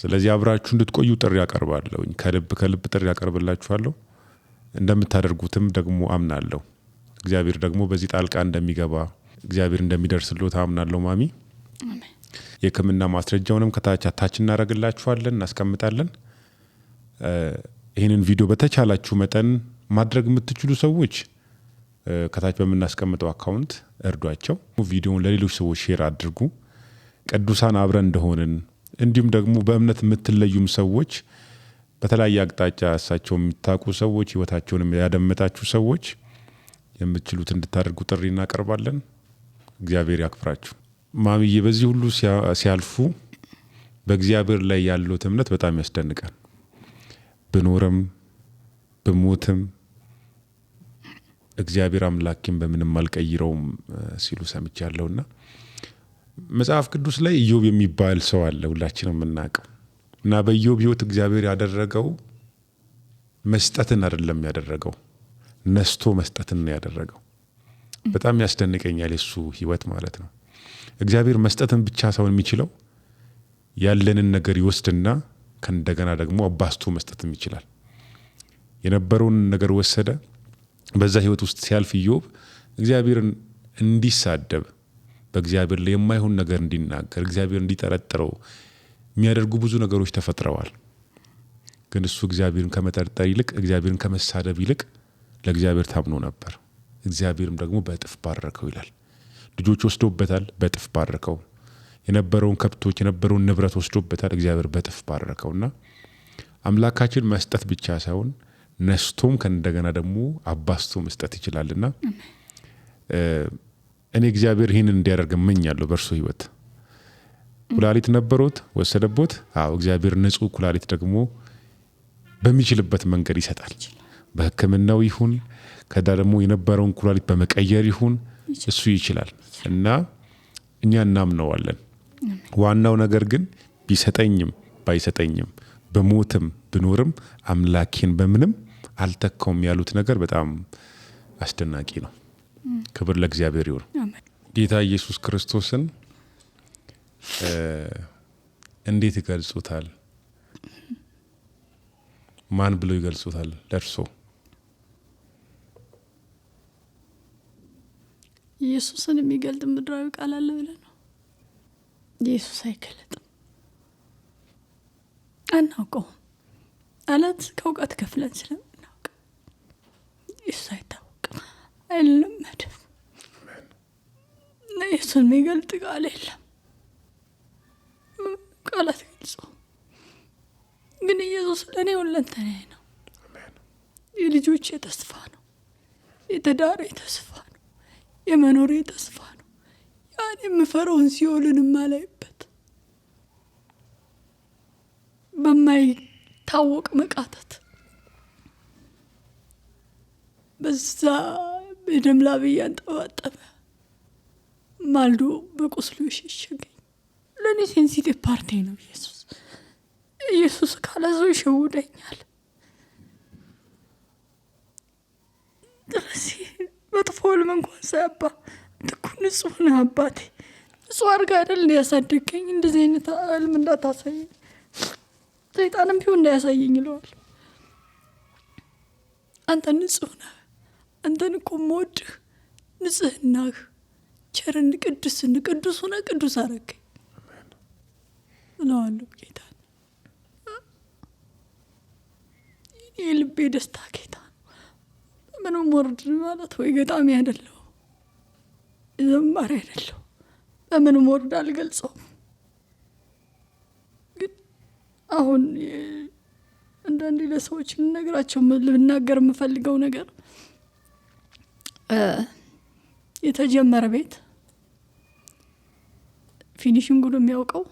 ስለዚህ አብራችሁ እንድትቆዩ ጥሪ ያቀርባለሁ። ከልብ ጥሪ ያቀርብላችኋለሁ። እንደምታደርጉትም ደግሞ አምናለሁ። እግዚአብሔር ደግሞ በዚህ ጣልቃ እንደሚገባ እግዚአብሔር እንደሚደርስልዎት አምናለሁ። ማሚ የሕክምና ማስረጃውንም ከታች እናደርግላችኋለን፣ እናስቀምጣለን። ይህንን ቪዲዮ በተቻላችሁ መጠን ማድረግ የምትችሉ ሰዎች ከታች በምናስቀምጠው አካውንት እርዷቸው። ቪዲዮውን ለሌሎች ሰዎች ሼር አድርጉ። ቅዱሳን አብረን እንደሆንን እንዲሁም ደግሞ በእምነት የምትለዩም ሰዎች በተለያየ አቅጣጫ እሳቸው የሚታቁ ሰዎች ህይወታቸውንም ያደመጣችሁ ሰዎች የምትችሉት እንድታደርጉ ጥሪ እናቀርባለን። እግዚአብሔር ያክብራችሁ። ማሚዬ በዚህ ሁሉ ሲያልፉ በእግዚአብሔር ላይ ያለው እምነት በጣም ያስደንቃል። ብኖርም ብሞትም እግዚአብሔር አምላኬን በምንም አልቀይረውም ሲሉ ሰምቻለሁና መጽሐፍ ቅዱስ ላይ ኢዮብ የሚባል ሰው አለ፣ ሁላችንም የምናውቀው እና በኢዮብ ህይወት እግዚአብሔር ያደረገው መስጠትን አይደለም ያደረገው፣ ነስቶ መስጠትን ነው ያደረገው። በጣም ያስደንቀኛል የሱ ህይወት ማለት ነው። እግዚአብሔር መስጠትን ብቻ ሳይሆን የሚችለው ያለንን ነገር ይወስድና ከእንደገና ደግሞ አባስቶ መስጠትም ይችላል። የነበረውን ነገር ወሰደ። በዛ ህይወት ውስጥ ሲያልፍ ኢዮብ እግዚአብሔርን እንዲሳደብ፣ በእግዚአብሔር ላይ የማይሆን ነገር እንዲናገር፣ እግዚአብሔር እንዲጠረጥረው የሚያደርጉ ብዙ ነገሮች ተፈጥረዋል። ግን እሱ እግዚአብሔርን ከመጠርጠር ይልቅ እግዚአብሔርን ከመሳደብ ይልቅ ለእግዚአብሔር ታምኖ ነበር። እግዚአብሔርም ደግሞ በእጥፍ ባረከው ይላል። ልጆች ወስዶበታል፣ በእጥፍ ባረከው። የነበረውን ከብቶች የነበረውን ንብረት ወስዶበታል፣ እግዚአብሔር በእጥፍ ባረከውና አምላካችን መስጠት ብቻ ሳይሆን ነስቶም ከእንደገና ደግሞ አባስቶ መስጠት ይችላልና እኔ እግዚአብሔር ይህንን እንዲያደርግ እመኛለሁ። በእርሱ ህይወት ኩላሊት ነበሮት፣ ወሰደቦት። እግዚአብሔር ንጹህ ኩላሊት ደግሞ በሚችልበት መንገድ ይሰጣል። በሕክምናው ይሁን ከዳ ደግሞ የነበረውን ኩላሊት በመቀየር ይሁን እሱ ይችላል እና እኛ እናምነዋለን። ዋናው ነገር ግን ቢሰጠኝም ባይሰጠኝም በሞትም ብኖርም አምላኬን በምንም አልተካውም ያሉት ነገር በጣም አስደናቂ ነው። ክብር ለእግዚአብሔር ይሁን። ጌታ ኢየሱስ ክርስቶስን እንዴት ይገልጹታል? ማን ብለው ይገልጹታል ለእርሶ? ኢየሱስን የሚገልጥ ምድራዊ ቃል አለ ብለህ ነው? ኢየሱስ አይገለጥም፣ አናውቀውም። አለት ከእውቀት ከፍለን ስለምናውቅ ኢየሱስ አይታወቅም፣ አይለመድም። ኢየሱስን የሚገልጥ ቃል የለም፣ ቃላት ገልጾ። ግን ኢየሱስ ለእኔ ሁለንተናዬ ነው። የልጆቼ ተስፋ ነው፣ የትዳሬ ተስፋ ነው፣ የመኖሬ ተስፋ ነው። ያን የምፈራውን ሲኦልን የማላይበት በማይታወቅ መቃተት በዛ በደም ላብ እያንጠባጠበ ማልዶ በቁስሉ የሸሸገኝ ለእኔ ሴንሲቲቭ ፓርቲ ነው ኢየሱስ። ኢየሱስ ካለ ሰው ይሸውደኛል። ስለዚህ መጥፎ ህልም እንኳን ሳያባ ትኩ ንጹህ ነህ አባቴ፣ ንጹህ አድርገህ አይደል ያሳደገኝ። እንደዚህ አይነት ህልም እንዳታሳየኝ፣ ሰይጣንም ቢሆን እንዳያሳየኝ ይለዋል። አንተ ንጹህ ነህ፣ አንተን እኮ የምወድህ ንጽህናህ፣ ቸርን፣ ቅዱስ ሆነህ ቅዱስ አደረገኝ እለዋለሁ ጌታ። የልቤ ደስታ ጌታ ነው። ምንም ወርድ ማለት ወይ ገጣሚ አይደለሁ፣ ዘማሪ አይደለሁ፣ በምንም ወርድ አልገልጸውም። ግን አሁን አንዳንዴ ለሰዎች ልነግራቸው ልናገር የምፈልገው ነገር የተጀመረ ቤት ፊኒሽንጉን የሚያውቀው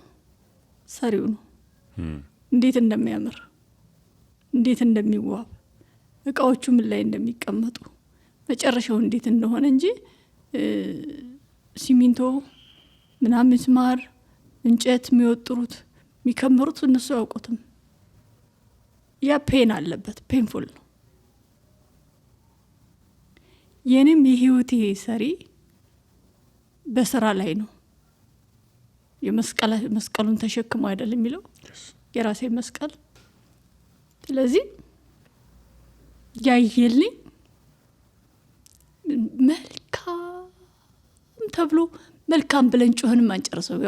ሰሪው ነው። እንዴት እንደሚያምር፣ እንዴት እንደሚዋብ፣ እቃዎቹ ምን ላይ እንደሚቀመጡ፣ መጨረሻው እንዴት እንደሆነ እንጂ ሲሚንቶ ምናምን ምስማር እንጨት የሚወጥሩት የሚከምሩት እነሱ ያውቁትም። ያ ፔን አለበት፣ ፔንፉል ነው። የኔም የህይወቴ ሰሪ በስራ ላይ ነው። መስቀሉን ተሸክሞ አይደል የሚለው የራሴ መስቀል። ስለዚህ ያየልኝ መልካም ተብሎ መልካም ብለን ጮህን ማንጨርሰው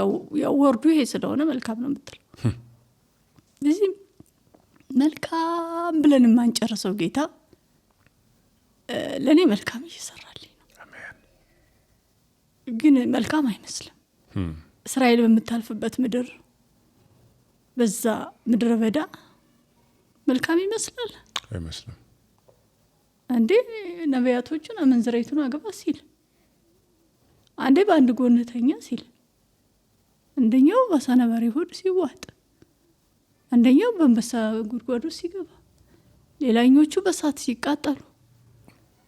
ያው ወርዱ ይሄ ስለሆነ መልካም ነው የምትለው። ስለዚህ መልካም ብለን ማንጨርሰው ጌታ ለእኔ መልካም እየሰራልኝ ነው። ግን መልካም አይመስልም። እስራኤል በምታልፍበት ምድር፣ በዛ ምድረ በዳ መልካም ይመስላል አይመስልም። አንዴ ነቢያቶቹን አመንዝራይቱን አገባ ሲል፣ አንዴ በአንድ ጎነተኛ ሲል፣ አንደኛው በሰነበሪ ሆድ ሲዋጥ፣ አንደኛው በአንበሳ ጉድጓዱ ሲገባ፣ ሌላኞቹ በሳት ሲቃጠሉ፣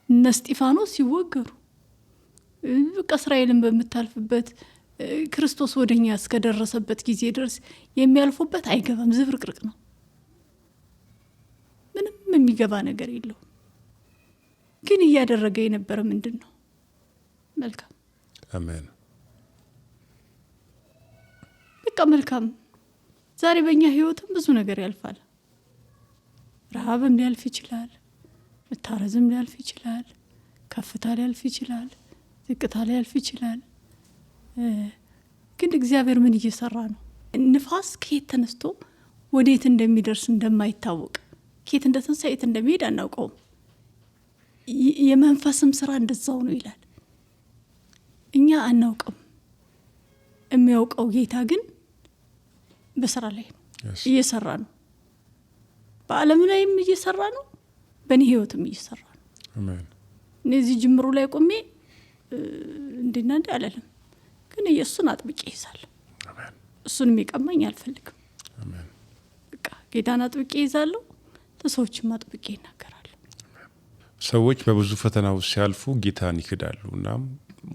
እነ እስጢፋኖስ ሲወገሩ፣ በቃ እስራኤልን በምታልፍበት ክርስቶስ ወደኛ እስከደረሰበት ጊዜ ድረስ የሚያልፉበት አይገባም። ዝብርቅርቅ ነው። ምንም የሚገባ ነገር የለውም። ግን እያደረገ የነበረ ምንድን ነው? መልካም። አሜን። በቃ መልካም። ዛሬ በእኛ ህይወትም ብዙ ነገር ያልፋል። ረሃብም ሊያልፍ ይችላል፣ መታረዝም ሊያልፍ ይችላል፣ ከፍታ ሊያልፍ ይችላል፣ ዝቅታ ሊያልፍ ይችላል። ግን እግዚአብሔር ምን እየሰራ ነው? ንፋስ ከየት ተነስቶ ወዴት እንደሚደርስ እንደማይታወቅ፣ ከየት እንደተነሳ የት እንደሚሄድ አናውቀውም። የመንፈስም ስራ እንደዛው ነው ይላል። እኛ አናውቅም። የሚያውቀው ጌታ ግን በስራ ላይ ነው፣ እየሰራ ነው። በዓለም ላይም እየሰራ ነው፣ በእኔ ህይወትም እየሰራ ነው። አሜን። እነዚህ ጅምሩ ላይ ቆሜ እንዲና እንዲ አላለም። ግን ኢየሱስን አጥብቄ ይዛለሁ። አሜን። እሱን የሚቀማኝ አልፈልግም። አሜን። በቃ ጌታን አጥብቄ ይዛለሁ፣ ለሰዎችም አጥብቄ ይናገራለሁ። ሰዎች በብዙ ፈተና ውስጥ ሲያልፉ ጌታን ይክዳሉ እና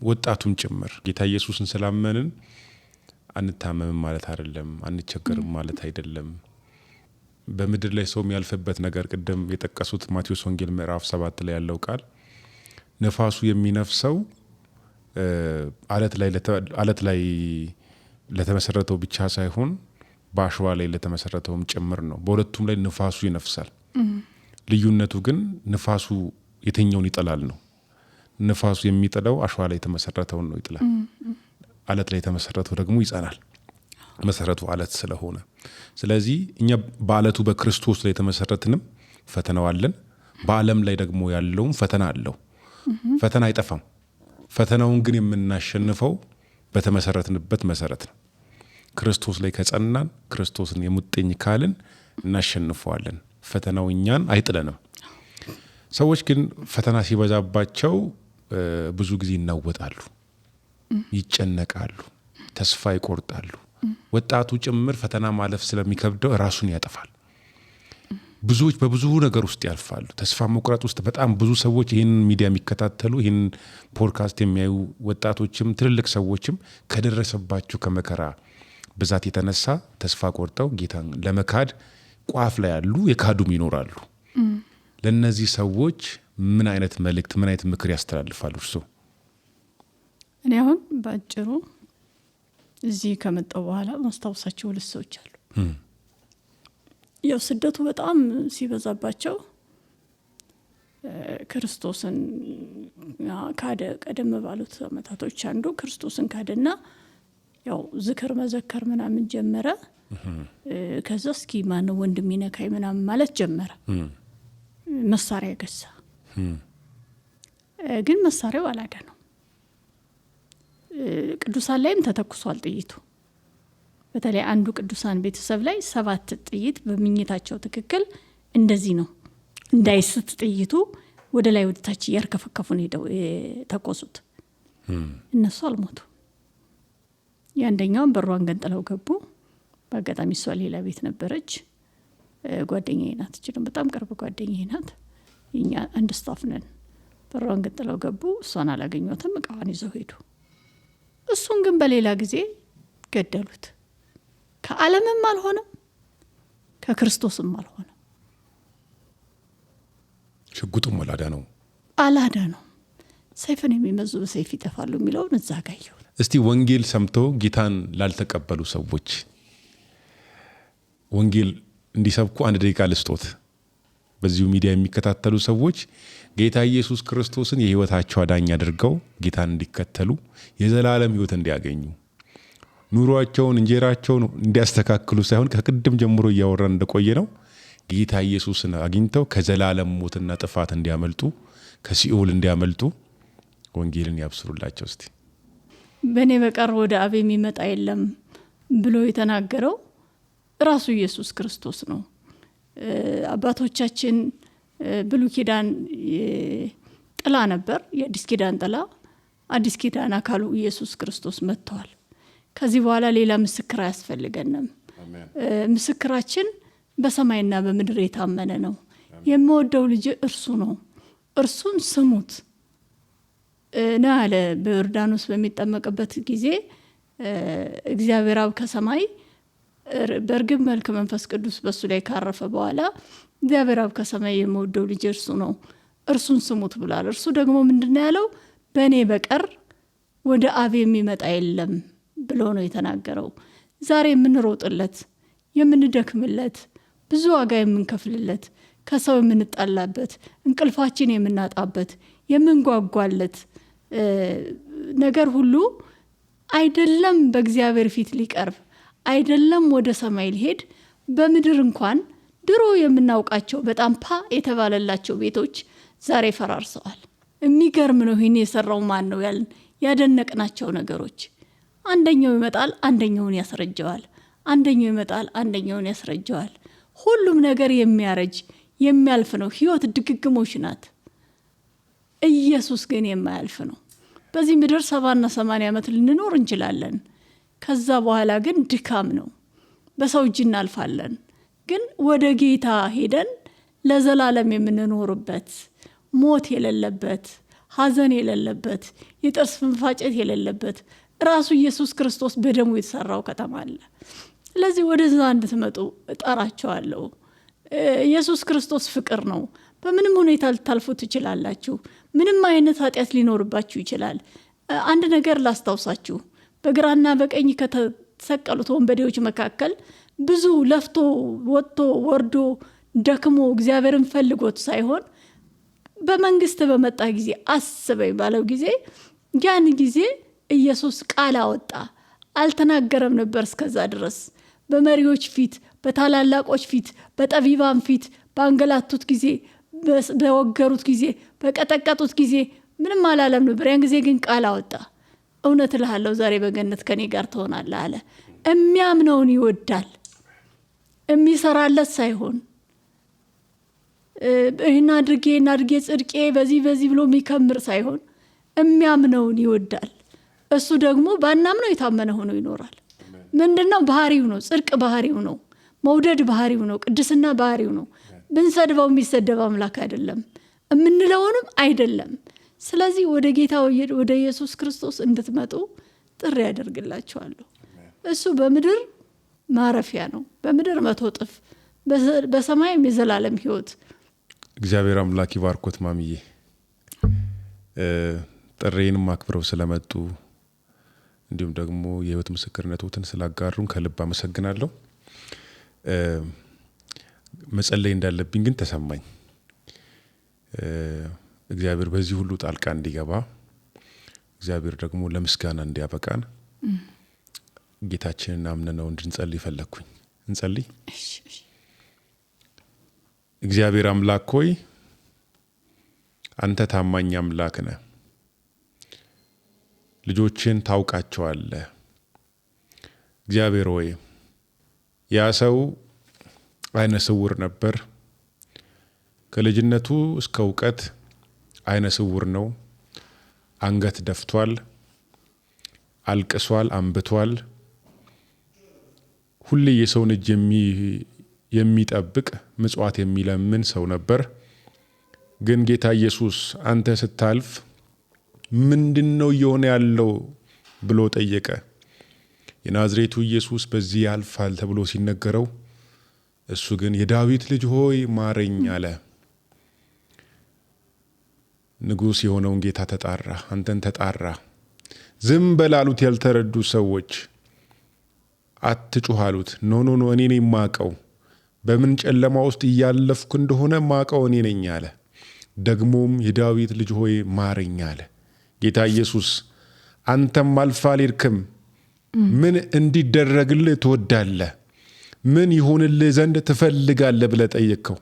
ወጣቱም ጭምር ጌታ ኢየሱስን ስላመንን አንታመምም ማለት አይደለም፣ አንቸገርም ማለት አይደለም። በምድር ላይ ሰው የሚያልፍበት ነገር ቅድም የጠቀሱት ማቴዎስ ወንጌል ምዕራፍ 7 ላይ ያለው ቃል ነፋሱ የሚነፍሰው አለት ላይ ለተመሰረተው ብቻ ሳይሆን በአሸዋ ላይ ለተመሰረተውም ጭምር ነው። በሁለቱም ላይ ነፋሱ ይነፍሳል። ልዩነቱ ግን ነፋሱ የትኛውን ይጥላል ነው። ነፋሱ የሚጥለው አሸዋ ላይ የተመሰረተውን ነው ይጥላል። አለት ላይ የተመሰረተው ደግሞ ይጸናል፣ መሰረቱ አለት ስለሆነ። ስለዚህ እኛ በአለቱ በክርስቶስ ላይ የተመሰረትንም ፈተናው አለን። በዓለም ላይ ደግሞ ያለውም ፈተና አለው። ፈተና አይጠፋም። ፈተናውን ግን የምናሸንፈው በተመሰረትንበት መሰረት ነው። ክርስቶስ ላይ ከጸናን፣ ክርስቶስን የሙጥኝ ካልን እናሸንፈዋለን። ፈተናው እኛን አይጥለንም። ሰዎች ግን ፈተና ሲበዛባቸው ብዙ ጊዜ ይናወጣሉ፣ ይጨነቃሉ፣ ተስፋ ይቆርጣሉ። ወጣቱ ጭምር ፈተና ማለፍ ስለሚከብደው ራሱን ያጠፋል። ብዙዎች በብዙ ነገር ውስጥ ያልፋሉ። ተስፋ መቁረጥ ውስጥ በጣም ብዙ ሰዎች ይህን ሚዲያ የሚከታተሉ ይህን ፖድካስት የሚያዩ ወጣቶችም ትልልቅ ሰዎችም ከደረሰባቸው ከመከራ ብዛት የተነሳ ተስፋ ቆርጠው ጌታን ለመካድ ቋፍ ላይ ያሉ የካዱም ይኖራሉ። ለነዚህ ሰዎች ምን አይነት መልእክት ምን አይነት ምክር ያስተላልፋሉ እርሱ? እኔ አሁን ባጭሩ እዚህ ከመጣው በኋላ ማስታወሳቸው ሁለት ሰዎች አሉ። ያው ስደቱ በጣም ሲበዛባቸው ክርስቶስን ካደ። ቀደም ባሉት አመታቶች አንዱ ክርስቶስን ካደና ያው ዝክር መዘከር ምናምን ጀመረ። ከዛ እስኪ ማን ወንድም ይነካይ ምናምን ማለት ጀመረ። መሳሪያ ገዛ። ግን መሳሪያው አላዳነው። ቅዱሳን ላይም ተተኩሷል ጥይቱ። በተለይ አንዱ ቅዱሳን ቤተሰብ ላይ 7 ጥይት በመኝታቸው ትክክል እንደዚህ ነው እንዳይስት ጥይቱ ወደ ላይ ወደ ታች ያርከፈከፉን ሄደው ተቆሱት። እነሱ አልሞቱ። ያንደኛውን በሯን ገንጥለው ገቡ። በአጋጣሚ እሷ ሌላ ቤት ነበረች። ጓደኛዬ ናት፣ እችልም በጣም ቅርብ ጓደኛዬ ናት። እኛ አንድ ስታፍ ነን። በሯን ገንጥለው ገቡ። እሷን አላገኙትም፣ እቃዋን ይዘው ሄዱ። እሱን ግን በሌላ ጊዜ ገደሉት። ከዓለምም አልሆነም፣ ከክርስቶስም አልሆነም። ሽጉጡም አላዳ ነው። ሰይፍን የሚመዙ በሰይፍ ይጠፋሉ የሚለውን እዛ ጋየው። እስቲ ወንጌል ሰምቶ ጌታን ላልተቀበሉ ሰዎች ወንጌል እንዲሰብኩ 1 ደቂቃ ልስጦት። በዚሁ ሚዲያ የሚከታተሉ ሰዎች ጌታ ኢየሱስ ክርስቶስን የህይወታቸው አዳኝ አድርገው ጌታን እንዲከተሉ የዘላለም ህይወት እንዲያገኙ ኑሯቸውን እንጀራቸውን እንዲያስተካክሉ ሳይሆን ከቅድም ጀምሮ እያወራን እንደቆየ ነው ጌታ ኢየሱስን አግኝተው ከዘላለም ሞትና ጥፋት እንዲያመልጡ ከሲኦል እንዲያመልጡ ወንጌልን ያብስሩላቸው። እስቲ በእኔ በቀር ወደ አብ የሚመጣ የለም ብሎ የተናገረው ራሱ ኢየሱስ ክርስቶስ ነው። አባቶቻችን ብሉይ ኪዳን ጥላ ነበር፣ የአዲስ ኪዳን ጥላ። አዲስ ኪዳን አካሉ ኢየሱስ ክርስቶስ መጥቷል። ከዚህ በኋላ ሌላ ምስክር አያስፈልገንም። ምስክራችን በሰማይና በምድር የታመነ ነው። የምወደው ልጅ እርሱ ነው፣ እርሱን ስሙት ነው አለ። በዮርዳኖስ በሚጠመቅበት ጊዜ እግዚአብሔር አብ ከሰማይ በእርግብ መልክ መንፈስ ቅዱስ በሱ ላይ ካረፈ በኋላ እግዚአብሔር አብ ከሰማይ የምወደው ልጅ እርሱ ነው፣ እርሱን ስሙት ብሏል። እርሱ ደግሞ ምንድነው ያለው? በእኔ በቀር ወደ አብ የሚመጣ የለም ብሎ ነው የተናገረው። ዛሬ የምንሮጥለት፣ የምንደክምለት፣ ብዙ ዋጋ የምንከፍልለት፣ ከሰው የምንጣላበት፣ እንቅልፋችን የምናጣበት፣ የምንጓጓለት ነገር ሁሉ አይደለም በእግዚአብሔር ፊት ሊቀርብ አይደለም ወደ ሰማይ ሊሄድ በምድር እንኳን ድሮ የምናውቃቸው በጣም የተባለላቸው ቤቶች ዛሬ ፈራርሰዋል። የሚገርም ነው። ይሄን የሰራው ማን ነው ያልን ያደነቅናቸው ነገሮች አንደኛው ይመጣል አንደኛውን ያስረጀዋል፣ አንደኛው ይመጣል አንደኛውን ያስረጀዋል። ሁሉም ነገር የሚያረጅ የሚያልፍ ነው። ህይወት ድግግሞሽ ናት። ኢየሱስ ግን የማያልፍ ነው። በዚህ ምድር 70 እና 80 ዓመት ልንኖር እንችላለን። ከዛ በኋላ ግን ድካም ነው። በሰው እጅ እናልፋለን። ግን ወደ ጌታ ሄደን ለዘላለም የምንኖርበት ሞት የሌለበት ሐዘን የሌለበት የጥርስ ፍንፋጨት የሌለበት ራሱ ኢየሱስ ክርስቶስ በደሙ የተሰራው ከተማ አለ። ስለዚህ ወደዛ እንድትመጡ እጠራቸዋለሁ። ኢየሱስ ክርስቶስ ፍቅር ነው። በምንም ሁኔታ ልታልፉ ትችላላችሁ። ምንም አይነት ኃጢአት ሊኖርባችሁ ይችላል። አንድ ነገር ላስታውሳችሁ። በግራና በቀኝ ከተሰቀሉት ወንበዴዎች መካከል ብዙ ለፍቶ ወጥቶ ወርዶ ደክሞ እግዚአብሔርን ፈልጎት ሳይሆን በመንግስት በመጣ ጊዜ አስበኝ ባለው ጊዜ ያን ጊዜ ኢየሱስ ቃል አወጣ። አልተናገረም ነበር እስከዛ ድረስ። በመሪዎች ፊት፣ በታላላቆች ፊት፣ በጠቢባን ፊት ባንገላቱት ጊዜ፣ በወገሩት ጊዜ፣ በቀጠቀጡት ጊዜ ምንም አላለም ነበር። ያን ጊዜ ግን ቃል አወጣ። እውነት እልሃለሁ ዛሬ በገነት ከኔ ጋር ትሆናለህ አለ። የሚያምነውን ይወዳል። የሚሰራለት ሳይሆን ይህን አድርጌ ጽድቄ በዚህ ብሎ የሚከምር ሳይሆን የሚያምነውን ይወዳል። እሱ ደግሞ ባናምነው የታመነ ሆኖ ይኖራል። ምንድነው? ባህሪው ነው። ጽድቅ ባህሪው ነው። መውደድ ባህሪው ነው። ቅድስና ባህሪው ነው። ብንሰድበው የሚሰደብ አምላክ አይደለም፣ የምንለውንም አይደለም። ስለዚህ ወደ ጌታ ወደ ኢየሱስ ክርስቶስ እንድትመጡ ጥሪ ያደርግላችኋለሁ። እሱ በምድር ማረፊያ ነው። በምድር 100 እጥፍ፣ በሰማይም የዘላለም ሕይወት። እግዚአብሔር አምላክ ይባርኮት ማሚዬ። ጥሬንም አክብረው ስለመጡ እንዲሁም ደግሞ የህይወት ምስክርነቶትን ስላጋሩን ከልብ አመሰግናለሁ። መጸለይ እንዳለብኝ ግን ተሰማኝ። እግዚአብሔር በዚህ ሁሉ ጣልቃ እንዲገባ፣ እግዚአብሔር ደግሞ ለምስጋና እንዲያበቃን ጌታችንን አምነነው እንድንጸልይ ፈለግኩኝ። እንጸልይ። እግዚአብሔር አምላክ ሆይ አንተ ታማኝ አምላክ ነህ። ልጆችን ታውቃቸዋለህ። እግዚአብሔር ሆይ ያ ሰው አይነ ስውር ነበር። ከልጅነቱ እስከ እውቀት አይነ ስውር ነው። አንገት ደፍቷል፣ አልቅሷል፣ አንብቷል። ሁሌ የሰውን እጅ የሚጠብቅ ምጽዋት የሚለምን ሰው ነበር። ግን ጌታ ኢየሱስ አንተ ስታልፍ ምንድነው እየሆነ ያለው ብሎ ጠየቀ። የናዝሬቱ ኢየሱስ በዚህ ያልፋል ተብሎ ሲነገረው እሱ ግን የዳዊት ልጅ ሆይ ማረኝ አለ። ንጉሥ የሆነውን ጌታ ተጣራ፣ አንተን ተጣራ። ዝም በላሉት ያልተረዱ ሰዎች አትጩህ አሉት። ኖ እኔ ነኝ ማቀው፣ በምን ጨለማ ውስጥ እያለፍኩ እንደሆነ ማቀው እኔ ነኝ አለ። ደግሞም የዳዊት ልጅ ሆይ ማረኝ አለ። ጌታ ኢየሱስ አንተም አልፋ አልሄድክም። ምን እንዲደረግልህ ትወዳለህ? ምን ይሆንልህ ዘንድ ትፈልጋለህ ብለህ ጠየቅከው።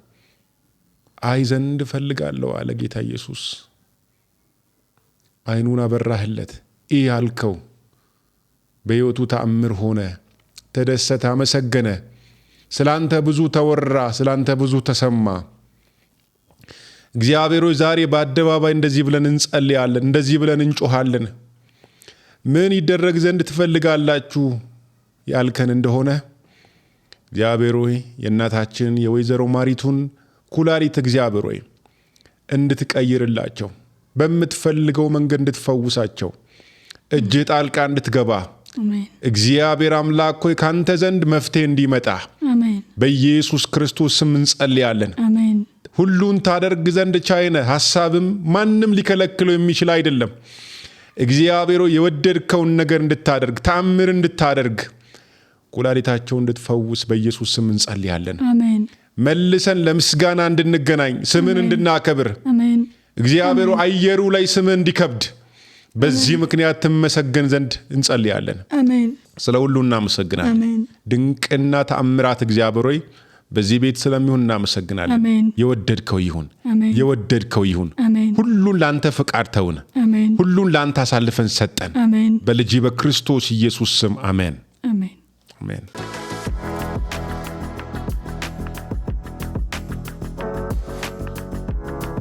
አይ ዘንድ እፈልጋለሁ አለ ጌታ ኢየሱስ። አይኑን አበራህለት፣ ይህ አልከው። በሕይወቱ ተአምር ሆነ፣ ተደሰተ፣ አመሰገነ። ስላንተ ብዙ ተወራ፣ ስላንተ ብዙ ተሰማ። እግዚአብሔር ዛሬ በአደባባይ እንደዚህ ብለን እንጸልያለን፣ እንደዚህ ብለን እንጮሃለን። ምን ይደረግ ዘንድ ትፈልጋላችሁ ያልከን እንደሆነ እግዚአብሔር ሆይ የእናታችን የወይዘሮ ማሪቱን ኩላሊት እግዚአብሔር ሆይ እንድትቀይርላቸው፣ በምትፈልገው መንገድ እንድትፈውሳቸው፣ እጅ ጣልቃ እንድትገባ እግዚአብሔር አምላክ ሆይ ካንተ ዘንድ መፍትሄ እንዲመጣ በኢየሱስ ክርስቶስ ስም እንጸልያለን። ሁሉን ታደርግ ዘንድ ቻይነ ሐሳብም ማንም ሊከለክለው የሚችል አይደለም። እግዚአብሔር የወደድከውን ነገር እንድታደርግ፣ ተአምር እንድታደርግ፣ ኩላሊታቸው እንድትፈውስ በኢየሱስ ስም እንጸልያለን። መልሰን ለምስጋና እንድንገናኝ፣ ስምን እንድናከብር፣ እግዚአብሔር አየሩ ላይ ስም እንዲከብድ በዚህ ምክንያት ትመሰገን ዘንድ እንጸልያለን። ስለ ሁሉ እናመሰግናለን። ድንቅና ተአምራት እግዚአብሔር ሆይ በዚህ ቤት ስለሚሆን እናመሰግናለን። የወደድከው ይሁን፣ የወደድከው ይሁን። ሁሉን ላንተ ፍቃድ ተውን፣ ሁሉን ላንተ አሳልፈን ሰጠን። በልጅ በክርስቶስ ኢየሱስ ስም አሜን።